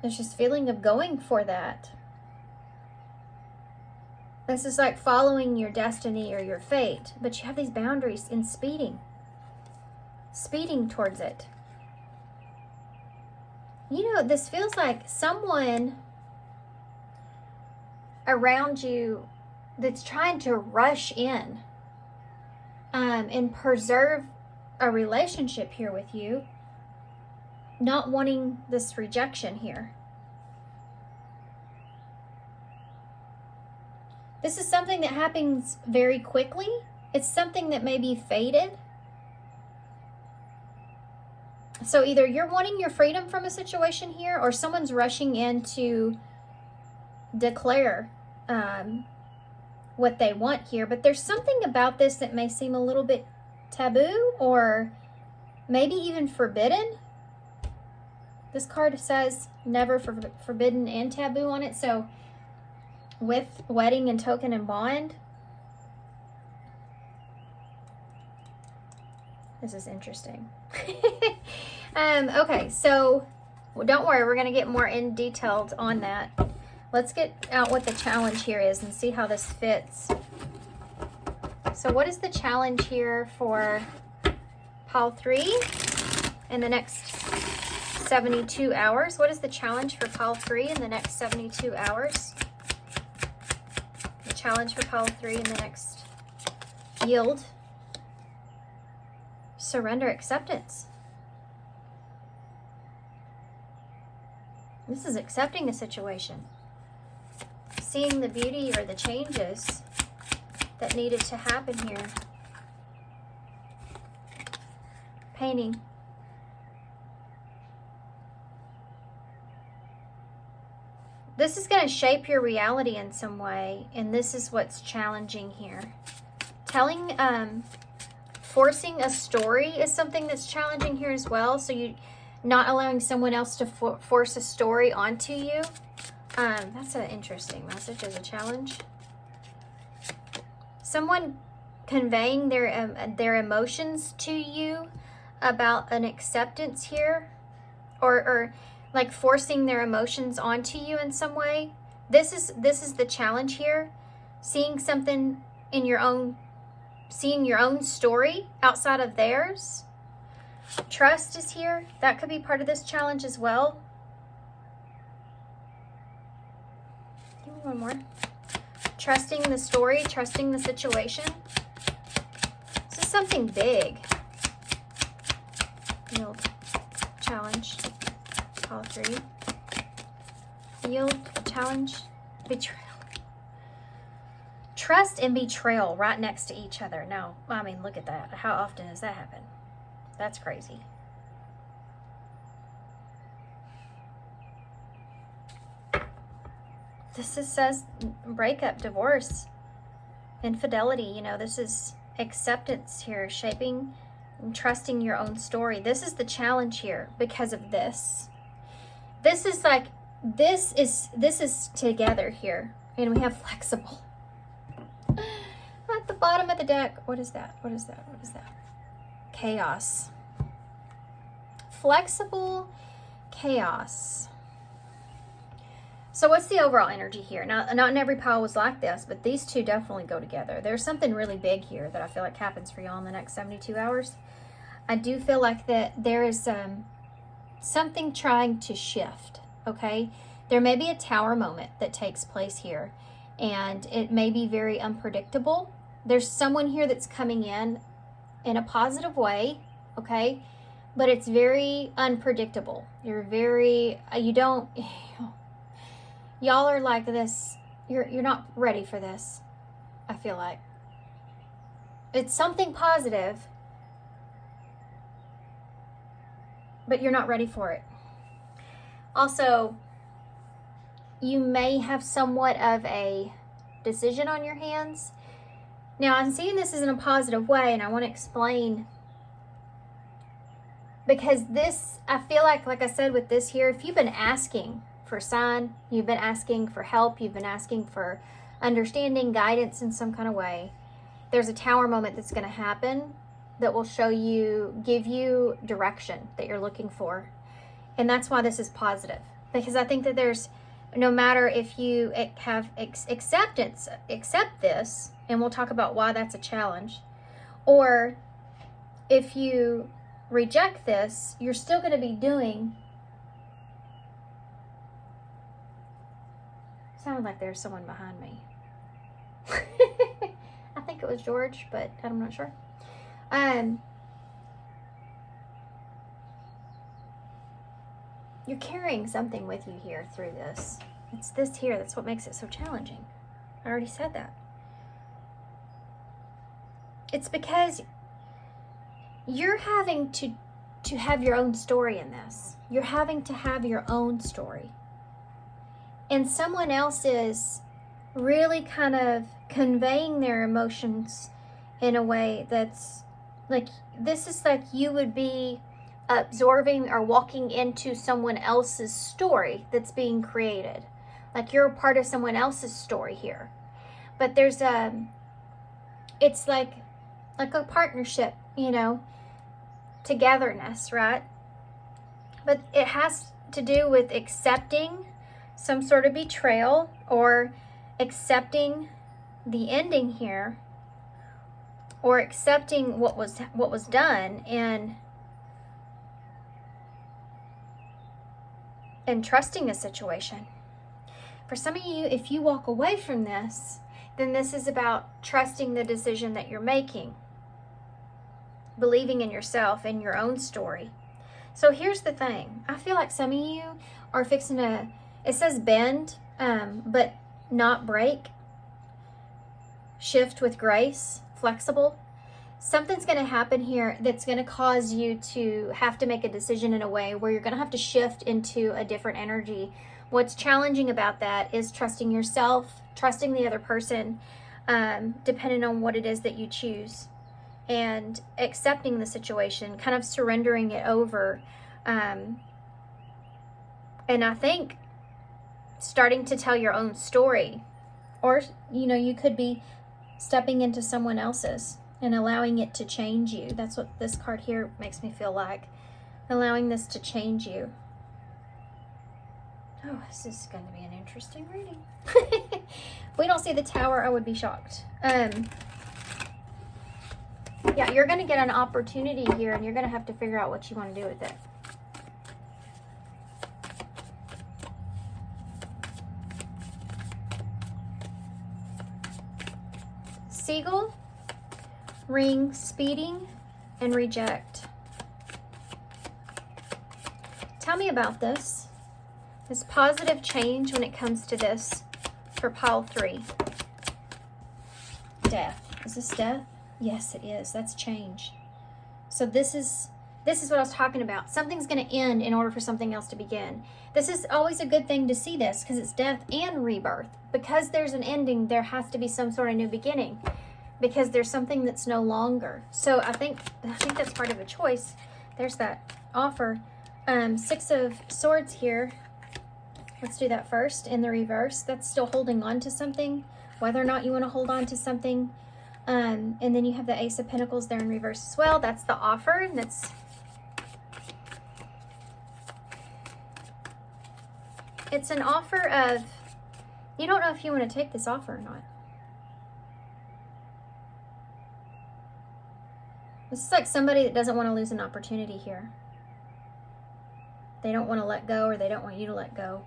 there's this feeling of going for that. This is like following your destiny or your fate, but you have these boundaries in speeding towards it. You know, this feels like someone around you that's trying to rush in and preserve a relationship here with you, not wanting this rejection here. This is something that happens very quickly. It's something that may be fated. So either you're wanting your freedom from a situation here, or someone's rushing in to declare what they want here. But there's something about this that may seem a little bit taboo, or maybe even forbidden. This card says never forbidden and taboo on it. So with wedding and token and bond, this is interesting. Okay, so don't worry, we're going to get more in detailed on that. Let's get out what the challenge here is and see how this fits. So what is the challenge here for pile 3 in the next 72 hours? What is the challenge for pile 3 in the next 72 hours? The challenge for pile 3 in the next yield. Surrender, acceptance. This is accepting a situation. Seeing the beauty or the changes that needed to happen here. painting. This is going to shape your reality in some way, and this is what's challenging here. Forcing a story is something that's challenging here as well. So you not allowing someone else to force a story onto you. That's an interesting message as a challenge. Someone conveying their emotions to you about an acceptance here, or like forcing their emotions onto you in some way. This is the challenge here. Seeing something in your own, seeing your own story outside of theirs. Trust is here. That could be part of this challenge as well. Give me one more. Trusting the story, trusting the situation. This is something big. Yield, challenge, all three. Yield, challenge, betrayal. Trust and betrayal right next to each other. No, I mean, look at that. How often does that happen? That's crazy. Says breakup, divorce, infidelity. You know, this is acceptance here, shaping and trusting your own story. This is the challenge here because of this. This is like, this is together here. And we have flexible. At the bottom of the deck, what is that? What is that? What is that? Chaos. Flexible, chaos. So what's the overall energy here? Now, not in every pile was like this, but these two definitely go together. There's something really big here that I feel like happens for y'all in the next 72 hours. I do feel like that there is something trying to shift, okay? There may be a tower moment that takes place here, and it may be very unpredictable. There's someone here that's coming in a positive way, okay? But it's very unpredictable. You're very, y'all are like this. You're not ready for this, I feel like. It's something positive, but you're not ready for it. Also, you may have somewhat of a decision on your hands. Now, I'm seeing this as in a positive way, and I want to explain. Because this, I feel like I said with this here, if you've been asking for a sign, you've been asking for help, you've been asking for understanding, guidance in some kind of way, there's a tower moment that's going to happen that will show you, give you direction that you're looking for. And that's why this is positive. Because I think that there's, no matter if you have acceptance, accept this, and we'll talk about why that's a challenge, or if you reject this, you're still going to be doing. Sounded like there's someone behind me. I think it was George, but I'm not sure. You're carrying something with you here through this. It's this here. That's what makes it so challenging. I already said that. It's because you're having to have your own story in this. You're having to have your own story. And someone else is really kind of conveying their emotions in a way that's like, this is like you would be absorbing or walking into someone else's story that's being created. Like you're a part of someone else's story here. But there's it's like a partnership, you know, togetherness, right? But it has to do with accepting some sort of betrayal or accepting the ending here, or accepting what was done and trusting a situation. For some of you, if you walk away from this, then this is about trusting the decision that you're making, believing in yourself and your own story. So here's the thing. I feel like some of you are fixing to, it says bend, but not break. Shift with grace, flexible. something's going to happen here that's going to cause you to have to make a decision in a way where you're going to have to shift into a different energy. What's challenging about that is trusting yourself, trusting the other person, depending on what it is that you choose, and accepting the situation, kind of surrendering it over. And I think starting to tell your own story, or, you know, you could be stepping into someone else's and allowing it to change you. That's what this card here makes me feel like. Allowing this to change you. Oh, this is going to be an interesting reading. If we don't see the Tower, I would be shocked. Yeah, you're going to get an opportunity here, and you're going to have to figure out what you want to do with it. Seagull, ring, speeding, and reject. Tell me about this. This positive change when it comes to this for pile 3. Death. Is this death? Yes, it is. That's change. So this is what I was talking about. Something's going to end in order for something else to begin. This is always a good thing to see this, because it's death and rebirth. Because there's an ending, there has to be some sort of new beginning, because there's something that's no longer. So I think that's part of a choice. There's that offer. 6 of Swords here. Let's do that first in the reverse. That's still holding on to something, whether or not you want to hold on to something. And then you have the Ace of Pentacles there in reverse as well. That's the offer. And it's an offer of, you don't know if you want to take this offer or not. This is like somebody that doesn't want to lose an opportunity here. They don't want to let go, or they don't want you to let go.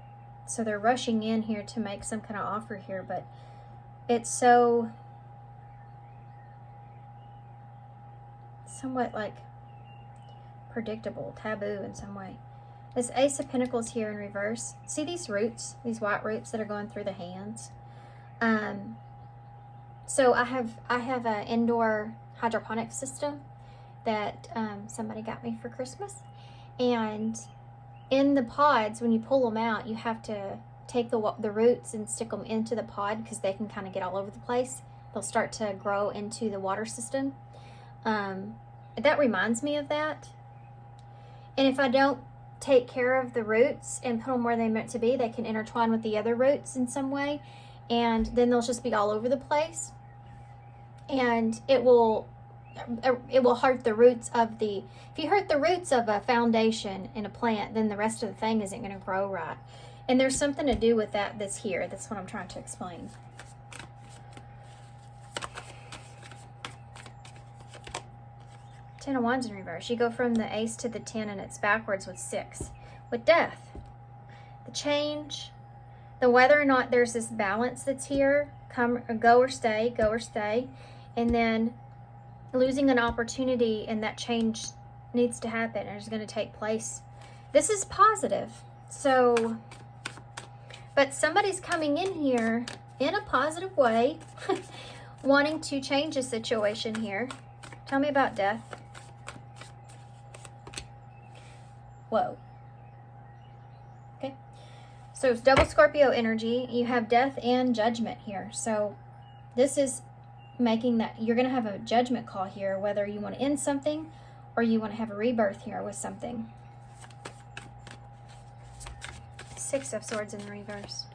So they're rushing in here to make some kind of offer here, but it's so somewhat like predictable, taboo in some way. This Ace of Pentacles here in reverse. See these roots, these white roots that are going through the hands? So I have an indoor hydroponic system that somebody got me for Christmas. And in the pods, when you pull them out, you have to take the roots and stick them into the pod, because they can kind of get all over the place. They'll start to grow into the water system. That reminds me of that. And if I don't take care of the roots and put them where they're meant to be, they can intertwine with the other roots in some way, and then they'll just be all over the place. And it will hurt the roots of if you hurt the roots of a foundation in a plant, then the rest of the thing isn't going to grow right. And there's something to do with that's here. That's what I'm trying to explain. Ten of Wands in reverse. You go from the Ace to the 10, and it's backwards with 6. With death, the change, the whether or not there's this balance that's here, come or go or stay, and then losing an opportunity, and that change needs to happen, or is going to take place. This is positive. So, but somebody's coming in here in a positive way, wanting to change a situation here. Tell me about death. Whoa. Okay. So it's double Scorpio energy. You have death and judgment here. So this is making that you're going to have a judgment call here, whether you want to end something or you want to have a rebirth here with something. 6 of Swords in the reverse.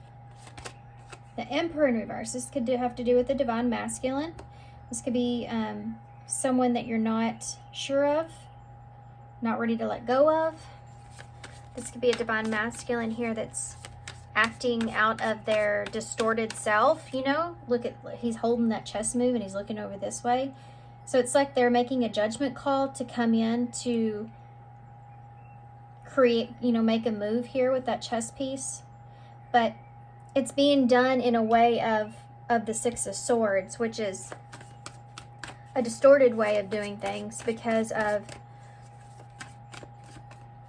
The Emperor in reverse. This could have to do with the divine masculine. This could be someone that you're not sure of, not ready to let go of. This could be a divine masculine here that's acting out of their distorted self, you know? Look at, he's holding that chess move and he's looking over this way. So it's like they're making a judgment call to come in to create, you know, make a move here with that chess piece. But it's being done in a way of the 6 of Swords, which is a distorted way of doing things because of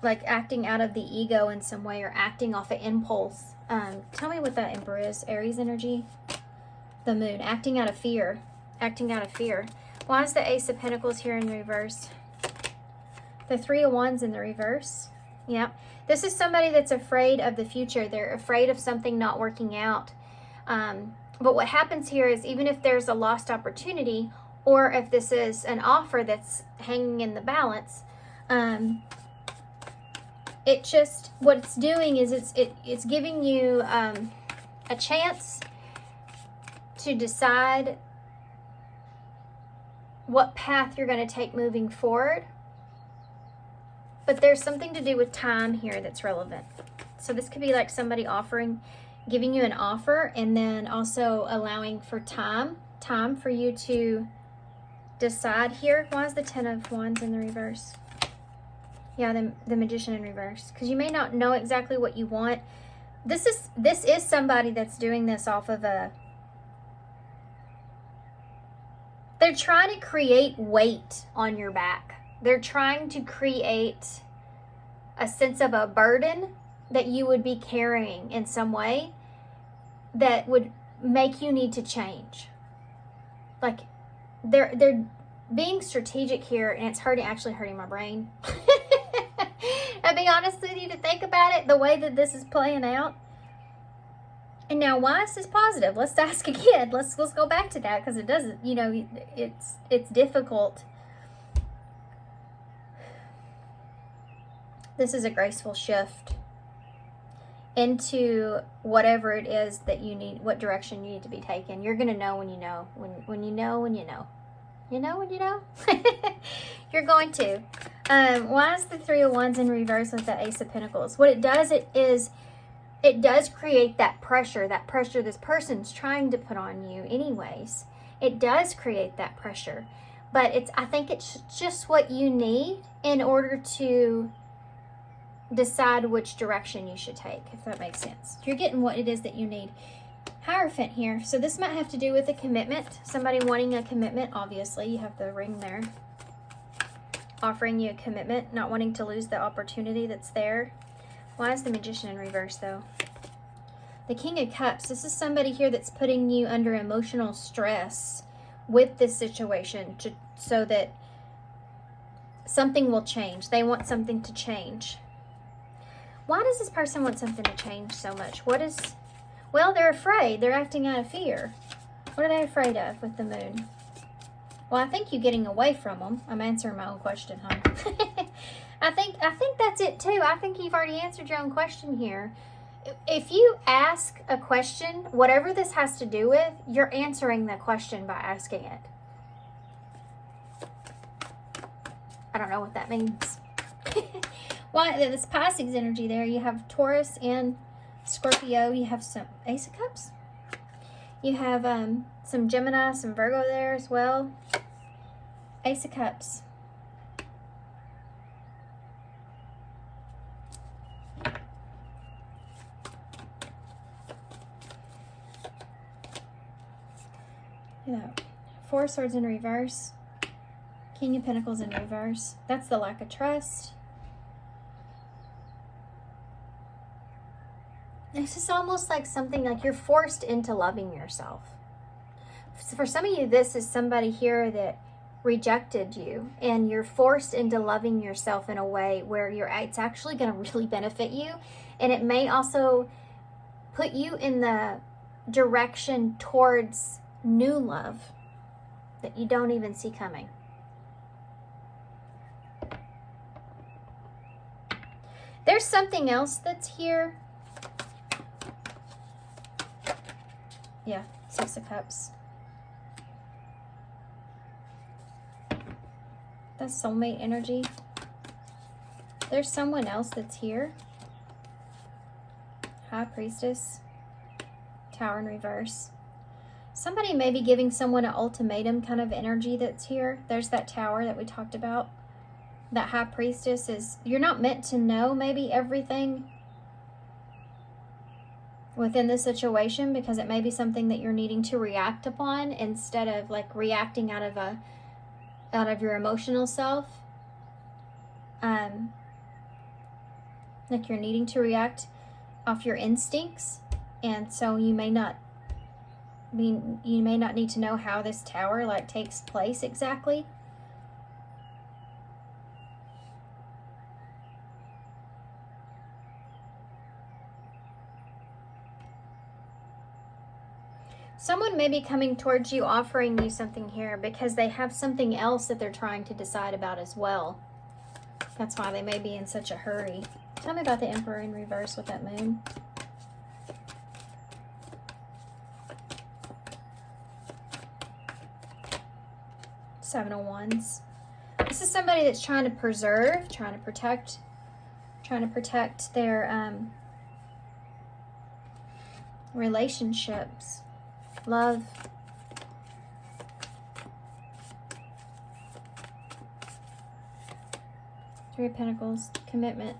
like acting out of the ego in some way or acting off an impulse. Tell me what that Emperor is. Aries energy. The Moon. Acting out of fear. Acting out of fear. Why is the Ace of Pentacles here in reverse? The Three of Wands in the reverse. Yep. This is somebody that's afraid of the future. They're afraid of something not working out. But what happens here is, even if there's a lost opportunity, or if this is an offer that's hanging in the balance, it just, what it's doing is it's giving you a chance to decide what path you're going to take moving forward. But there's something to do with time here that's relevant. So this could be like somebody giving you an offer, and then also allowing for time for you to decide here. Why is the Ten of Wands in the reverse? Yeah, the Magician in reverse. Because you may not know exactly what you want. This is somebody that's doing this off of they're trying to create weight on your back. They're trying to create a sense of a burden that you would be carrying in some way that would make you need to change. Like, they're being strategic here, and it's actually hurting my brain. I'll be honest with you, to think about it, the way that this is playing out. And now, why is this positive? Let's ask again. Let's go back to that, because it doesn't, it's difficult. This is a graceful shift into whatever it is that you need, what direction you need to be taken. You're going to know when you know. When you know, when you know. You know when you know? You're going to. Why is the Three of Wands in reverse with the Ace of Pentacles? What it does, it does create that pressure this person's trying to put on you anyways. It does create that pressure. But I think it's just what you need in order to decide which direction you should take, if that makes sense. You're getting what it is that you need. Hierophant here. So this might have to do with a commitment. Somebody wanting a commitment. Obviously, you have the ring there. Offering you a commitment, not wanting to lose the opportunity that's there. Why is the Magician in reverse, though? The King of Cups. This is somebody here that's putting you under emotional stress with this situation so that something will change. They want something to change. Why does this person want something to change so much? Well, they're afraid. They're acting out of fear. What are they afraid of with the Moon? Well, I think you're getting away from them. I'm answering my own question, huh? I think that's it too. I think you've already answered your own question here. If you ask a question, whatever this has to do with, you're answering the question by asking it. I don't know what that means. Why, this Pisces energy there, you have Taurus and Scorpio. You have some Ace of Cups. You have some Gemini, some Virgo there as well. Ace of Cups. Yeah. Four of Swords in reverse. King of Pentacles in reverse. That's the lack of trust. This is almost like something like you're forced into loving yourself. For some of you, this is somebody here that rejected you, and you're forced into loving yourself in a way where it's actually going to really benefit you, and it may also put you in the direction towards new love that you don't even see coming. There's something else that's here. Yeah, Six of Cups. That's soulmate energy. There's someone else that's here. High Priestess. Tower in reverse. Somebody may be giving someone an ultimatum kind of energy that's here. There's that Tower that we talked about. That High Priestess is, you're not meant to know maybe everything within the situation, because it may be something that you're needing to react upon instead of like reacting out of your emotional self. Like you're needing to react off your instincts, and so you may not you may not need to know how this tower like takes place exactly. Someone may be coming towards you, offering you something here because they have something else that they're trying to decide about as well. That's why they may be in such a hurry. Tell me about the Emperor in reverse with that moon. Seven of Wands. This is somebody that's trying to preserve, trying to protect their relationships, love. Three of Pentacles, commitment.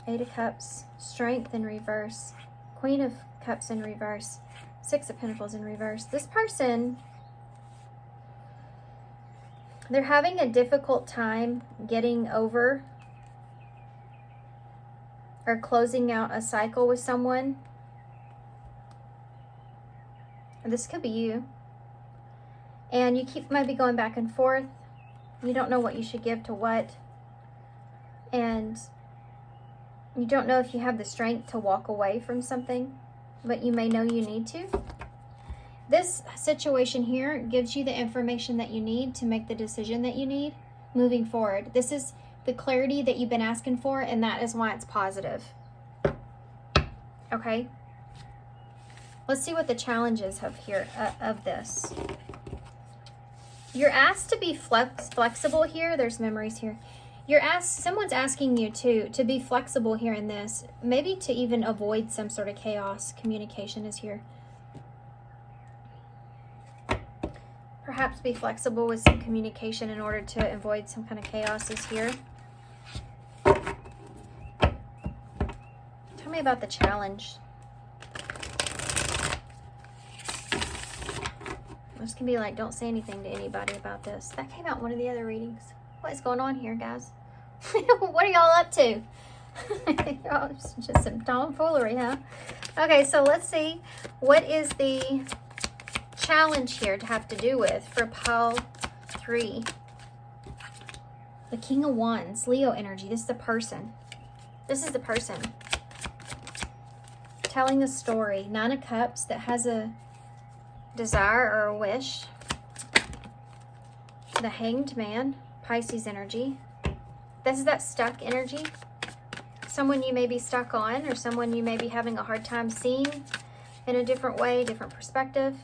Eight of Cups, strength in reverse. Queen of Cups in reverse. Six of Pentacles in reverse. This person, they're having a difficult time getting over or closing out a cycle with someone. This could be you. And you keep maybe going back and forth. You don't know what you should give to what. And you don't know if you have the strength to walk away from something, but you may know you need to. This situation here gives you the information that you need to make the decision that you need moving forward. This is the clarity that you've been asking for, and that is why it's positive. Okay? Let's see what the challenges of here of this. You're asked to be flexible here. There's memories here. Someone's asking you to be flexible here in this. Maybe to even avoid some sort of chaos. Communication is here. Perhaps be flexible with some communication in order to avoid some kind of chaos is here. Tell me about the challenge. This can be like, don't say anything to anybody about this. That came out in one of the other readings. What is going on here, guys? What are y'all up to? Just some tomfoolery, huh? Okay, so let's see. What is the challenge here to have to do with for pile 3? The King of Wands, Leo energy. This is the person. This is the person telling a story. Nine of Cups that has a desire or a wish. The Hanged Man, Pisces energy. This is that stuck energy. Someone you may be stuck on, or someone you may be having a hard time seeing in a different way, different perspective.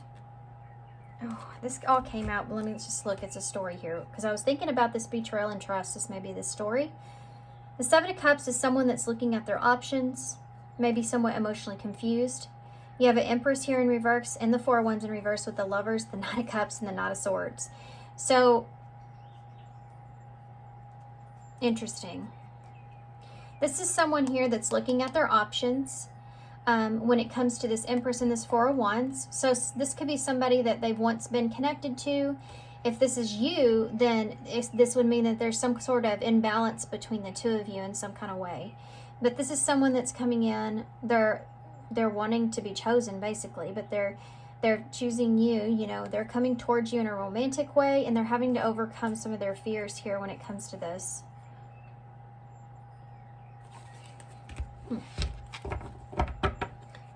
Oh, this all came out, but let me just look. It's a story here, because I was thinking about this betrayal and trust. This may be the story. The Seven of Cups is someone that's looking at their options, maybe somewhat emotionally confused. You have an Empress here in reverse, and the Four of Wands in reverse with the Lovers, the Nine of Cups, and the Knight of Swords. So, interesting. This is someone here that's looking at their options when it comes to this Empress and this Four of Wands. So this could be somebody that they've once been connected to. If this is you, then this would mean that there's some sort of imbalance between the two of you in some kind of way. But this is someone that's coming in. They're wanting to be chosen, basically, but they're choosing you. You know, they're coming towards you in a romantic way, and they're having to overcome some of their fears here when it comes to this.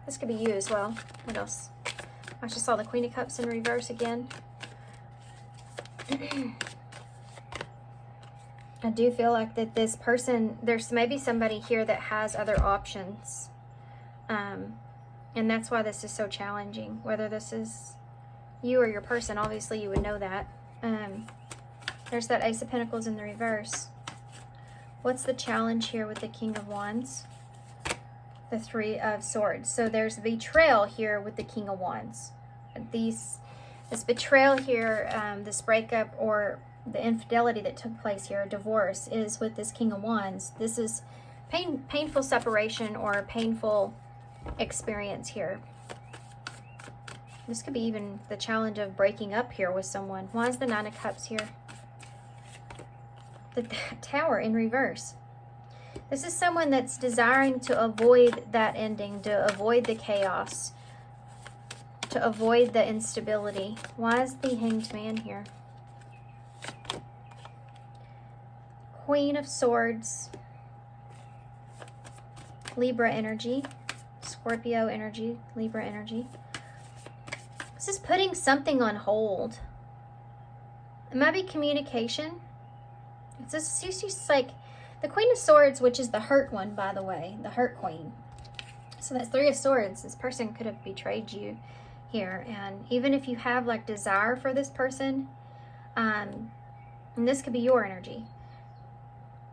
This could be you as well. What else? I just saw the Queen of Cups in reverse again. I do feel like that this person, there's maybe somebody here that has other options. And that's why this is so challenging. Whether this is you or your person, obviously you would know that. There's that Ace of Pentacles in the reverse. What's the challenge here with the King of Wands? The Three of Swords. So there's betrayal here with the King of Wands. This betrayal here, this breakup or the infidelity that took place here, divorce, is with this King of Wands. This is painful separation or painful experience here. This could be even the challenge of breaking up here with someone. Why is the Nine of Cups here? The Tower in reverse. This is someone that's desiring to avoid that ending, to avoid the chaos. to avoid the instability. Why is the Hanged Man here? Queen of Swords, Libra energy, Scorpio energy, Libra energy. This is putting something on hold. It might be communication. It's just like the Queen of Swords, which is the hurt one, by the way, the hurt queen. So that's Three of Swords. This person could have betrayed you here. And even if you have like desire for this person, and this could be your energy,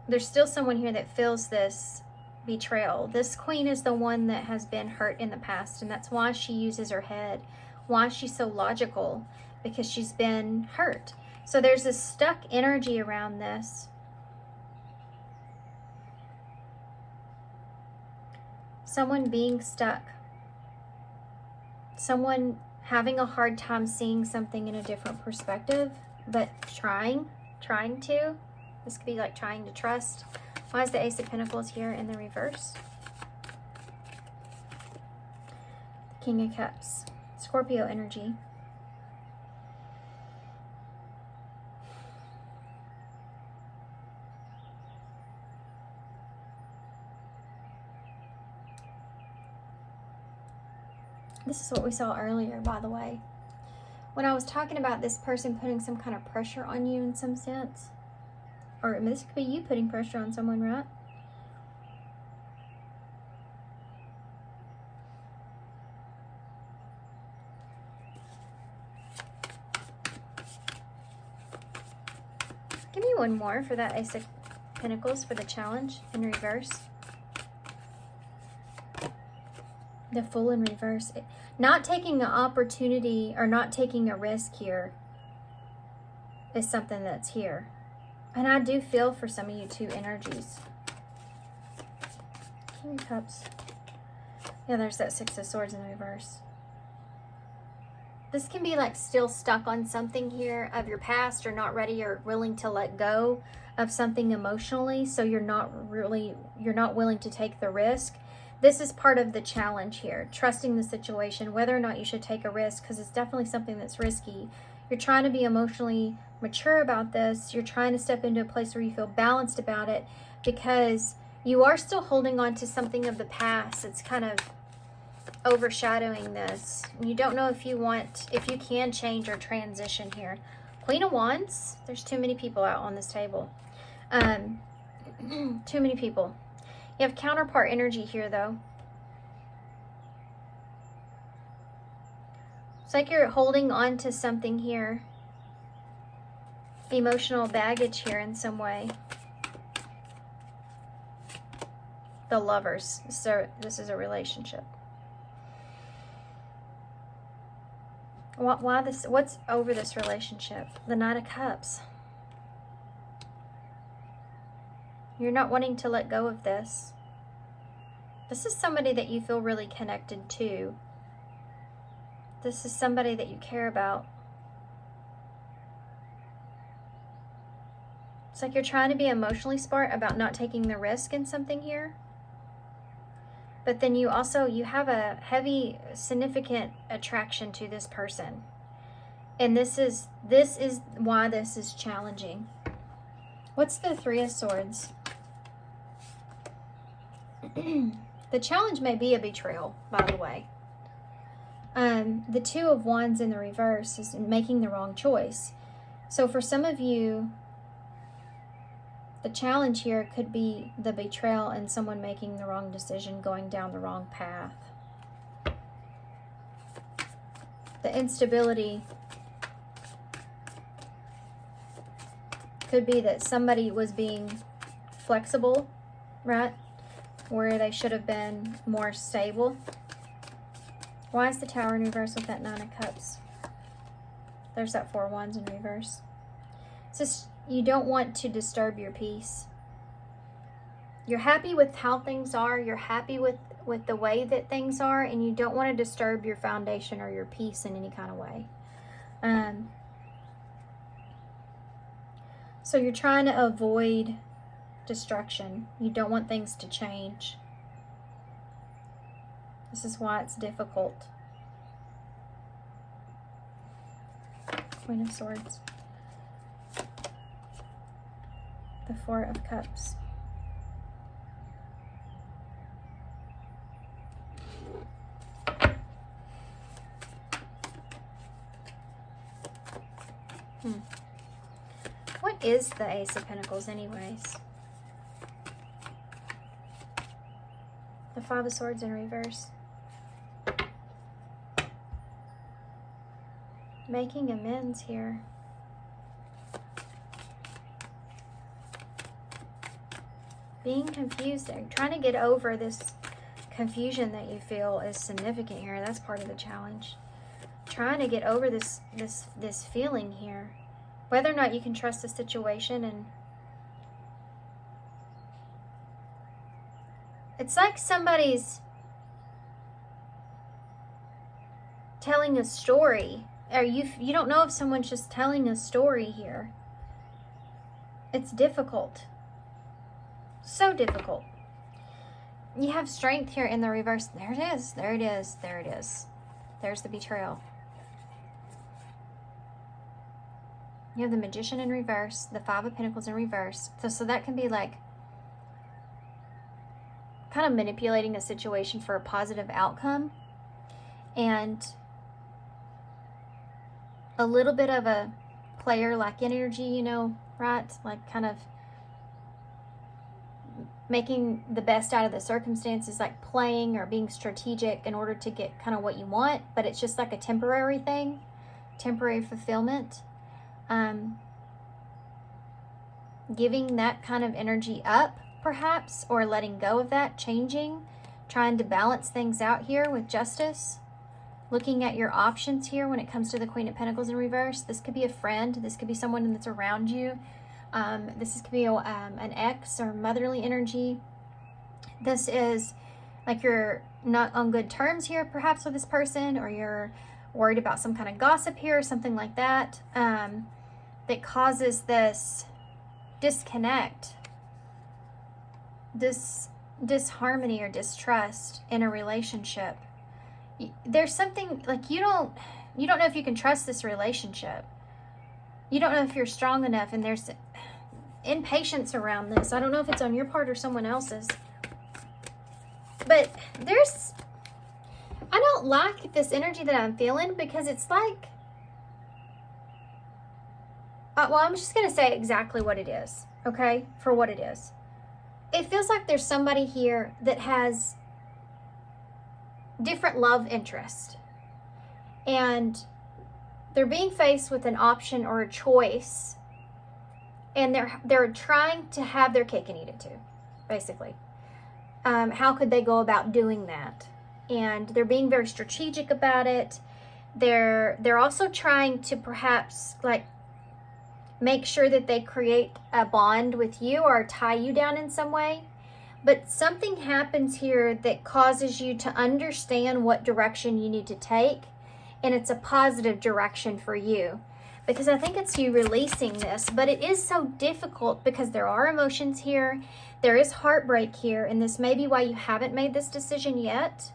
there's still someone here that feels this betrayal. This queen is the one that has been hurt in the past, and that's why she uses her head, why she's so logical, because she's been hurt. So there's this stuck energy around this. Someone being stuck. Someone having a hard time seeing something in a different perspective, but trying to. This could be like trying to trust. Why is the Ace of Pentacles here in the reverse? The King of Cups. Scorpio energy. This is what we saw earlier, by the way. When I was talking about this person putting some kind of pressure on you in some sense. Or this could be you putting pressure on someone, right? Give me one more for that Ace of Pentacles for the challenge in reverse. The Fool in reverse. Not taking an opportunity or not taking a risk here is something that's here. And I do feel for some of you two energies. King of Cups. Yeah, there's that Six of Swords in reverse. This can be like still stuck on something here of your past, or not ready or willing to let go of something emotionally. So you're not willing to take the risk. This is part of the challenge here, trusting the situation, whether or not you should take a risk, because it's definitely something that's risky. You're trying to be emotionally mature about this. You're trying to step into a place where you feel balanced about it, because you are still holding on to something of the past. It's kind of overshadowing this. You don't know if you can change or transition here. Queen of Wands. There's too many people out on this table. Too many people. You have counterpart energy here, though. It's like you're holding on to something here. Emotional baggage here in some way. The Lovers. So this is a relationship. Why this? What's over this relationship? The Knight of Cups. You're not wanting to let go of this. This is somebody that you feel really connected to. This is somebody that you care about. It's like you're trying to be emotionally smart about not taking the risk in something here. But then you have a heavy, significant attraction to this person. And this is why this is challenging. What's the Three of Swords? The challenge may be a betrayal, by the way. The Two of Wands in the reverse is making the wrong choice. So for some of you, the challenge here could be the betrayal and someone making the wrong decision, going down the wrong path. The instability could be that somebody was being flexible, right? Where they should have been more stable. Why is the Tower in reverse with that Nine of Cups? There's that Four of Wands in reverse. It's just, you don't want to disturb your peace. You're happy with how things are. You're happy with the way that things are, and you don't want to disturb your foundation or your peace in any kind of way. So you're trying to avoid destruction. You don't want things to change. This is why it's difficult. Queen of Swords. The Four of Cups. What is the Ace of Pentacles anyways? The Five of Swords in reverse. Making amends here. Being confused, trying to get over this confusion that you feel is significant here. That's part of the challenge. Trying to get over this feeling here. Whether or not you can trust the situation, and it's like somebody's telling a story, or you don't know if someone's just telling a story here. It's difficult. So difficult. You have Strength here in the reverse. There it is. There it is. There it is. There's the Betrayal. You have the Magician in reverse, the Five of Pentacles in reverse. So that can be like kind of manipulating a situation for a positive outcome. And a little bit of a player like energy, you know, right? Like kind of making the best out of the circumstances, like playing or being strategic in order to get kind of what you want. But it's just like a temporary thing, temporary fulfillment. Giving that kind of energy up, perhaps, or letting go of that, changing, trying to balance things out here with Justice. Looking at your options here when it comes to the Queen of Pentacles in reverse. This could be a friend. This could be someone that's around you. This could be an ex or motherly energy. This is like you're not on good terms here, perhaps, with this person, or you're worried about some kind of gossip here or something like that. That causes this disconnect, this disharmony or distrust in a relationship. There's something like you don't know if you can trust this relationship. You don't know if you're strong enough, and there's impatience around this. I don't know if it's on your part or someone else's. But I don't like this energy that I'm feeling, because it's like, well, I'm just going to say exactly what it is, okay? For what it is. It feels like there's somebody here that has different love interest. And they're being faced with an option or a choice. And they're trying to have their cake and eat it too, basically. How could they go about doing that? And they're being very strategic about it. They're also trying to perhaps like make sure that they create a bond with you or tie you down in some way. But something happens here that causes you to understand what direction you need to take. And it's a positive direction for you. Because I think it's you releasing this. But it is so difficult because there are emotions here. There is heartbreak here. And this may be why you haven't made this decision yet.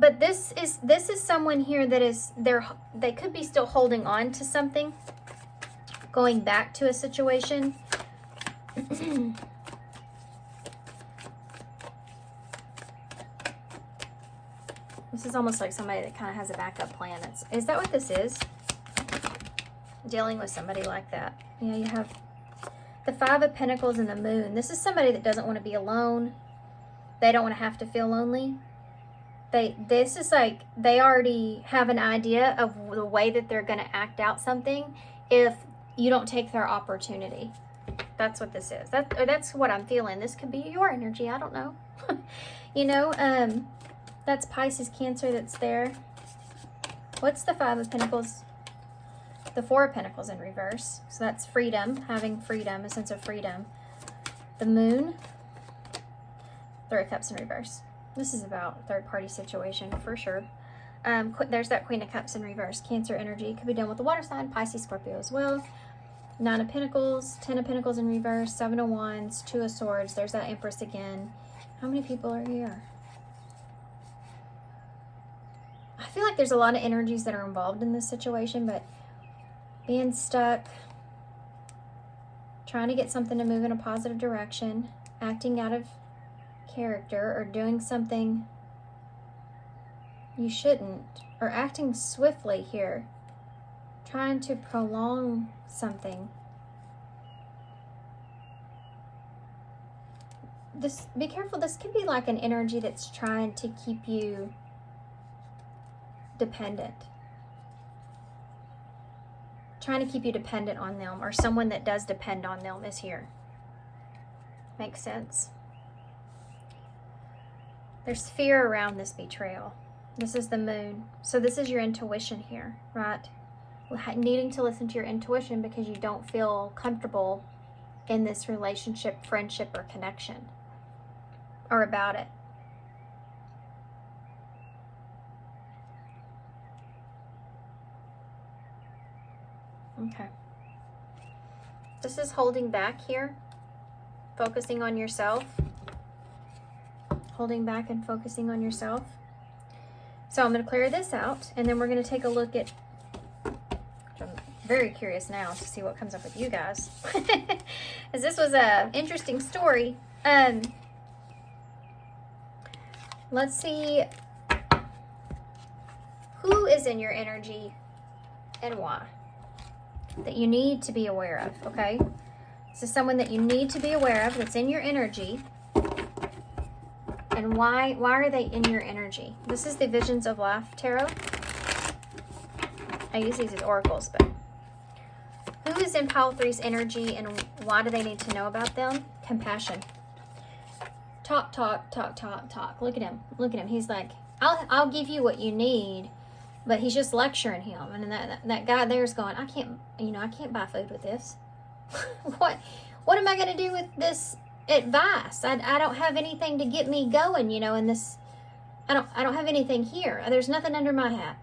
But this is someone here that is they could be still holding on to something, going back to a situation. This is almost like somebody that kind of has a backup plan. Is that what this is? Dealing with somebody like that. Yeah, you have the Five of Pentacles and the Moon. This is somebody that doesn't want to be alone. They don't want to have to feel lonely. This is like they already have an idea of the way that they're going to act out something if you don't take their opportunity. That's what this is. That's what I'm feeling. This could be your energy. I don't know. You know, that's Pisces, Cancer that's there. What's the Five of Pentacles? The Four of Pentacles in reverse. So that's freedom, having freedom, a sense of freedom. The Moon. Three of Cups in reverse. This is about third-party situation for sure. There's that Queen of Cups in reverse. Cancer energy. Could be done with the water sign. Pisces, Scorpio as well. Nine of Pentacles. 10 of Pentacles in reverse. 7 of Wands. 2 of Swords. There's that Empress again. How many people are here? I feel like there's a lot of energies that are involved in this situation, but being stuck, trying to get something to move in a positive direction, acting out of character, or doing something you shouldn't, or acting swiftly here, trying to prolong something. This, be careful, this could be like an energy that's trying to keep you dependent. Trying to keep you dependent on them, or someone that does depend on them is here. Makes sense? There's fear around this betrayal. This is the moon. So this is your intuition here, right? Needing to listen to your intuition because you don't feel comfortable in this relationship, friendship, or connection, or about it. Okay. This is holding back here, focusing on yourself. Holding back and focusing on yourself. So I'm going to clear this out, and then we're going to take a look at, which I'm very curious now to see what comes up with you guys. As this was a interesting story. Let's see who is in your energy and why. That you need to be aware of, okay? This is someone that you need to be aware of that's in your energy. And why are they in your energy? This is the Visions of Life Tarot. I use these as oracles, but who is in Pile 3's energy and why do they need to know about them? Compassion. Talk, talk, talk, talk, talk. Look at him. Look at him. He's like, I'll give you what you need, but he's just lecturing him. And that guy there's going, I can't buy food with this. What am I going to do with this advice? I don't have anything to get me going, in this. I don't have anything here. There's nothing under my hat,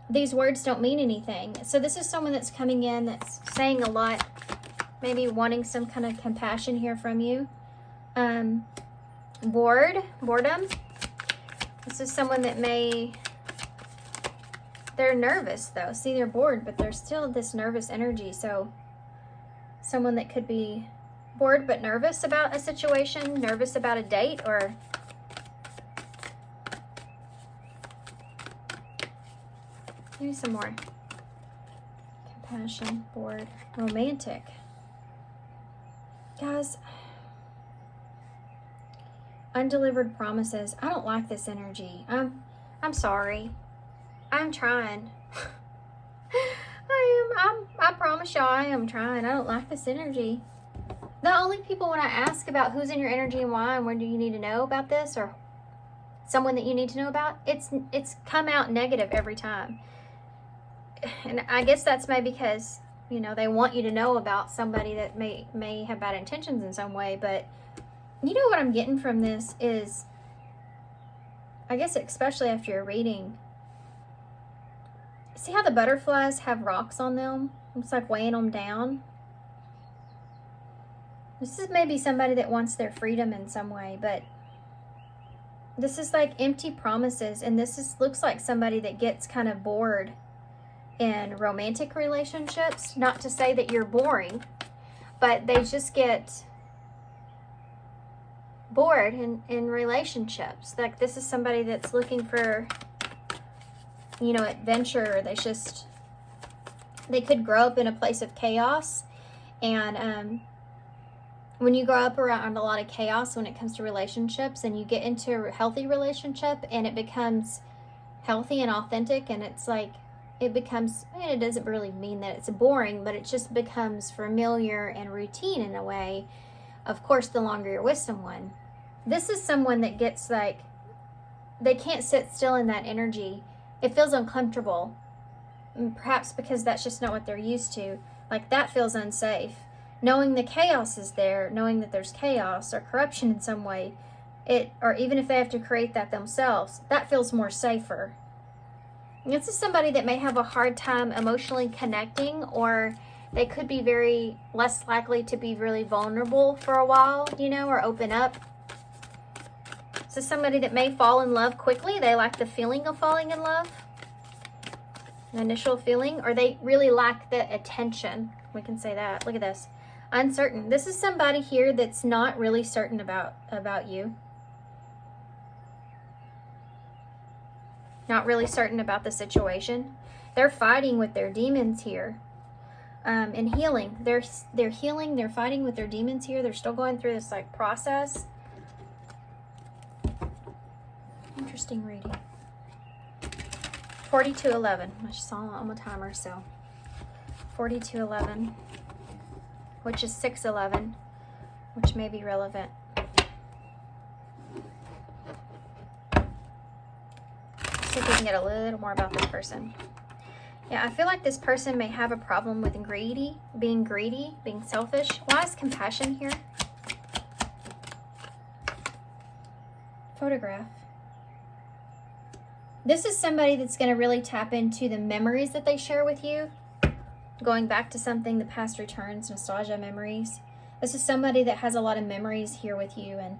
these words don't mean anything. So this is someone that's coming in that's saying a lot, maybe wanting some kind of compassion here from you. Boredom. This is someone that they're nervous though. See, they're bored, but there's still this nervous energy. So someone that could be bored but nervous about a situation, nervous about a date, or maybe some more. Compassion, bored, romantic. Guys, undelivered promises. I don't like this energy. I'm sorry. I'm trying. I promise y'all I am trying. I don't like this energy. The only people when I ask about who's in your energy and why and when do you need to know about this or someone that you need to know about, it's come out negative every time. And I guess that's maybe because, they want you to know about somebody that may have bad intentions in some way. But what I'm getting from this is, I guess especially after your reading, see how the butterflies have rocks on them? It's like weighing them down. This is maybe somebody that wants their freedom in some way, but this is like empty promises, and looks like somebody that gets kind of bored in romantic relationships. Not to say that you're boring, but they just get bored in relationships. Like this is somebody that's looking for, adventure. They could grow up in a place of chaos, and when you grow up around a lot of chaos when it comes to relationships and you get into a healthy relationship and it becomes healthy and authentic, and it's like it doesn't really mean that it's boring, but it just becomes familiar and routine in a way. Of course, the longer you're with someone. This is someone that gets like, they can't sit still in that energy. It feels uncomfortable, perhaps because that's just not what they're used to. Like that feels unsafe. Knowing the chaos is there, knowing that there's chaos or corruption in some way, or even if they have to create that themselves, that feels more safer. This is somebody that may have a hard time emotionally connecting, or they could be very less likely to be really vulnerable for a while, or open up. This This is somebody that may fall in love quickly. They like the feeling of falling in love, the initial feeling, or they really lack the attention. We can say that. Look at this. Uncertain. This is somebody here that's not really certain about you. Not really certain about the situation. They're fighting with their demons here. And healing. They're healing. They're fighting with their demons here. They're still going through this like process. Interesting reading. 4211. I just saw it on my timer, so 4211, which is 611, which may be relevant. See if we can get a little more about this person. Yeah, I feel like this person may have a problem with being greedy, being selfish. Why is compassion here? Photograph. This is somebody that's going to really tap into the memories that they share with you. Going back to something, the past returns, nostalgia, memories. This is somebody that has a lot of memories here with you, and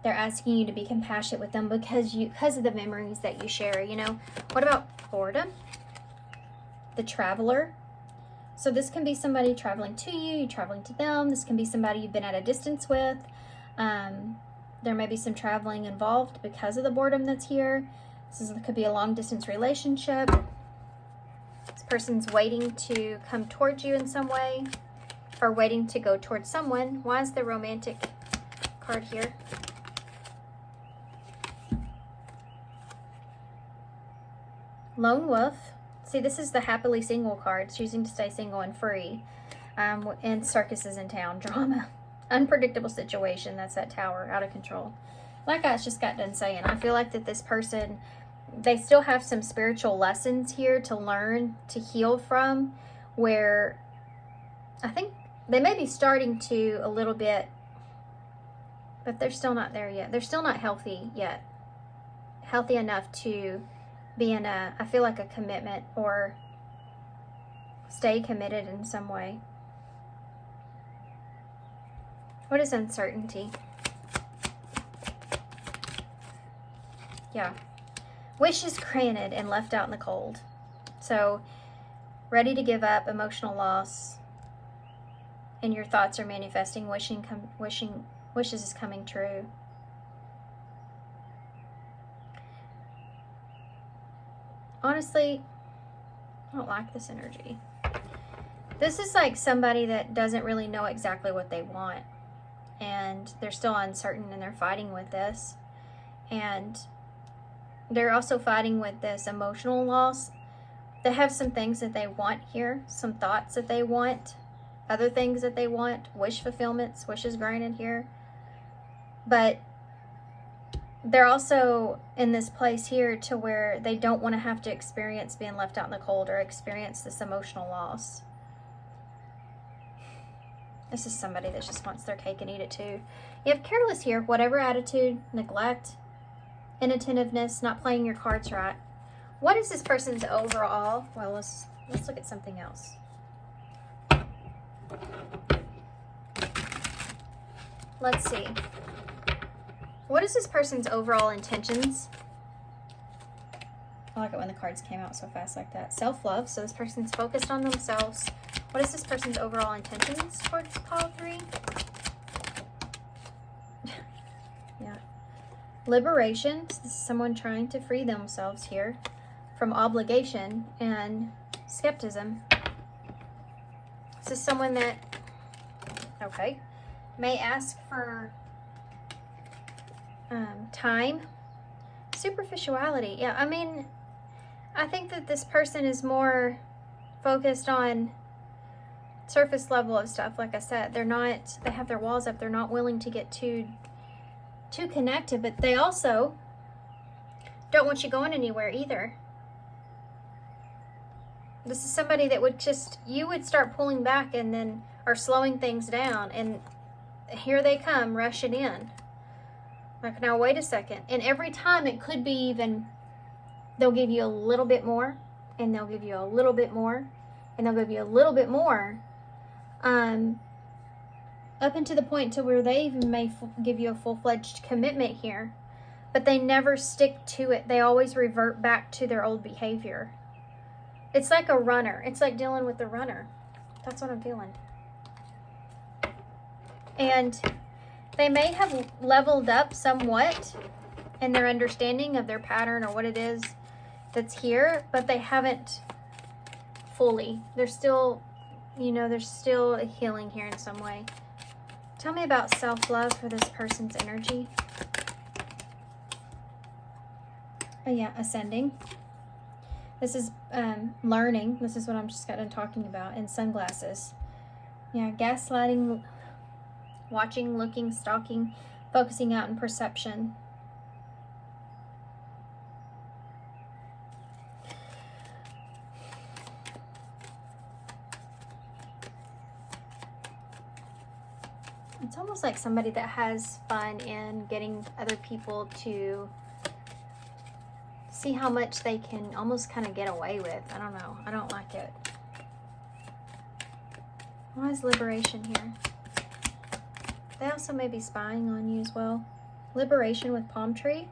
they're asking you to be compassionate with them because of the memories that you share, you know. What about boredom? The traveler. So this can be somebody traveling to you, you're traveling to them. This can be somebody you've been at a distance with. There may be some traveling involved because of the boredom that's here. This could be a long distance relationship. This person's waiting to come towards you in some way, or waiting to go towards someone. Why is the romantic card here? Lone wolf. See, this is the happily single card, choosing to stay single and free. And circuses in town, drama. Unpredictable situation. That's that tower, out of control. Like I just got done saying, I feel like that this person, they still have some spiritual lessons here to learn, to heal from, where I think they may be starting to a little bit, but they're still not there yet. They're still not healthy yet. Healthy enough to be in I feel like a commitment or stay committed in some way. What is uncertainty? Yeah. Wishes granted and left out in the cold. So, ready to give up, emotional loss, and your thoughts are manifesting, wishes is coming true. Honestly, I don't like this energy. This is like somebody that doesn't really know exactly what they want. And they're still uncertain, and they're fighting with this. And they're also fighting with this emotional loss. They have some things that they want here, some thoughts that they want, other things that they want, wish fulfillments, wishes granted here. But they're also in this place here to where they don't want to have to experience being left out in the cold or experience this emotional loss. This is somebody that just wants their cake and eat it too. You have careless here, whatever attitude, neglect, inattentiveness, not playing your cards right. What is this person's overall? Well, let's look at something else. Let's see. What is this person's overall intentions? I like it when the cards came out so fast like that. Self-love. So this person's focused on themselves. What is this person's overall intentions towards pile 3? Yeah. Liberation. So this is someone trying to free themselves here from obligation and skepticism. This is someone that, okay, may ask for time. Superficiality. Yeah, I mean, I think that this person is more focused on surface level of stuff. Like I said, they have their walls up. They're not willing to get too connected, but they also don't want you going anywhere either. This is somebody that would you would start pulling back and then, or slowing things down, and here they come rushing in. Like, now wait a second. And every time it could be even, they'll give you a little bit more, and they'll give you a little bit more, and they'll give you a little bit more. up into the point to where they even may give you a full-fledged commitment here, but they never stick to it. They always revert back to their old behavior. It's like a runner. It's like dealing with the runner. That's what I'm feeling. And they may have leveled up somewhat in their understanding of their pattern or what it is that's here, but they haven't fully. They're still, you know, there's still a healing here in some way. Tell me about self-love for this person's energy. Oh yeah, ascending. This is learning. This is what I'm just got done talking about. And sunglasses. Yeah, gaslighting, watching, looking, stalking, focusing out in perception. It's almost like somebody that has fun in getting other people to see how much they can almost kind of get away with. I don't know. I don't like it. Why is liberation here? They also may be spying on you as well. Liberation with palm tree.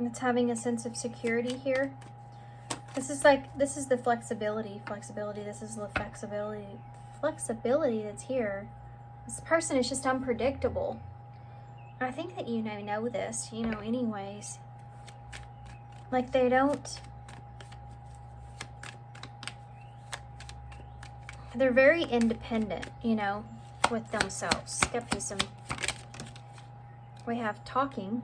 It's having a sense of security here. This is the flexibility. This is the flexibility that's here. This person is just unpredictable. I think that you know this, you know, anyways. Like they're very independent, you know, with themselves. Skepticism. We have talking.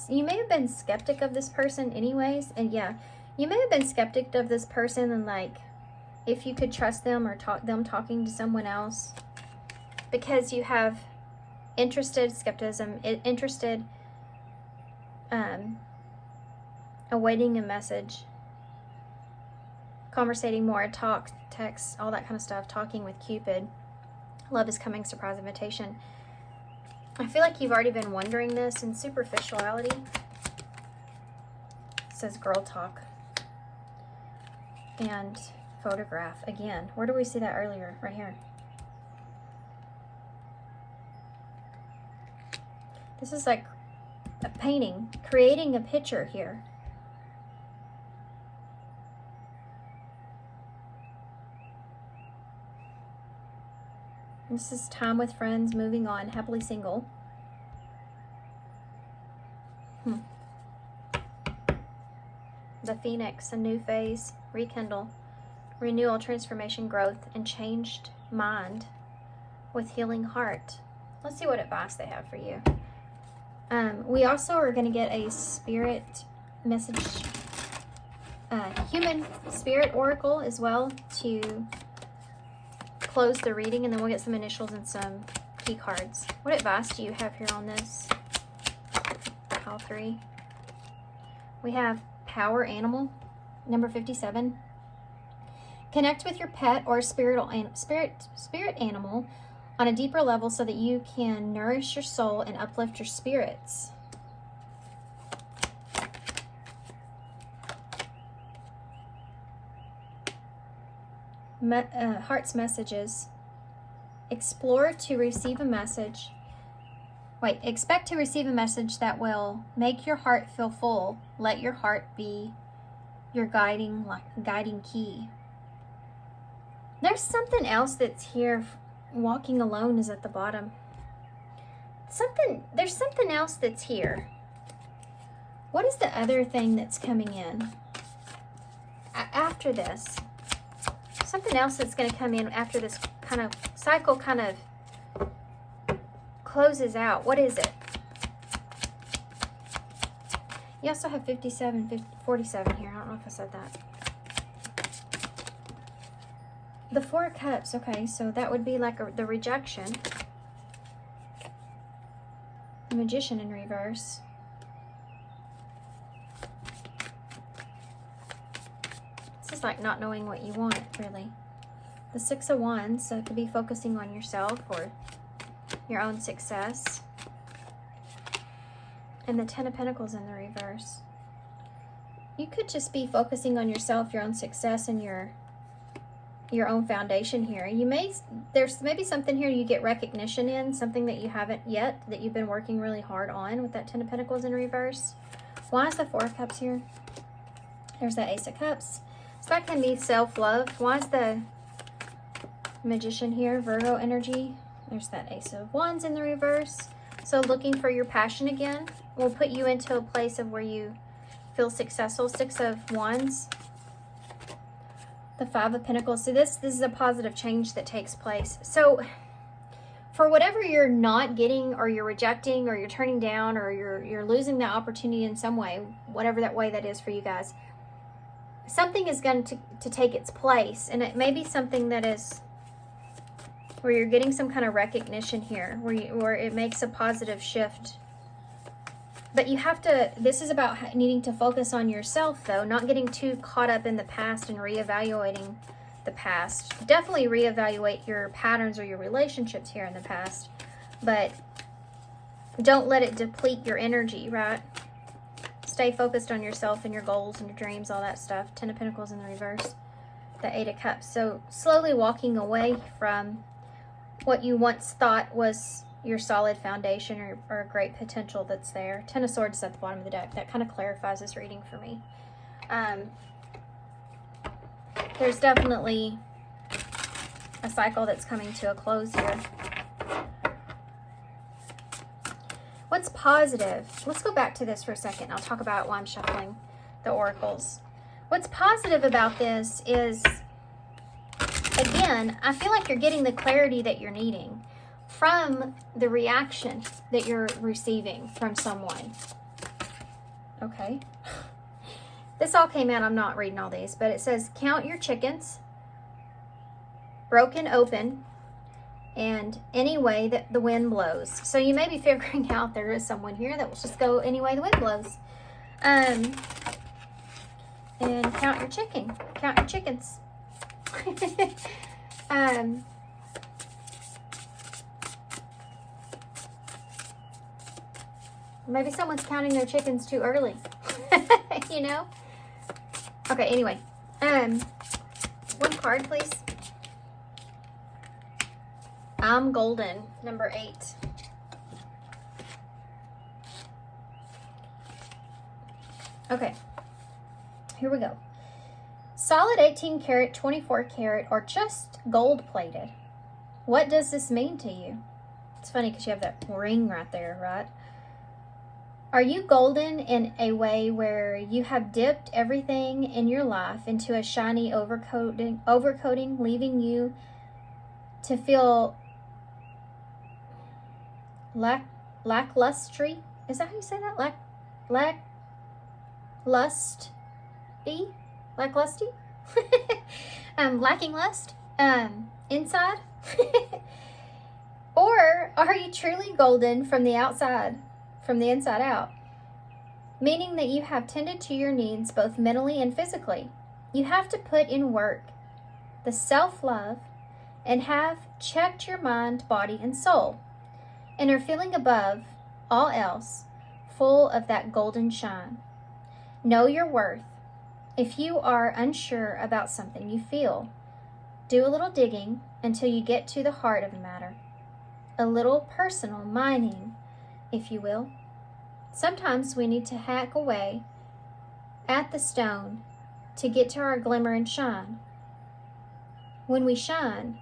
You may have been skeptic of this person anyways, and yeah, you may have been skeptic of this person and like if you could trust them or them talking to someone else, because you have interested skepticism, interested awaiting a message, conversating more, talk, text, all that kind of stuff, talking with Cupid, love is coming, surprise invitation. I feel like you've already been wondering this in superficiality. It says girl talk. And photograph again. Where do we see that earlier? Right here. This is like a painting, creating a picture here. This is time with friends, moving on, happily single. The Phoenix, a new phase, rekindle, renewal, transformation, growth, and changed mind with healing heart. Let's see what advice they have for you. We also are going to get a spirit message, human spirit oracle as well to close the reading, and then we'll get some initials and some key cards. What advice do you have here on this? All three. We have power animal, number 57. Connect with your pet or spirit animal on a deeper level so that you can nourish your soul and uplift your spirits. Heart's messages. Expect to receive a message that will make your heart feel full. Let your heart be your guiding key. There's something else that's here. Walking alone is at the bottom. There's something else that's here. What is the other thing that's coming in after this? Something else that's going to come in after this kind of cycle kind of closes out. What is it? You also have 47 here. I don't know if I said that. The Four of Cups. Okay, so that would be like the rejection. The Magician in reverse. This is like not knowing what you want, really. The Six of Wands, so it could be focusing on yourself or your own success. And the Ten of Pentacles in the reverse. You could just be focusing on yourself, your own success, and your own foundation here. There's maybe something here you get recognition in, something that you haven't yet, that you've been working really hard on with that Ten of Pentacles in reverse. Why is the Four of Cups here? There's that Ace of Cups. So that can be self-love. Why is the Magician here? Virgo energy. There's that Ace of Wands in the reverse. So looking for your passion again will put you into a place of where you feel successful. Six of Wands. The Five of Pentacles. So this is a positive change that takes place. So for whatever you're not getting, or you're rejecting, or you're turning down, or you're losing that opportunity in some way, whatever that way that is for you guys, something is going to take its place. And it may be something that is where you're getting some kind of recognition here, where it makes a positive shift. But you have to, this is about needing to focus on yourself, though, not getting too caught up in the past and reevaluating the past. Definitely reevaluate your patterns or your relationships here in the past, but don't let it deplete your energy, right? Stay focused on yourself and your goals and your dreams, all that stuff. Ten of Pentacles in the reverse. The Eight of Cups. So slowly walking away from what you once thought was your solid foundation or great potential that's there. Ten of Swords is at the bottom of the deck. That kind of clarifies this reading for me. There's definitely a cycle that's coming to a close here. What's positive? Let's go back to this for a second. I'll talk about why I'm shuffling the oracles. What's positive about this is, again, I feel like you're getting the clarity that you're needing from the reaction that you're receiving from someone. Okay. This all came out, I'm not reading all these, but it says, count your chickens, broken open, and any way that the wind blows. So you may be figuring out there is someone here that will just go any way the wind blows. And count your chickens. Maybe someone's counting their chickens too early. You know? Okay, anyway. One card, please. I'm golden, number 8. Okay. Here we go. Solid 18 karat, 24 karat, or just gold plated. What does this mean to you? It's funny because you have that ring right there, right? Are you golden in a way where you have dipped everything in your life into a shiny overcoating, leaving you to feel lacklusty? Is that how you say that? Lacklusty? Lacking lust? Inside? Or are you truly golden from the outside? From the inside out, meaning that you have tended to your needs both mentally and physically. You have to put in work, the self-love, and have checked your mind, body, and soul, and are feeling above all else, full of that golden shine. Know your worth. If you are unsure about something you feel, do a little digging until you get to the heart of the matter. A little personal mining, if you will. Sometimes we need to hack away at the stone to get to our glimmer and shine. When we shine,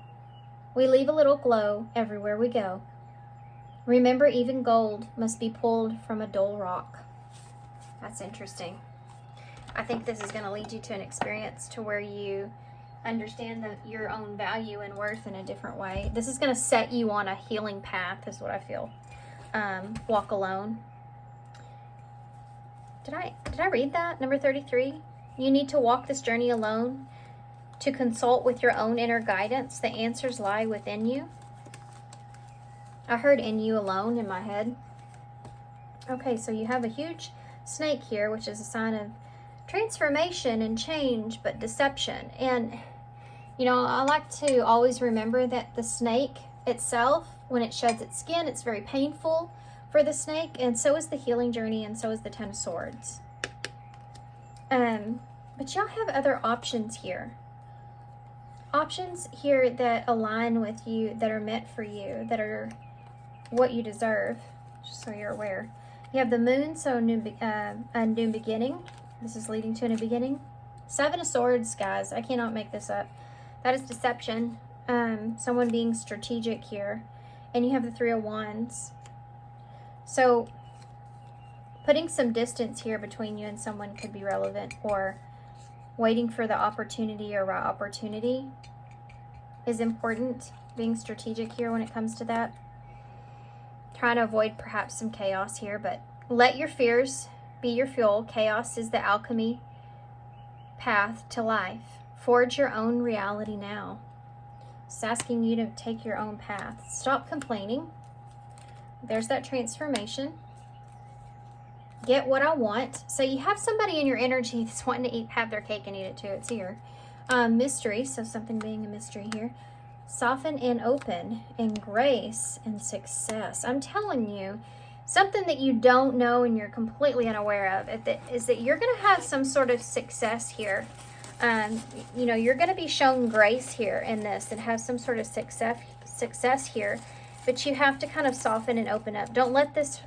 we leave a little glow everywhere we go. Remember, even gold must be pulled from a dull rock. That's interesting. I think this is going to lead you to an experience to where you understand your own value and worth in a different way. This is going to set you on a healing path, is what I feel. Walk alone. Did I read that? Number 33. You need to walk this journey alone to consult with your own inner guidance. The answers lie within you. I heard in you alone in my head. Okay, so you have a huge snake here, which is a sign of transformation and change, but deception. And, you know, I like to always remember that the snake itself, when it sheds its skin, it's very painful. for the snake, and so is the healing journey, and so is the 10 of Swords. But y'all have other options here. Options here that align with you, that are meant for you, that are what you deserve, just so you're aware. You have the moon, so a new beginning. This is leading to a new beginning. 7 of Swords, guys. I cannot make this up. That is deception. Someone being strategic here. And you have the 3 of Wands. So putting some distance here between you and someone could be relevant, or waiting for the opportunity or right opportunity is important. Being strategic here when it comes to that. Trying to avoid perhaps some chaos here, but let your fears be your fuel. Chaos is the alchemy path to life. Forge your own reality now. It's asking you to take your own path. Stop complaining. There's that transformation. Get what I want. So you have somebody in your energy that's wanting to have their cake and eat it too. It's here. Mystery, so something being a mystery here. Soften and open, and grace and success. I'm telling you, something that you don't know and you're completely unaware of is that you're going to have some sort of success here. You know, you're going to be shown grace here in this and have some sort of success here. But you have to kind of soften and open up. Don't let this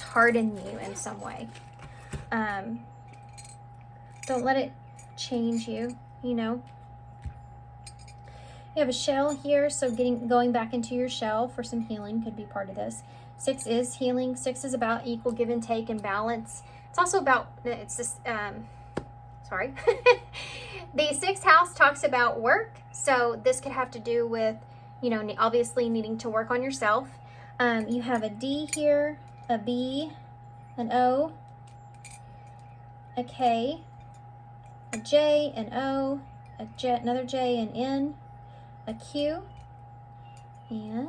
harden you in some way. Don't let it change you, you know. You have a shell here, so going back into your shell for some healing could be part of this. 6 is healing. 6 is about equal give and take and balance. It's also about, it's this, sorry. The 6th house talks about work, so this could have to do with, you know, obviously needing to work on yourself. You have a D here, a B, an O, a K, a J, an O, another J, an N, a Q, and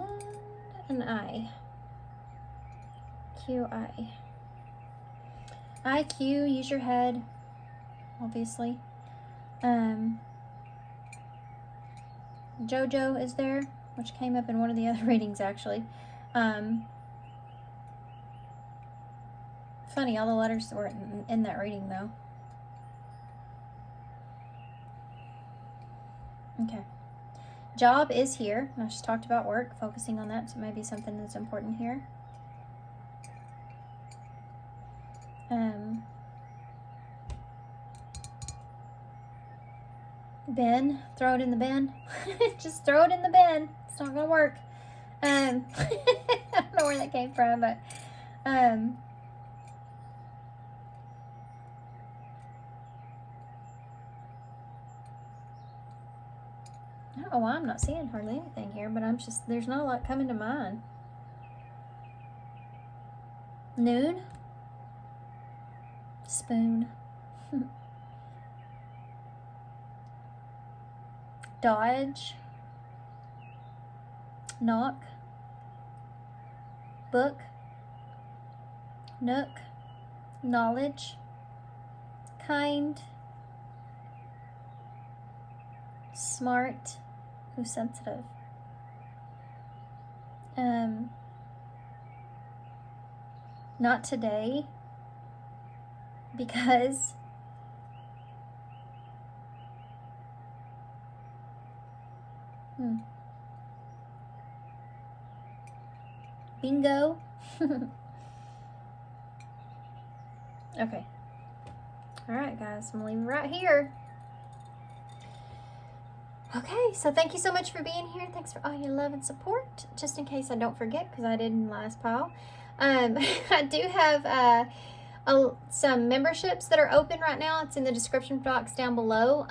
an I. QI. IQ, use your head, obviously. JoJo is there, which came up in one of the other readings, actually. Funny, all the letters were in that reading, though. Okay. Job is here. I just talked about work, focusing on that, so maybe something that's important here. Bin, throw it in the bin. Just throw it in the bin. It's not gonna work. I don't know where that came from, but I don't know why I'm not seeing hardly anything here, but there's not a lot coming to mind. Noon. Spoon. Dodge. Knock. Book. Nook. Knowledge. Kind. Smart. Who's sensitive. Not today, because bingo. Okay. All right, guys, I'm gonna leave it right here. Okay, so thank you so much for being here. Thanks for all your love and support. Just in case I don't forget, because I did in the last pile. I do have some memberships that are open right now. It's in the description box down below.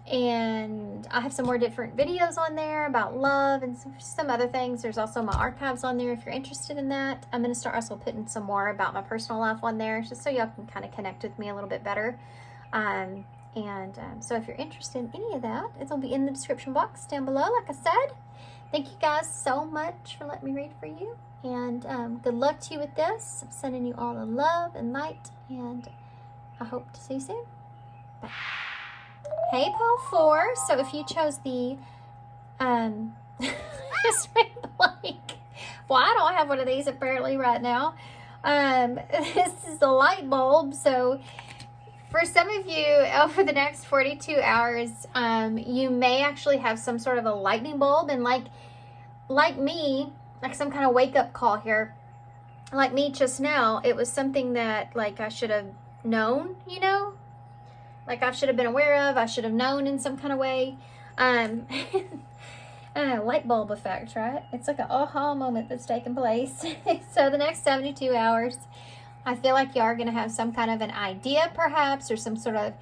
And I have some more different videos on there about love and some other things. There's also my archives on there if you're interested in that. I'm going to start also putting some more about my personal life on there, just so y'all can kind of connect with me a little bit better. So if you're interested in any of that, it'll be in the description box down below, like I said. Thank you guys so much for letting me read for you. And good luck to you with this. I'm sending you all the love and light, and I hope to see you soon. Bye. Hey, Pile 4. So if you chose the, just went blank. Well, I don't have one of these apparently right now. This is a light bulb, so for some of you, over the next 42 hours, you may actually have some sort of a lightning bulb, and like me, like some kind of wake-up call here. Like me just now, it was something that like I should have known, you know? Like I should have been aware of, I should have known in some kind of way. Light bulb effect, right? It's like an aha moment that's taken place. So the next 72 hours, I feel like you are going to have some kind of an idea perhaps, or some sort of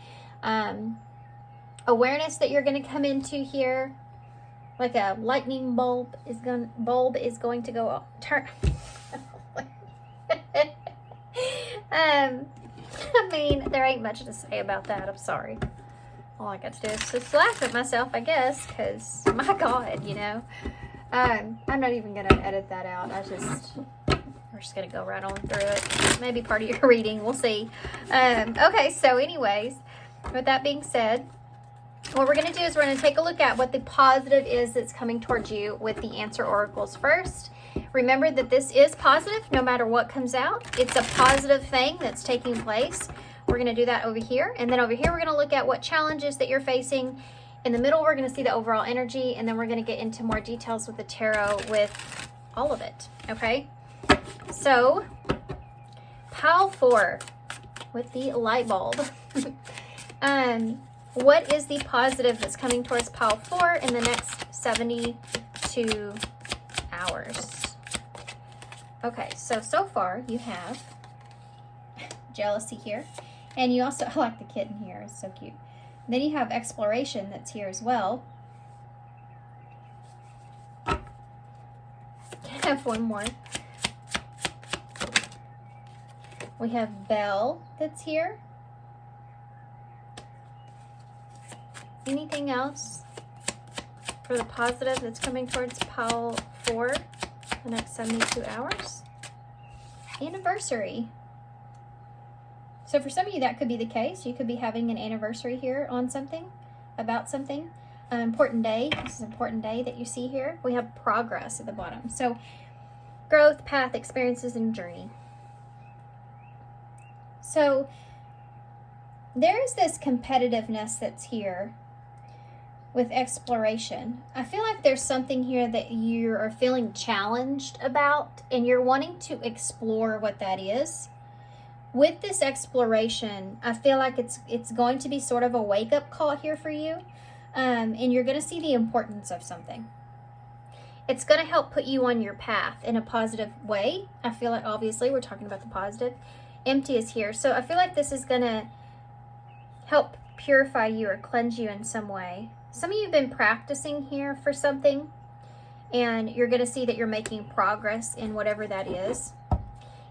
awareness that you're going to come into here. Like a lightning bulb is going to go off. I mean, there ain't much to say about that. I'm sorry. All I got to do is just laugh at myself, I guess, because my God, you know. I'm not even going to edit that out. We're just going to go right on through it. Maybe part of your reading. We'll see. Okay, so anyways, with that being said, what we're going to do is we're going to take a look at what the positive is that's coming towards you with the answer oracles first. Remember that this is positive no matter what comes out. It's a positive thing that's taking place. We're going to do that over here. And then over here, we're going to look at what challenges that you're facing. In the middle, we're going to see the overall energy. And then we're going to get into more details with the tarot with all of it. Okay? So, pile 4 with the light bulb. What is the positive that's coming towards pile 4 in the next 72 hours? Okay, so far you have jealousy here. And you also, I like the kitten here, it's so cute. Then you have exploration that's here as well. I have one more. We have Belle that's here. Anything else for the positive that's coming towards pile 4 the next 72 hours? Anniversary. So for some of you, that could be the case. You could be having an anniversary here on something, about something. An important day. This is an important day that you see here. We have progress at the bottom. So growth, path, experiences, and journey. So there is this competitiveness that's here with exploration. I feel like there's something here that you are feeling challenged about, and you're wanting to explore what that is. With this exploration, I feel like it's going to be sort of a wake-up call here for you, and you're going to see the importance of something. It's going to help put you on your path in a positive way. I feel like, obviously, we're talking about the positive. Empty is here. So I feel like this is going to help purify you or cleanse you in some way. Some of you have been practicing here for something, and you're going to see that you're making progress in whatever that is.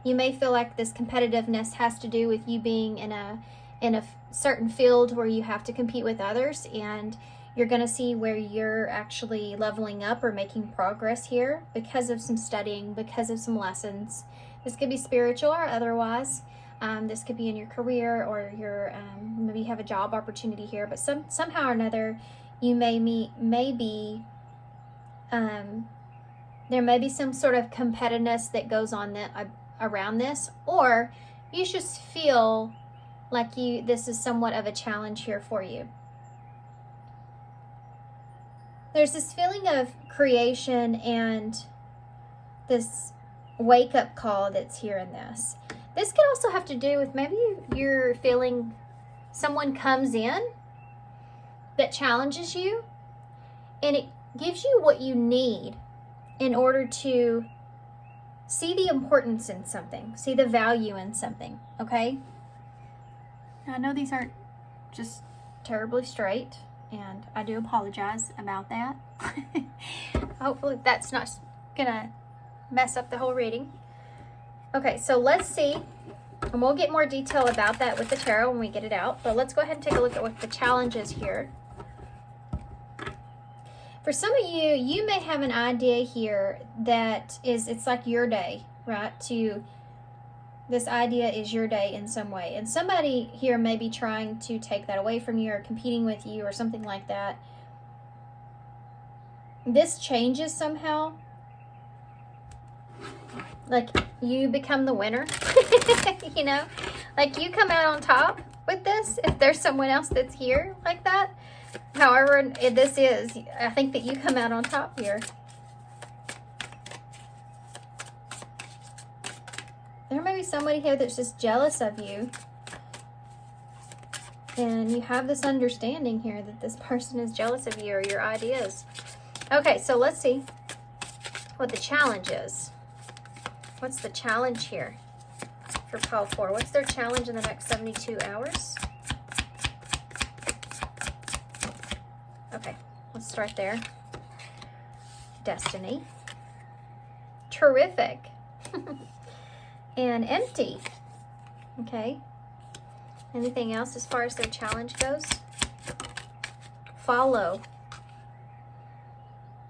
You may feel like this competitiveness has to do with you being in a certain field where you have to compete with others, and you're going to see where you're actually leveling up or making progress here because of some studying, because of some lessons. This could be spiritual or otherwise. This could be in your career, or your maybe you have a job opportunity here, but somehow or another you there may be some sort of competitiveness that goes on around this, or you just feel like this is somewhat of a challenge here for you. There's this feeling of creation and this wake-up call that's here in this. This could also have to do with maybe you're feeling someone comes in that challenges you, and it gives you what you need in order to see the importance in something, see the value in something, okay? Now, I know these aren't just terribly straight, and I do apologize about that. Hopefully that's not gonna mess up the whole reading. Okay, so let's see, and we'll get more detail about that with the tarot when we get it out, but let's go ahead and take a look at what the challenge is here. For some of you, you may have an idea here that it's like your day, right? This idea is your day in some way. And somebody here may be trying to take that away from you or competing with you or something like that. This changes somehow. Like, you become the winner, you know? Like, you come out on top with this if there's someone else that's here like that. However this is, I think that you come out on top here. There may be somebody here that's just jealous of you. And you have this understanding here that this person is jealous of you or your ideas. Okay, so let's see what the challenge is. What's the challenge here for pile 4? What's their challenge in the next 72 hours? Okay, let's start there. Destiny. Terrific. And empty. Okay. Anything else as far as their challenge goes? Follow.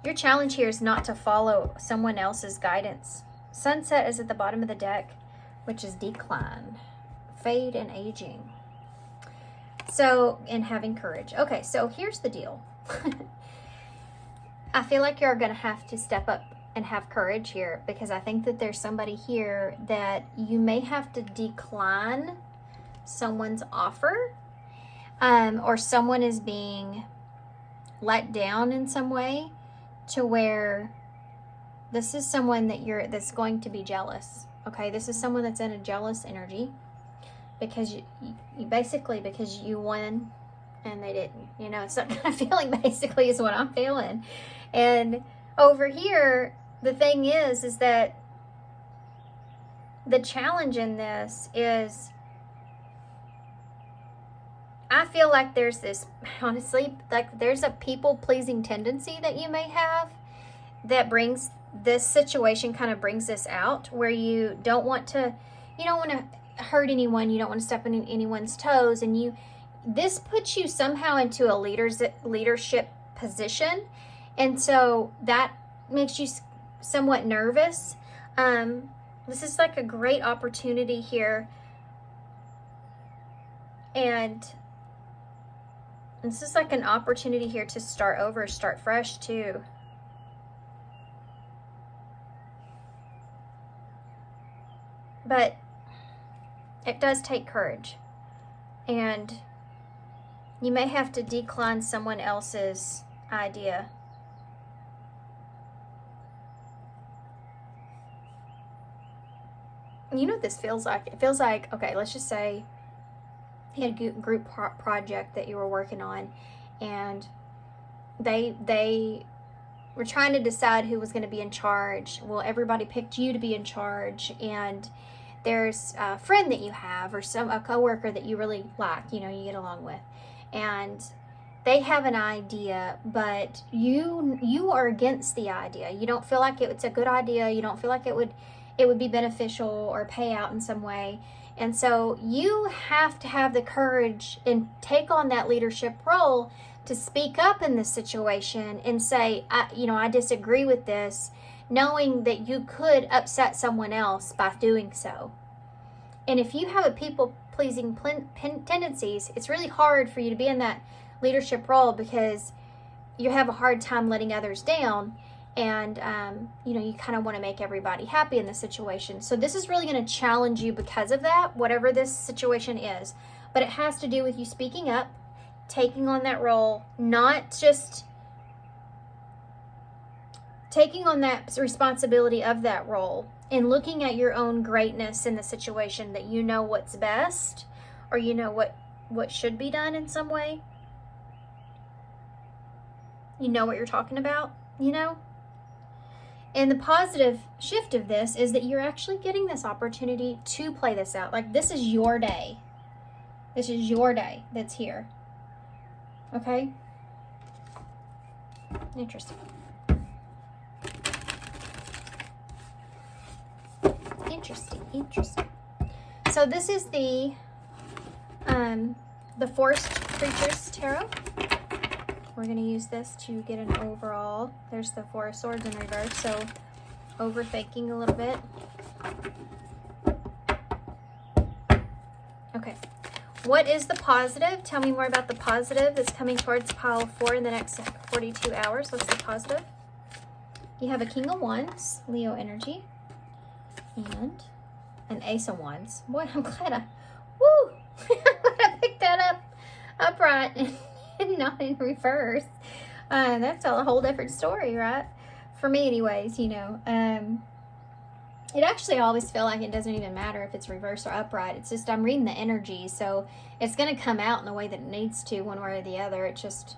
Your challenge here is not to follow someone else's guidance. Sunset is at the bottom of the deck, which is decline, fade, and aging. So, and having courage. Okay, so here's the deal. I feel like you're going to have to step up and have courage here, because I think that there's somebody here that you may have to decline someone's offer, or someone is being let down in some way, to where this is someone that's going to be jealous. Okay, this is someone that's in a jealous energy because you basically, because you won and they didn't. You know, it's that kind of feeling basically is what I'm feeling. And over here, the thing is that the challenge in this is, I feel like there's this, honestly, like there's a people-pleasing tendency that you may have that brings this situation, kind of brings this out, where you don't want to hurt anyone, you don't want to step on anyone's toes, and this puts you somehow into a leadership position, and so that makes you somewhat nervous. This is like a great opportunity here, and this is like an opportunity here to start over, start fresh too. But it does take courage, and you may have to decline someone else's idea. You know what this feels like? It feels like, okay, let's just say you had a group project that you were working on, and they were trying to decide who was going to be in charge. Well, everybody picked you to be in charge, and there's a friend that you have, or a coworker that you really like, you get along with, and they have an idea, but you are against the idea. You don't feel like it's a good idea. You don't feel like it would be beneficial or pay out in some way. And so you have to have the courage and take on that leadership role to speak up in this situation and say, I disagree with this, knowing that you could upset someone else by doing so. And if you have a people-pleasing tendencies, it's really hard for you to be in that leadership role, because you have a hard time letting others down. And, you kind of want to make everybody happy in the situation. So this is really going to challenge you because of that, whatever this situation is. But it has to do with you speaking up, taking on that role, not just taking on that responsibility of that role and looking at your own greatness in the situation, that you know what's best, or you know what should be done in some way. You know what you're talking about, And the positive shift of this is that you're actually getting this opportunity to play this out. Like, this is your day. This is your day that's here. Okay? Interesting. Interesting. So this is the Forest Creatures Tarot. We're going to use this to get an overall. There's the Four of Swords in reverse, so overthinking a little bit. Okay. What is the positive? Tell me more about the positive that's coming towards pile 4 in the next 42 hours. What's the positive? You have a King of Wands, Leo energy. And an Ace of Wands. Boy, I'm glad I'm glad I picked that up upright and not in reverse. That's a whole different story, right? For me anyways, you know. It actually always feel like it doesn't even matter if it's reverse or upright. It's just I'm reading the energy, so it's going to come out in the way that it needs to, one way or the other. It's just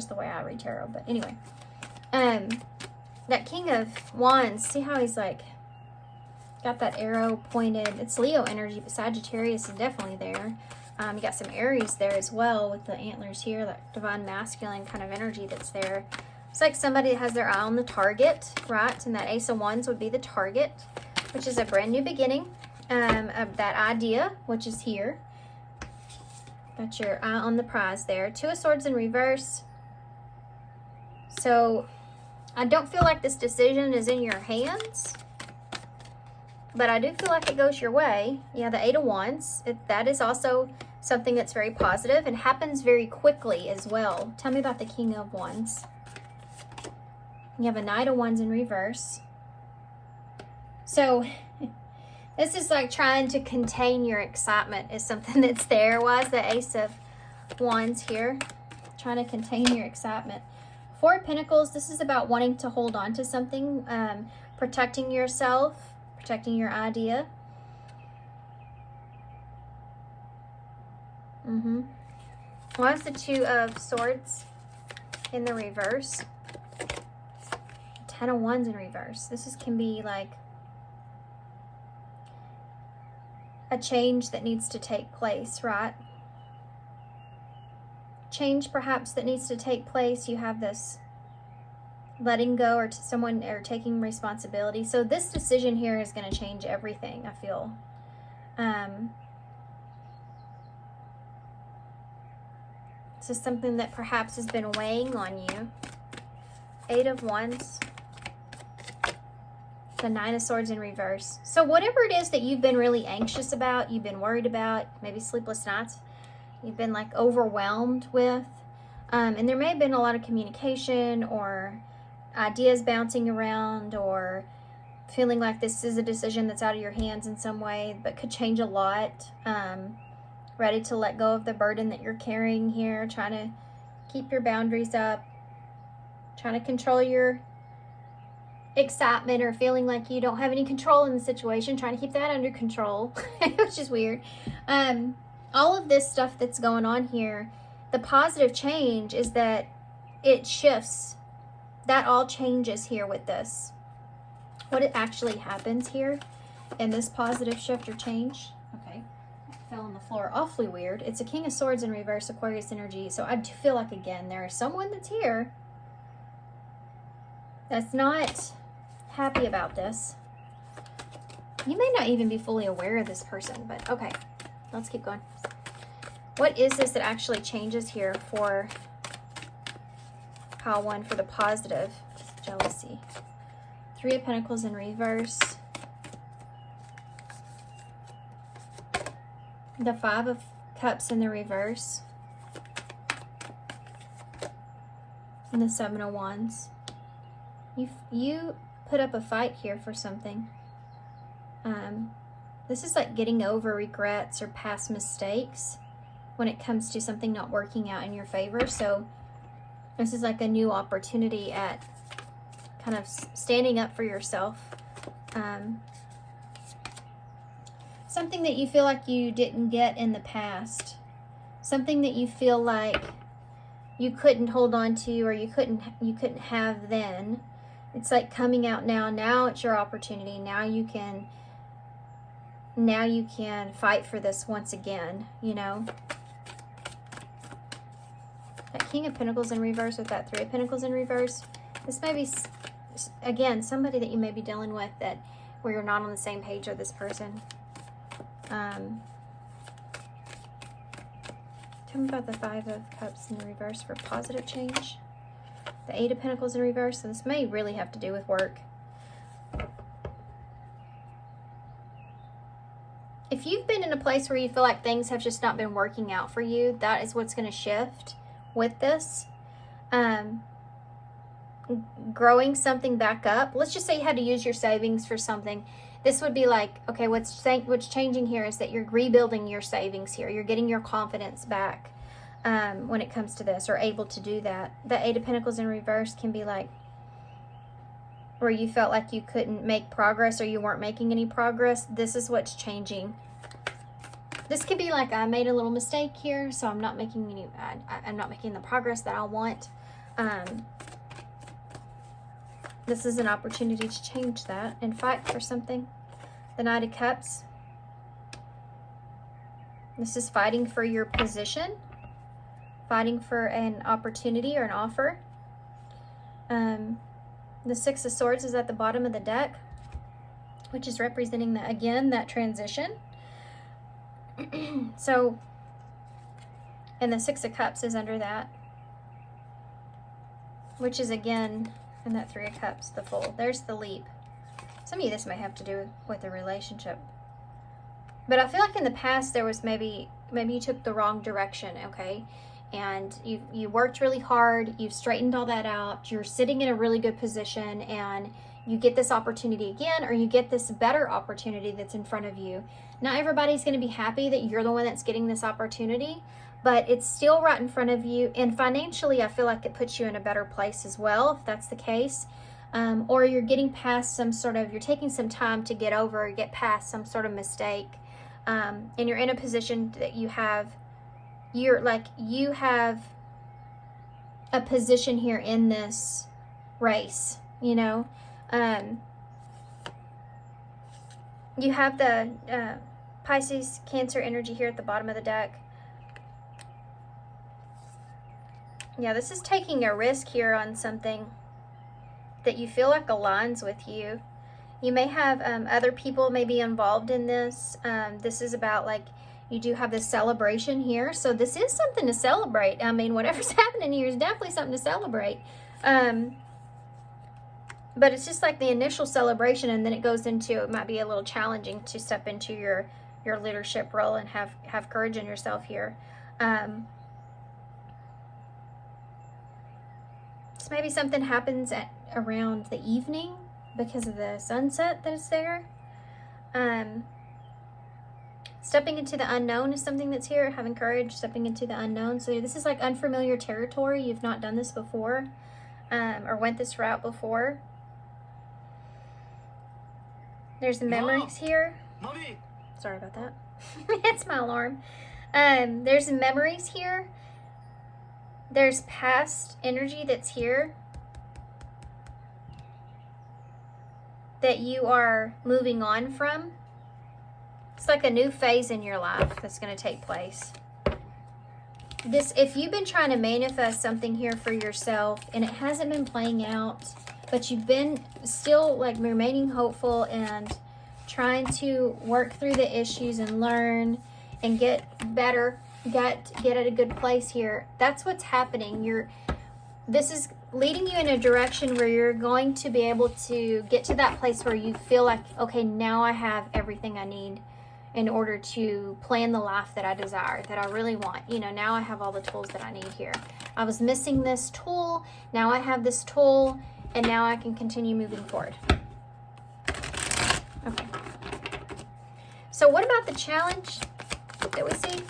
the way I read tarot. But anyway, that King of Wands, see how he's like got that arrow pointed. It's Leo energy, but Sagittarius is definitely there. You got some Aries there as well with the antlers here, that divine masculine kind of energy that's there. It's like somebody that has their eye on the target, right? And that Ace of Wands would be the target, which is a brand new beginning of that idea, which is here. Got your eye on the prize there. Two of Swords in reverse. So I don't feel like this decision is in your hands, but I do feel like it goes your way. Yeah, the Eight of Wands. That is also something that's very positive and happens very quickly as well. Tell me about the King of Wands. You have a Knight of Wands in reverse. So this is like trying to contain your excitement is something that's there. Why is the Ace of Wands here? Trying to contain your excitement. Four of Pentacles, this is about wanting to hold on to something, protecting yourself, protecting your idea. Why is the Two of Swords in the reverse? Ten of Wands in reverse. This can be like a change that needs to take place, right? Change perhaps that needs to take place. You have this letting go or to someone or taking responsibility. So this decision here is going to change everything, I feel. This is something that perhaps has been weighing on you. Eight of Wands. The Nine of Swords in reverse. So whatever it is that you've been really anxious about, you've been worried about, maybe sleepless nights, you've been like overwhelmed with, and there may have been a lot of communication or ideas bouncing around or feeling like this is a decision that's out of your hands in some way, but could change a lot. Ready to let go of the burden that you're carrying here, trying to keep your boundaries up, trying to control your excitement or feeling like you don't have any control in the situation, trying to keep that under control, which is weird. All of this stuff that's going on here, the positive change is that it shifts. That all changes here with this. What it actually happens here in this positive shift or change. Okay, fell on the floor. Awfully weird. It's a King of Swords in reverse, Aquarius energy. So I do feel like, again, there is someone that's here that's not happy about this. You may not even be fully aware of this person, but okay, let's keep going. What is this that actually changes here for pile one for the positive? Jealousy. Three of Pentacles in reverse. The Five of Cups in the reverse. And the Seven of Wands. You put up a fight here for something. This is like getting over regrets or past mistakes when it comes to something not working out in your favor. So this is like a new opportunity at kind of standing up for yourself. Something that you feel like you didn't get in the past. Something that you feel like you couldn't hold on to or you couldn't have then. It's like coming out now. Now it's your opportunity. Now you can fight for this once again, you know. That King of Pentacles in reverse with that Three of Pentacles in reverse. This may be, again, somebody that you may be dealing with that where you're not on the same page with this person. Tell me about the Five of Cups in reverse for positive change. The Eight of Pentacles in reverse. So this may really have to do with work. If you've been in a place where you feel like things have just not been working out for you, that is what's going to shift with this. Growing something back up. Let's just say you had to use your savings for something This would be like, okay, what's changing here is that you're rebuilding your savings here. You're getting your confidence back when it comes to this, or able to do that. The Eight of Pentacles in reverse can be like where you felt like you couldn't make progress or you weren't making any progress. This is what's changing. This could be like, I made a little mistake here, so I'm not making any, I'm not making the progress that I want. This is an opportunity to change that and fight for something. The Knight of Cups. This is fighting for your position, fighting for an opportunity or an offer. The Six of Swords is at the bottom of the deck, which is representing that, again, that transition. So, and the Six of Cups is under that, which is again, and that Three of Cups, the Fool. There's the leap. Some of you, this may have to do with a relationship. But I feel like in the past there was maybe you took the wrong direction, okay? And you worked really hard, you've straightened all that out, you're sitting in a really good position, and you get this opportunity again, or you get this better opportunity that's in front of you. Not everybody's going to be happy that you're the one that's getting this opportunity, but it's still right in front of you. And financially, I feel like it puts you in a better place as well, if that's the case. Or you're getting past some sort of, you're taking some time to get over or get past some sort of mistake. And you're in a position that you have a position here in this race, you know. You have the Pisces, Cancer energy here at the bottom of the deck. Yeah, this is taking a risk here on something that you feel like aligns with you. You may have other people may be involved in this. This is about, like, you do have this celebration here. So this is something to celebrate. I mean, whatever's happening here is definitely something to celebrate. But it's just like the initial celebration, and then it goes into, it might be a little challenging to step into your leadership role and have courage in yourself here. So maybe something happens around the evening because of the sunset that is there. Stepping into the unknown is something that's here. Having courage, stepping into the unknown. So this is like unfamiliar territory. You've not done this before, or went this route before. There's the memories here. Sorry about that. It's my alarm. There's memories here. There's past energy that's here that you are moving on from. It's like a new phase in your life that's going to take place. If you've been trying to manifest something here for yourself and it hasn't been playing out, but you've been still like remaining hopeful and trying to work through the issues and learn and get better, get at a good place here. That's what's happening. This is leading you in a direction where you're going to be able to get to that place where you feel like, okay, now I have everything I need in order to plan the life that I desire, that I really want. You know, now I have all the tools that I need here. I was missing this tool. Now I have this tool, and now I can continue moving forward. Okay. So what about the challenge that we see?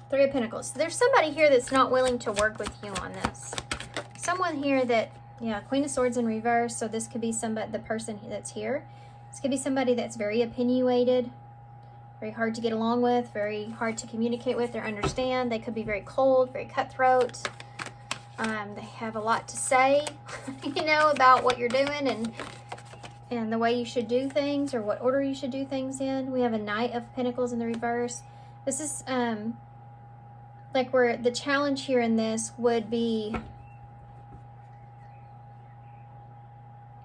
Three of Pentacles. So there's somebody here that's not willing to work with you on this. Someone here that, yeah, Queen of Swords in reverse. So this could be somebody, the person that's here. This could be somebody that's very opinionated, very hard to get along with, very hard to communicate with or understand. They could be very cold, very cutthroat. They have a lot to say, you know, about what you're doing and the way you should do things or what order you should do things in. We have a Knight of Pentacles in the reverse. This is like where the challenge here in this would be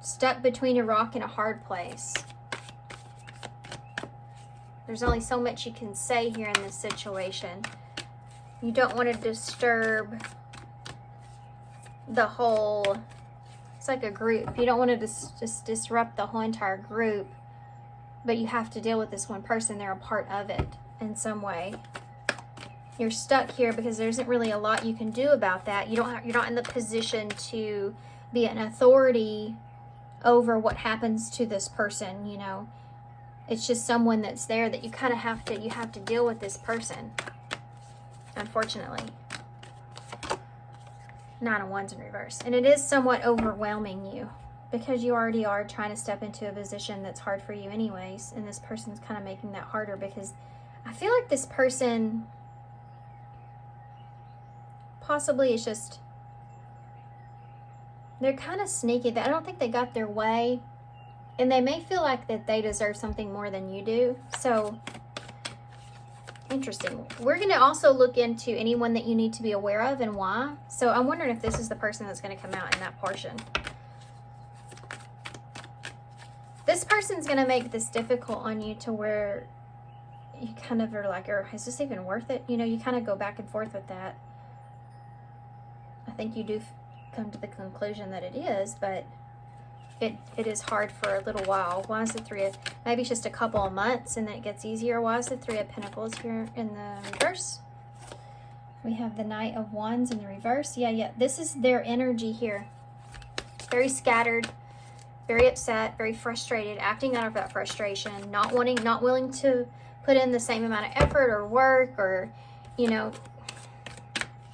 stuck between a rock and a hard place. There's only so much you can say here in this situation. You don't want to disturb the whole, it's like a group. You don't want to just disrupt the whole entire group, but you have to deal with this one person. They're a part of it in some way. You're stuck here because there isn't really a lot you can do about that. You're not in the position to be an authority over what happens to this person, you know. It's just someone that's there that you kind of have to deal with this person, unfortunately. Nine of Wands in reverse. And it is somewhat overwhelming you because you already are trying to step into a position that's hard for you anyways. And this person's kind of making that harder because I feel like this person possibly is just, they're kind of sneaky. I don't think they got their way. And they may feel like that they deserve something more than you do. So, interesting. We're going to also look into anyone that you need to be aware of and why. So, I'm wondering if this is the person that's going to come out in that portion. This person's going to make this difficult on you to where you kind of are like, is this even worth it? You know, you kind of go back and forth with that. I think you do come to the conclusion that it is, but it is hard for a little while. Why is the Three of, maybe it's just a couple of months and then it gets easier. Why is the Three of Pentacles here in the reverse? We have the Knight of Wands in the reverse. Yeah, this is their energy here. Very scattered, very upset, very frustrated, acting out of that frustration, not willing to put in the same amount of effort or work or, you know,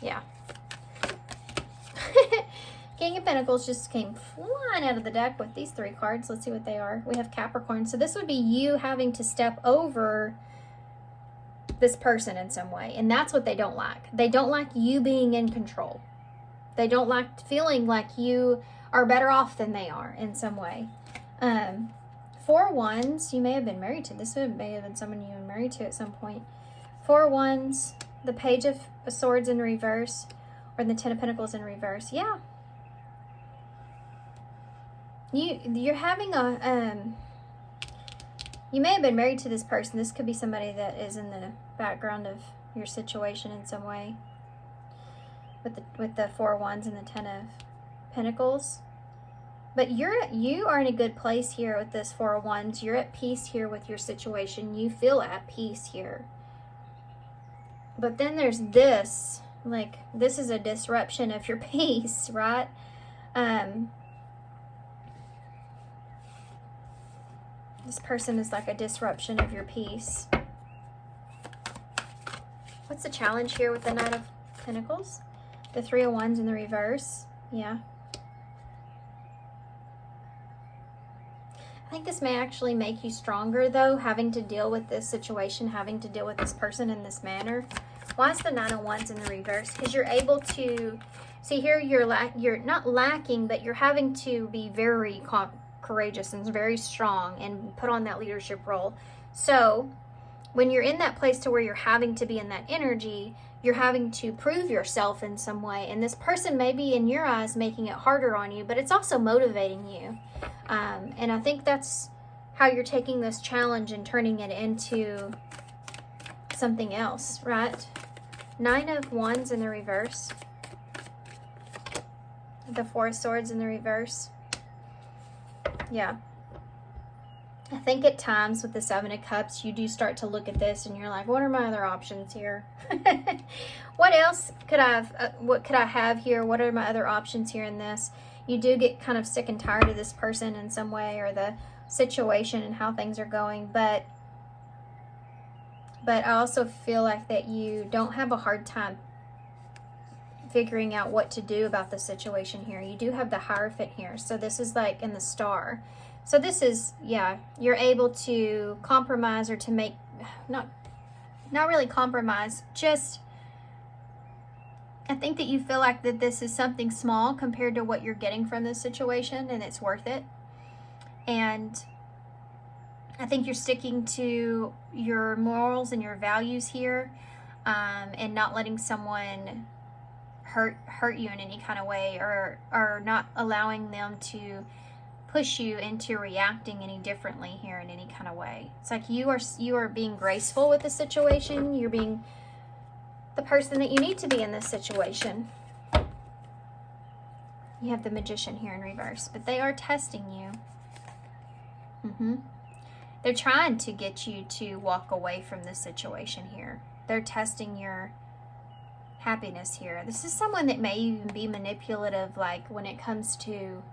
yeah. King of Pentacles just came flying out of the deck with these three cards. Let's see what they are. We have Capricorn. So this would be you having to step over this person in some way. And that's what they don't like. They don't like you being in control. They don't like feeling like you are better off than they are in some way. Four of Wands. You may have been married to. This may have been someone you were married to at some point. Four of Wands. The Page of Swords in reverse. Or the Ten of Pentacles in reverse. Yeah. You're having a, you may have been married to this person. This could be somebody that is in the background of your situation in some way. With the Four of Wands and the Ten of Pentacles. But you are in a good place here with this Four of Wands. You're at peace here with your situation. You feel at peace here. But then there's this, like, this is a disruption of your peace, right? This person is like a disruption of your peace. What's the challenge here with the Knight of Pentacles? The Three of Wands in the reverse. Yeah. I think this may actually make you stronger, though, having to deal with this situation, having to deal with this person in this manner. Why is the Nine of Wands in the reverse? Because you're able to, see here, you're not lacking, but you're having to be very courageous and very strong and put on that leadership role. So when you're in that place to where you're having to be in that energy, you're having to prove yourself in some way. And this person may be, in your eyes, making it harder on you, but it's also motivating you. And I think that's how you're taking this challenge and turning it into something else, right? Nine of Wands in the reverse. The Four of Swords in the reverse. Yeah. I think at times with the Seven of Cups, you do start to look at this and you're like, what are my other options here? What else could I have, what could I have here? What are my other options here in this? You do get kind of sick and tired of this person in some way, or the situation and how things are going. But I also feel like that you don't have a hard time figuring out what to do about the situation here. You do have the Hierophant here. So this is like in the Star. So this is, yeah, you're able to compromise, or to make, not really compromise, just, I think that you feel like that this is something small compared to what you're getting from this situation, and it's worth it. And I think you're sticking to your morals and your values here, and not letting someone hurt you in any kind of way, or not allowing them to push you into reacting any differently here in any kind of way. It's like you are being graceful with the situation. You're being the person that you need to be in this situation. You have the Magician here in reverse, but they are testing you. They're trying to get you to walk away from this situation here. They're testing your happiness here. This is someone that may even be manipulative, like when it comes to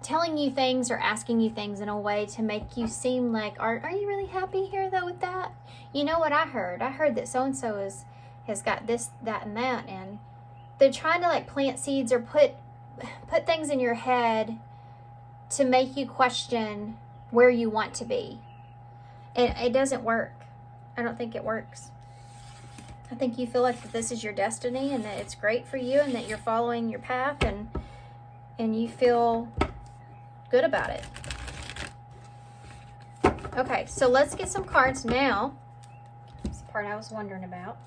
telling you things or asking you things in a way to make you seem like, are you really happy here though with that? You know what I heard? I heard that so-and-so has got this, that, and that, and they're trying to like plant seeds or put things in your head to make you question where you want to be. And it doesn't work. I don't think it works. I think you feel like that this is your destiny and that it's great for you and that you're following your path and you feel good about it. Okay, so let's get some cards now. That's the part I was wondering about.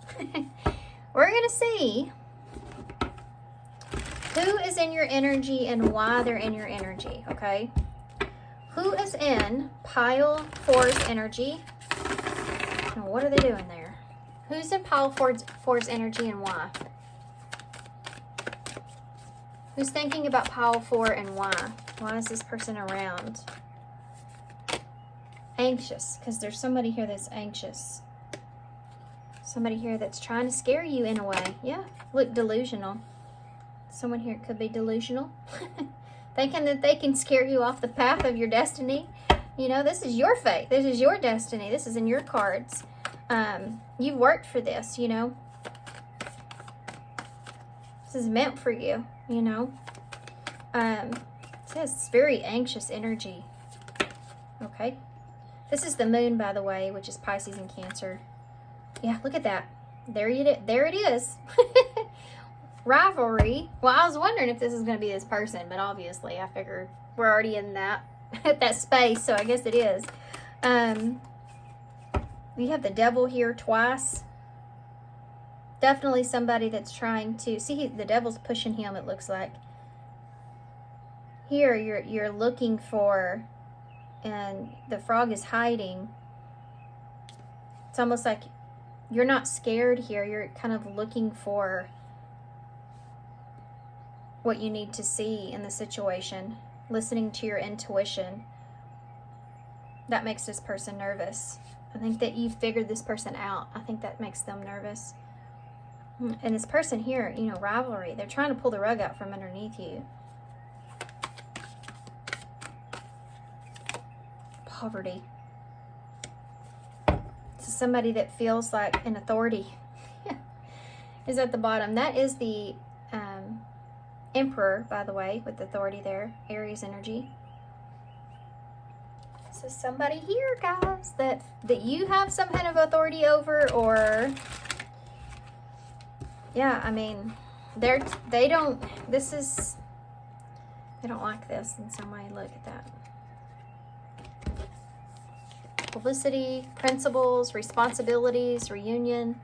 We're going to see who is in your energy and why they're in your energy, okay? Who is in pile 4's energy? And what are they doing there? Who's in pile 4's energy and why? Who's thinking about pile 4 and why? Why is this person around? Anxious, because there's somebody here that's anxious. Somebody here that's trying to scare you in a way. Yeah, look, delusional. Someone here could be delusional. Thinking that they can scare you off the path of your destiny. You know, this is your fate. This is your destiny. This is in your cards. You've worked for this, you know. This is meant for you, you know. It says very anxious energy. Okay. This is the moon, by the way, which is Pisces and Cancer. Yeah, look at that. There it is. Rivalry. Well, I was wondering if this is going to be this person, but obviously I figured we're already in that that space, so I guess it is. We have the devil here twice. Definitely somebody that's trying to see the devil's pushing him, it looks like. Here you're looking for, and the frog is hiding. It's almost like you're not scared here. You're kind of looking for what you need to see in the situation, listening to your intuition. That makes this person nervous. I think that you figured this person out. I think that makes them nervous. And this person here, you know, rivalry. They're trying to pull the rug out from underneath you. Poverty. This is somebody that feels like an authority is at the bottom. That is the Emperor, by the way, with authority there. Aries energy. So somebody here, guys, that you have some kind of authority over, or yeah, I mean, they don't like this in some way. Look at that. Publicity, principles, responsibilities, reunion.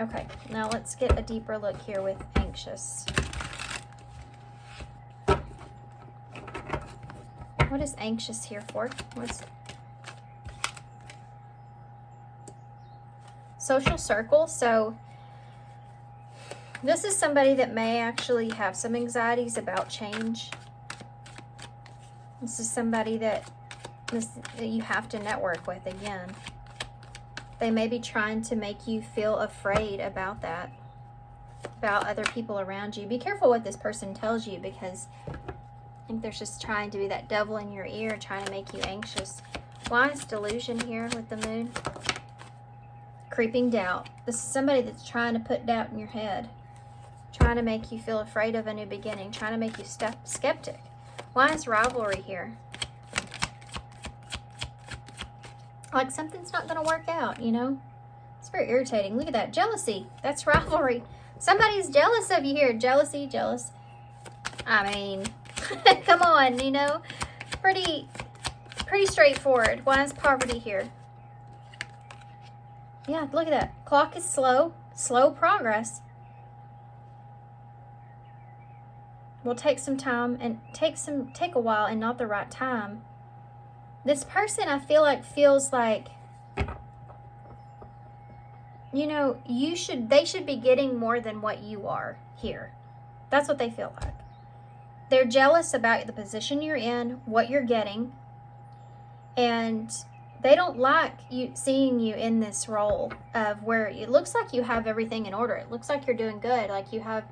Okay, now let's get a deeper look here with anxious. What is anxious here for? What's social circle? So this is somebody that may actually have some anxieties about change. This is somebody that you have to network with again. They may be trying to make you feel afraid about that, about other people around you. Be careful what this person tells you, because I think they're just trying to be that devil in your ear, trying to make you anxious. Why is delusion here with the moon? Creeping doubt. This is somebody that's trying to put doubt in your head, trying to make you feel afraid of a new beginning, trying to make you skeptic. Why is rivalry here? Like something's not going to work out, you know? It's very irritating. Look at that. Jealousy. That's rivalry. Somebody's jealous of you here. Jealousy, jealous. I mean, come on, you know? Pretty straightforward. Why is poverty here? Yeah, look at that. Clock is slow. Slow progress. Will take some time and take a while and not the right time. This person, I feel like, feels like, you know, they should be getting more than what you are here. That's what they feel like. They're jealous about the position you're in, what you're getting, and they don't like seeing you in this role of where it looks like you have everything in order. It looks like you're doing good, like you have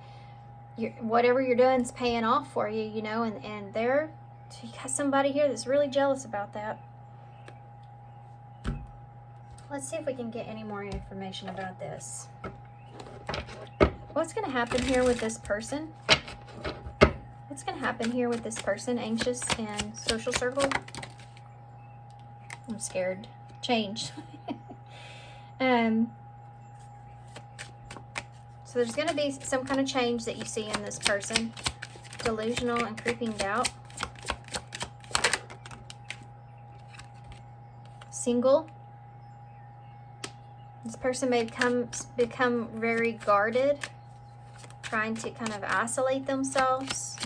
whatever you're doing is paying off for you, you know, and you got somebody here that's really jealous about that. Let's see if we can get any more information about this. What's going to happen here with this person? What's going to happen here with this person? Anxious and social circle. I'm scared. Change. So there's going to be some kind of change that you see in this person. Delusional and creeping doubt. Single. This person may become very guarded, trying to kind of isolate themselves.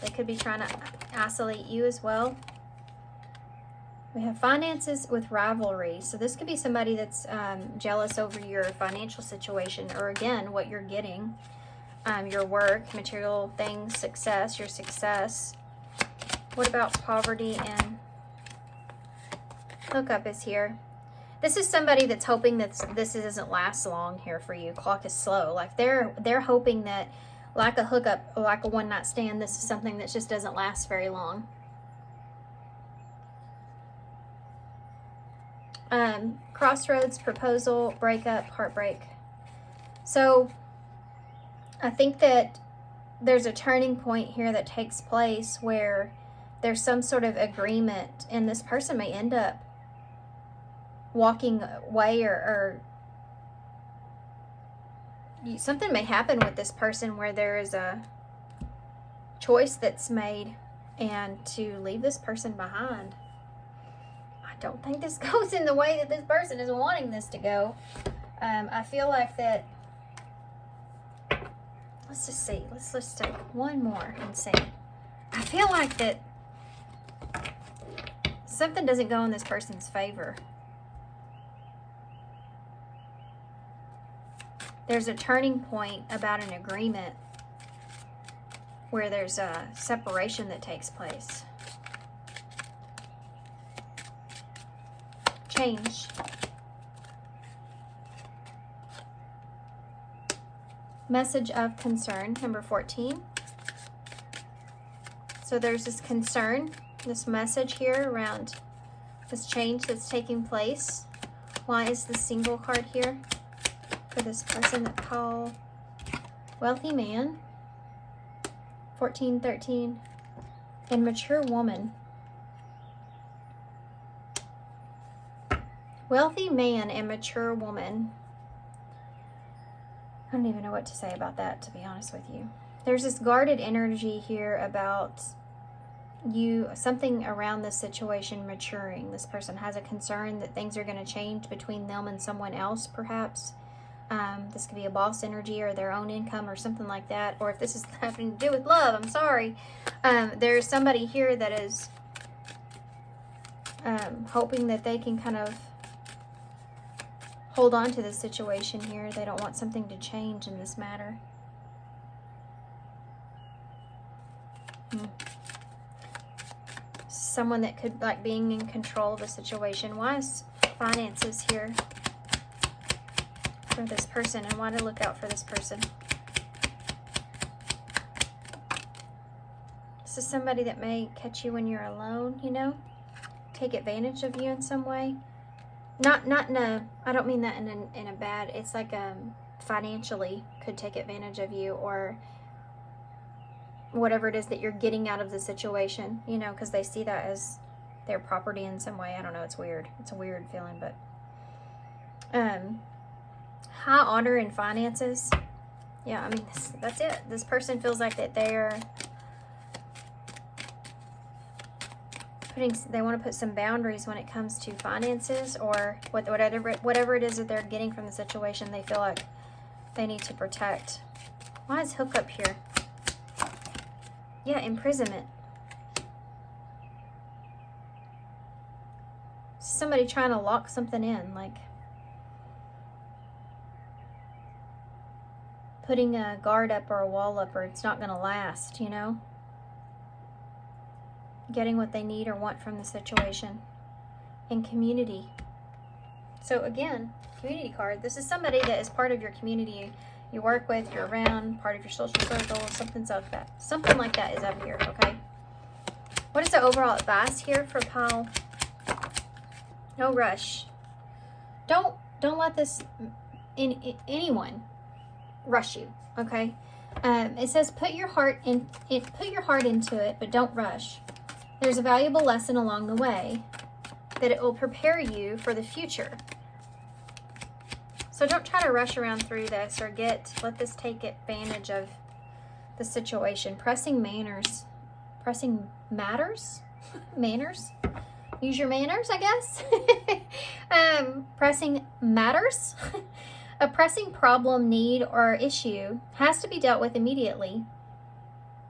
They could be trying to isolate you as well. We have finances with rivalry. So this could be somebody that's jealous over your financial situation, or again, what you're getting, your work, material things, success, your success. What about poverty and hookup is here? This is somebody that's hoping that this doesn't last long here for you. Clock is slow. Like they're hoping that, like a hookup, like a one-night stand, this is something that just doesn't last very long. Crossroads, proposal, breakup, heartbreak. So I think that there's a turning point here that takes place where there's some sort of agreement, and this person may end up walking away, or something may happen with this person where there is a choice that's made and to leave this person behind. I don't think this goes in the way that this person is wanting this to go. I feel like that, let's just see, let's take one more and see. I feel like that something doesn't go in this person's favor. There's a turning point about an agreement where there's a separation that takes place. Change. Message of concern, number 14. So there's this concern, this message here around this change that's taking place. Why is the single card here? For this person that call wealthy man, 14, 13, and mature woman. Wealthy man and mature woman. I don't even know what to say about that, to be honest with you. There's this guarded energy here about you, something around this situation maturing. This person has a concern that things are going to change between them and someone else, perhaps. This could be a boss energy or their own income or something like that. Or if this is having to do with love, I'm sorry. There's somebody here that is hoping that they can kind of hold on to this situation here. They don't want something to change in this matter. Someone that could like being in control of the situation. Why is finances here for this person, and why to look out for this person? This is somebody that may catch you when you're alone, you know, take advantage of you in some way. Not in a, I don't mean that in a bad, it's like financially could take advantage of you, or whatever it is that you're getting out of the situation, you know, because they see that as their property in some way. I don't know, it's weird. It's a weird feeling, but high honor in finances. Yeah, I mean, that's it. This person feels like that they're they want to put some boundaries when it comes to finances, or whatever it is that they're getting from the situation. They feel like they need to protect. Why is hookup here? Yeah, imprisonment. Somebody trying to lock something in, like putting a guard up or a wall up, or it's not going to last, you know? Getting what they need or want from the situation. And community. So again, community card. This is somebody that is part of your community. you work with, you're around, part of your social circle, something like that is up here, okay? What is the overall advice here for pile? No rush. Don't let this anyone rush you, okay? It says put your heart into it, but don't rush. There's a valuable lesson along the way that it will prepare you for the future. So don't try to rush around through this or let this take advantage of the situation. Pressing matters. Manners? Use your manners, I guess. Pressing matters. A pressing problem, need, or issue has to be dealt with immediately.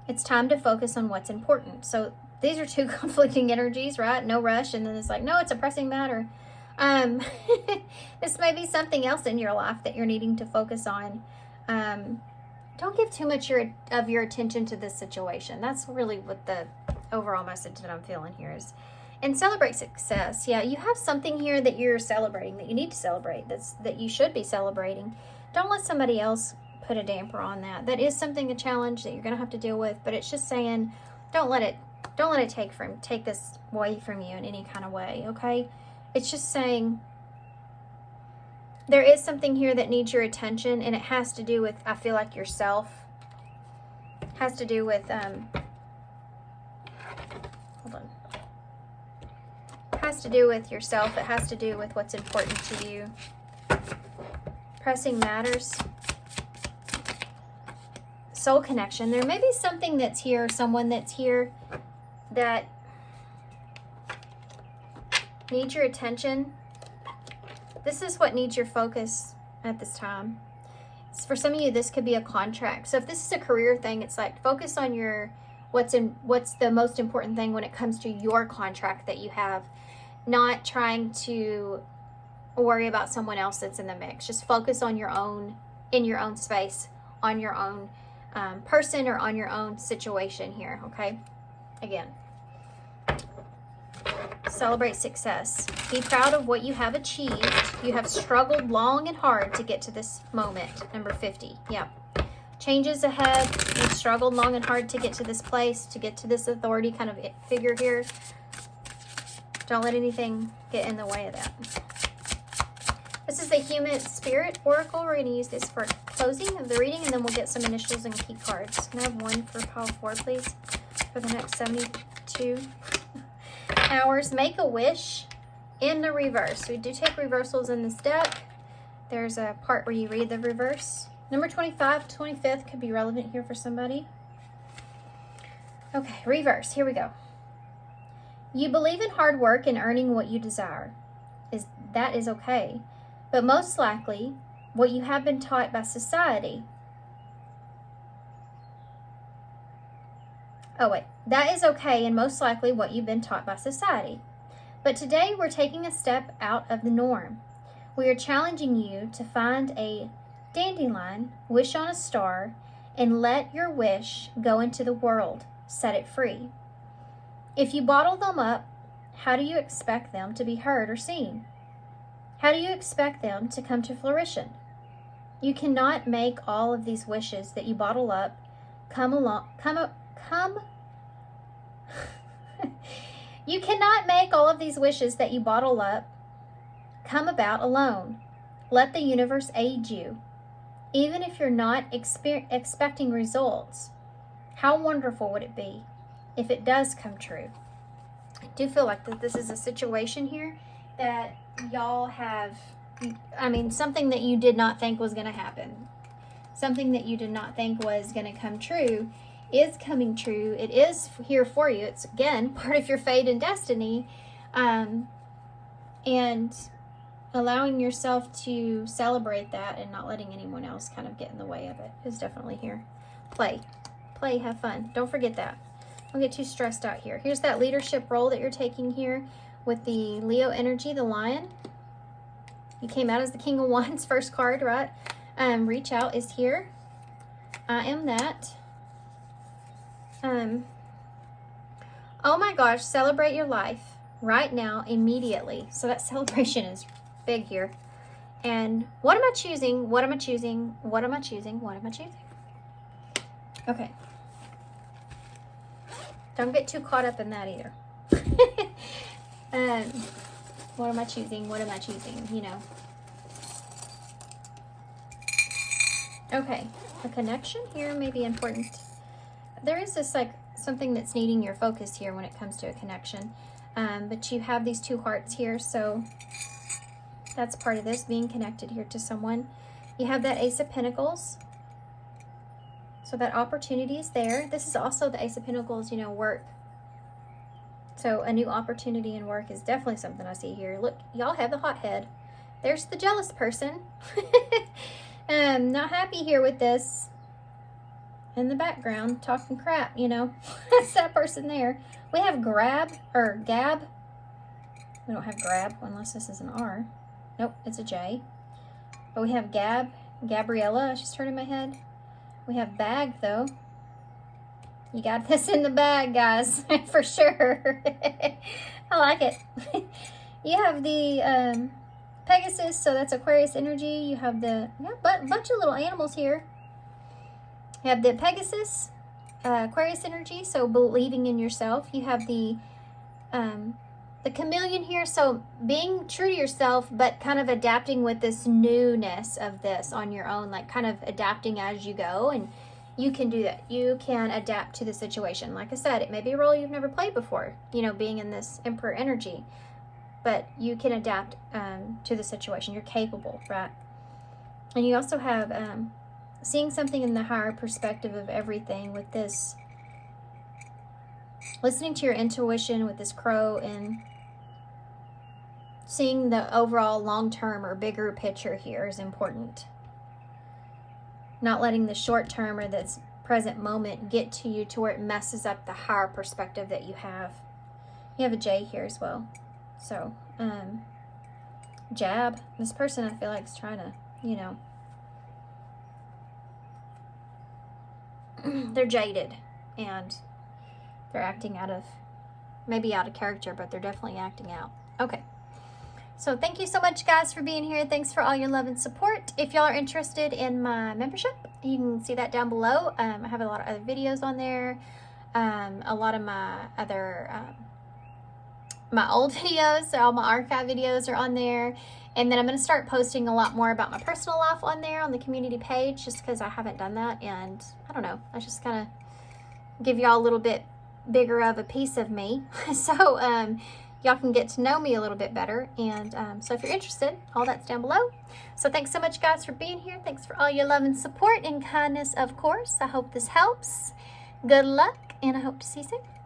It's time to focus on what's important. So these are two conflicting energies, right? No rush, and then it's like, no, it's a pressing matter. This may be something else in your life that you're needing to focus on. Don't give too much of your attention to this situation. That's really what the overall message that I'm feeling here is. And celebrate success. Yeah, you have something here that you're celebrating, that you need to celebrate, that you should be celebrating. Don't let somebody else put a damper on that. That is something, a challenge that you're going to have to deal with, but it's just saying, don't let it take this away from you in any kind of way, okay? It's just saying there is something here that needs your attention, and it has to do with, I feel like, yourself. It has to do with, hold on. It has to do with yourself. It has to do with what's important to you. Pressing matters. Soul connection. There may be something that's here, someone that's here that needs your attention. This is what needs your focus at this time. For some of you, this could be a contract. So if this is a career thing, it's like focus on what's the most important thing when it comes to your contract that you have, not trying to worry about someone else that's in the mix. Just focus on in your own space, on your own person, or on your own situation here, okay? Again, celebrate success. Be proud of what you have achieved. You have struggled long and hard to get to this moment. Number 50. Yeah. Changes ahead. You've struggled long and hard to get to this place, to get to this authority kind of figure here. Don't let anything get in the way of that. This is the Human Spirit Oracle. We're going to use this for closing of the reading, and then we'll get some initials and key cards. Can I have one for pile 4, please? For the next 72 hours. Make a wish in the reverse. We do take reversals in this deck. There's a part where you read the reverse. Number 25, 25th could be relevant here for somebody. Okay, reverse. Here we go. You believe in hard work and earning what you desire. That is okay. But most likely, what you have been taught by society. Oh, wait. That is okay and most likely what you've been taught by society. But today, we're taking a step out of the norm. We are challenging you to find a dandelion, wish on a star, and let your wish go into the world. Set it free. If you bottle them up, how do you expect them to be heard or seen? How do you expect them to come to fruition? You cannot make all of these wishes that you bottle up You cannot make all of these wishes that you bottle up come about alone. Let the universe aid you. Even if you're not expecting results, how wonderful would it be if it does come true? I do feel like that this is a situation here that y'all have, something that you did not think was going to happen. Something that you did not think was going to come true is coming true. It is here for you. It's, again, part of your fate and destiny. And allowing yourself to celebrate that and not letting anyone else kind of get in the way of it is definitely here. Play, have fun. Don't forget that. Don't get too stressed out here. Here's that leadership role that you're taking here with the Leo energy, the lion. You came out as the King of Wands, first card, right? Reach out is here. I am that. Oh my gosh, celebrate your life right now, immediately. So that celebration is big here. And what am I choosing? What am I choosing? What am I choosing? What am I choosing? Okay. Don't get too caught up in that either. What am I choosing? What am I choosing? You know. Okay. A connection here may be important. There is this like something that's needing your focus here when it comes to a connection. But you have these two hearts here, so that's part of this, being connected here to someone. You have that Ace of Pentacles. So that opportunity is there. This is also the Ace of Pentacles, you know, work. So a new opportunity in work is definitely something I see here. Look, y'all have the hot head. There's the jealous person. Not happy here with this. In the background, talking crap, you know. That's that person there. We have Gab. We don't have grab unless this is an R. Nope, it's a J. But we have Gabriella. I just heard in my head. We have bag, though. You got this in the bag, guys, for sure. I like it. You have the Pegasus, so that's Aquarius energy. You have the bunch of little animals here. You have the Pegasus, Aquarius energy, so believing in yourself. You have the chameleon here, so being true to yourself, but kind of adapting with this newness of this on your own, like kind of adapting as you go. And you can do that. You can adapt to the situation. Like I said, it may be a role you've never played before, you know, being in this Emperor energy, but you can adapt to the situation. You're capable, right? And you also have seeing something in the higher perspective of everything with this, listening to your intuition with this crow, and seeing the overall long-term or bigger picture here is important. Not letting the short-term or this present moment get to you to where it messes up the higher perspective that you have. You have a J here as well. So, jab. This person I feel like is trying to, you know, they're jaded and they're acting out of, maybe out of character, but they're definitely acting out. Okay. So thank you so much, guys, for being here. Thanks for all your love and support. If y'all are interested in my membership, you can see that down below. I have a lot of other videos on there. A lot of my other, my old videos, all my archive videos are on there. And then I'm going to start posting a lot more about my personal life on there on the community page, just because I haven't done that. And I don't know, I just kind of give y'all a little bit bigger of a piece of me. So, y'all can get to know me a little bit better. And so if you're interested, all that's down below. So thanks so much, guys, for being here. Thanks for all your love and support and kindness, of course. I hope this helps. Good luck, and I hope to see you soon.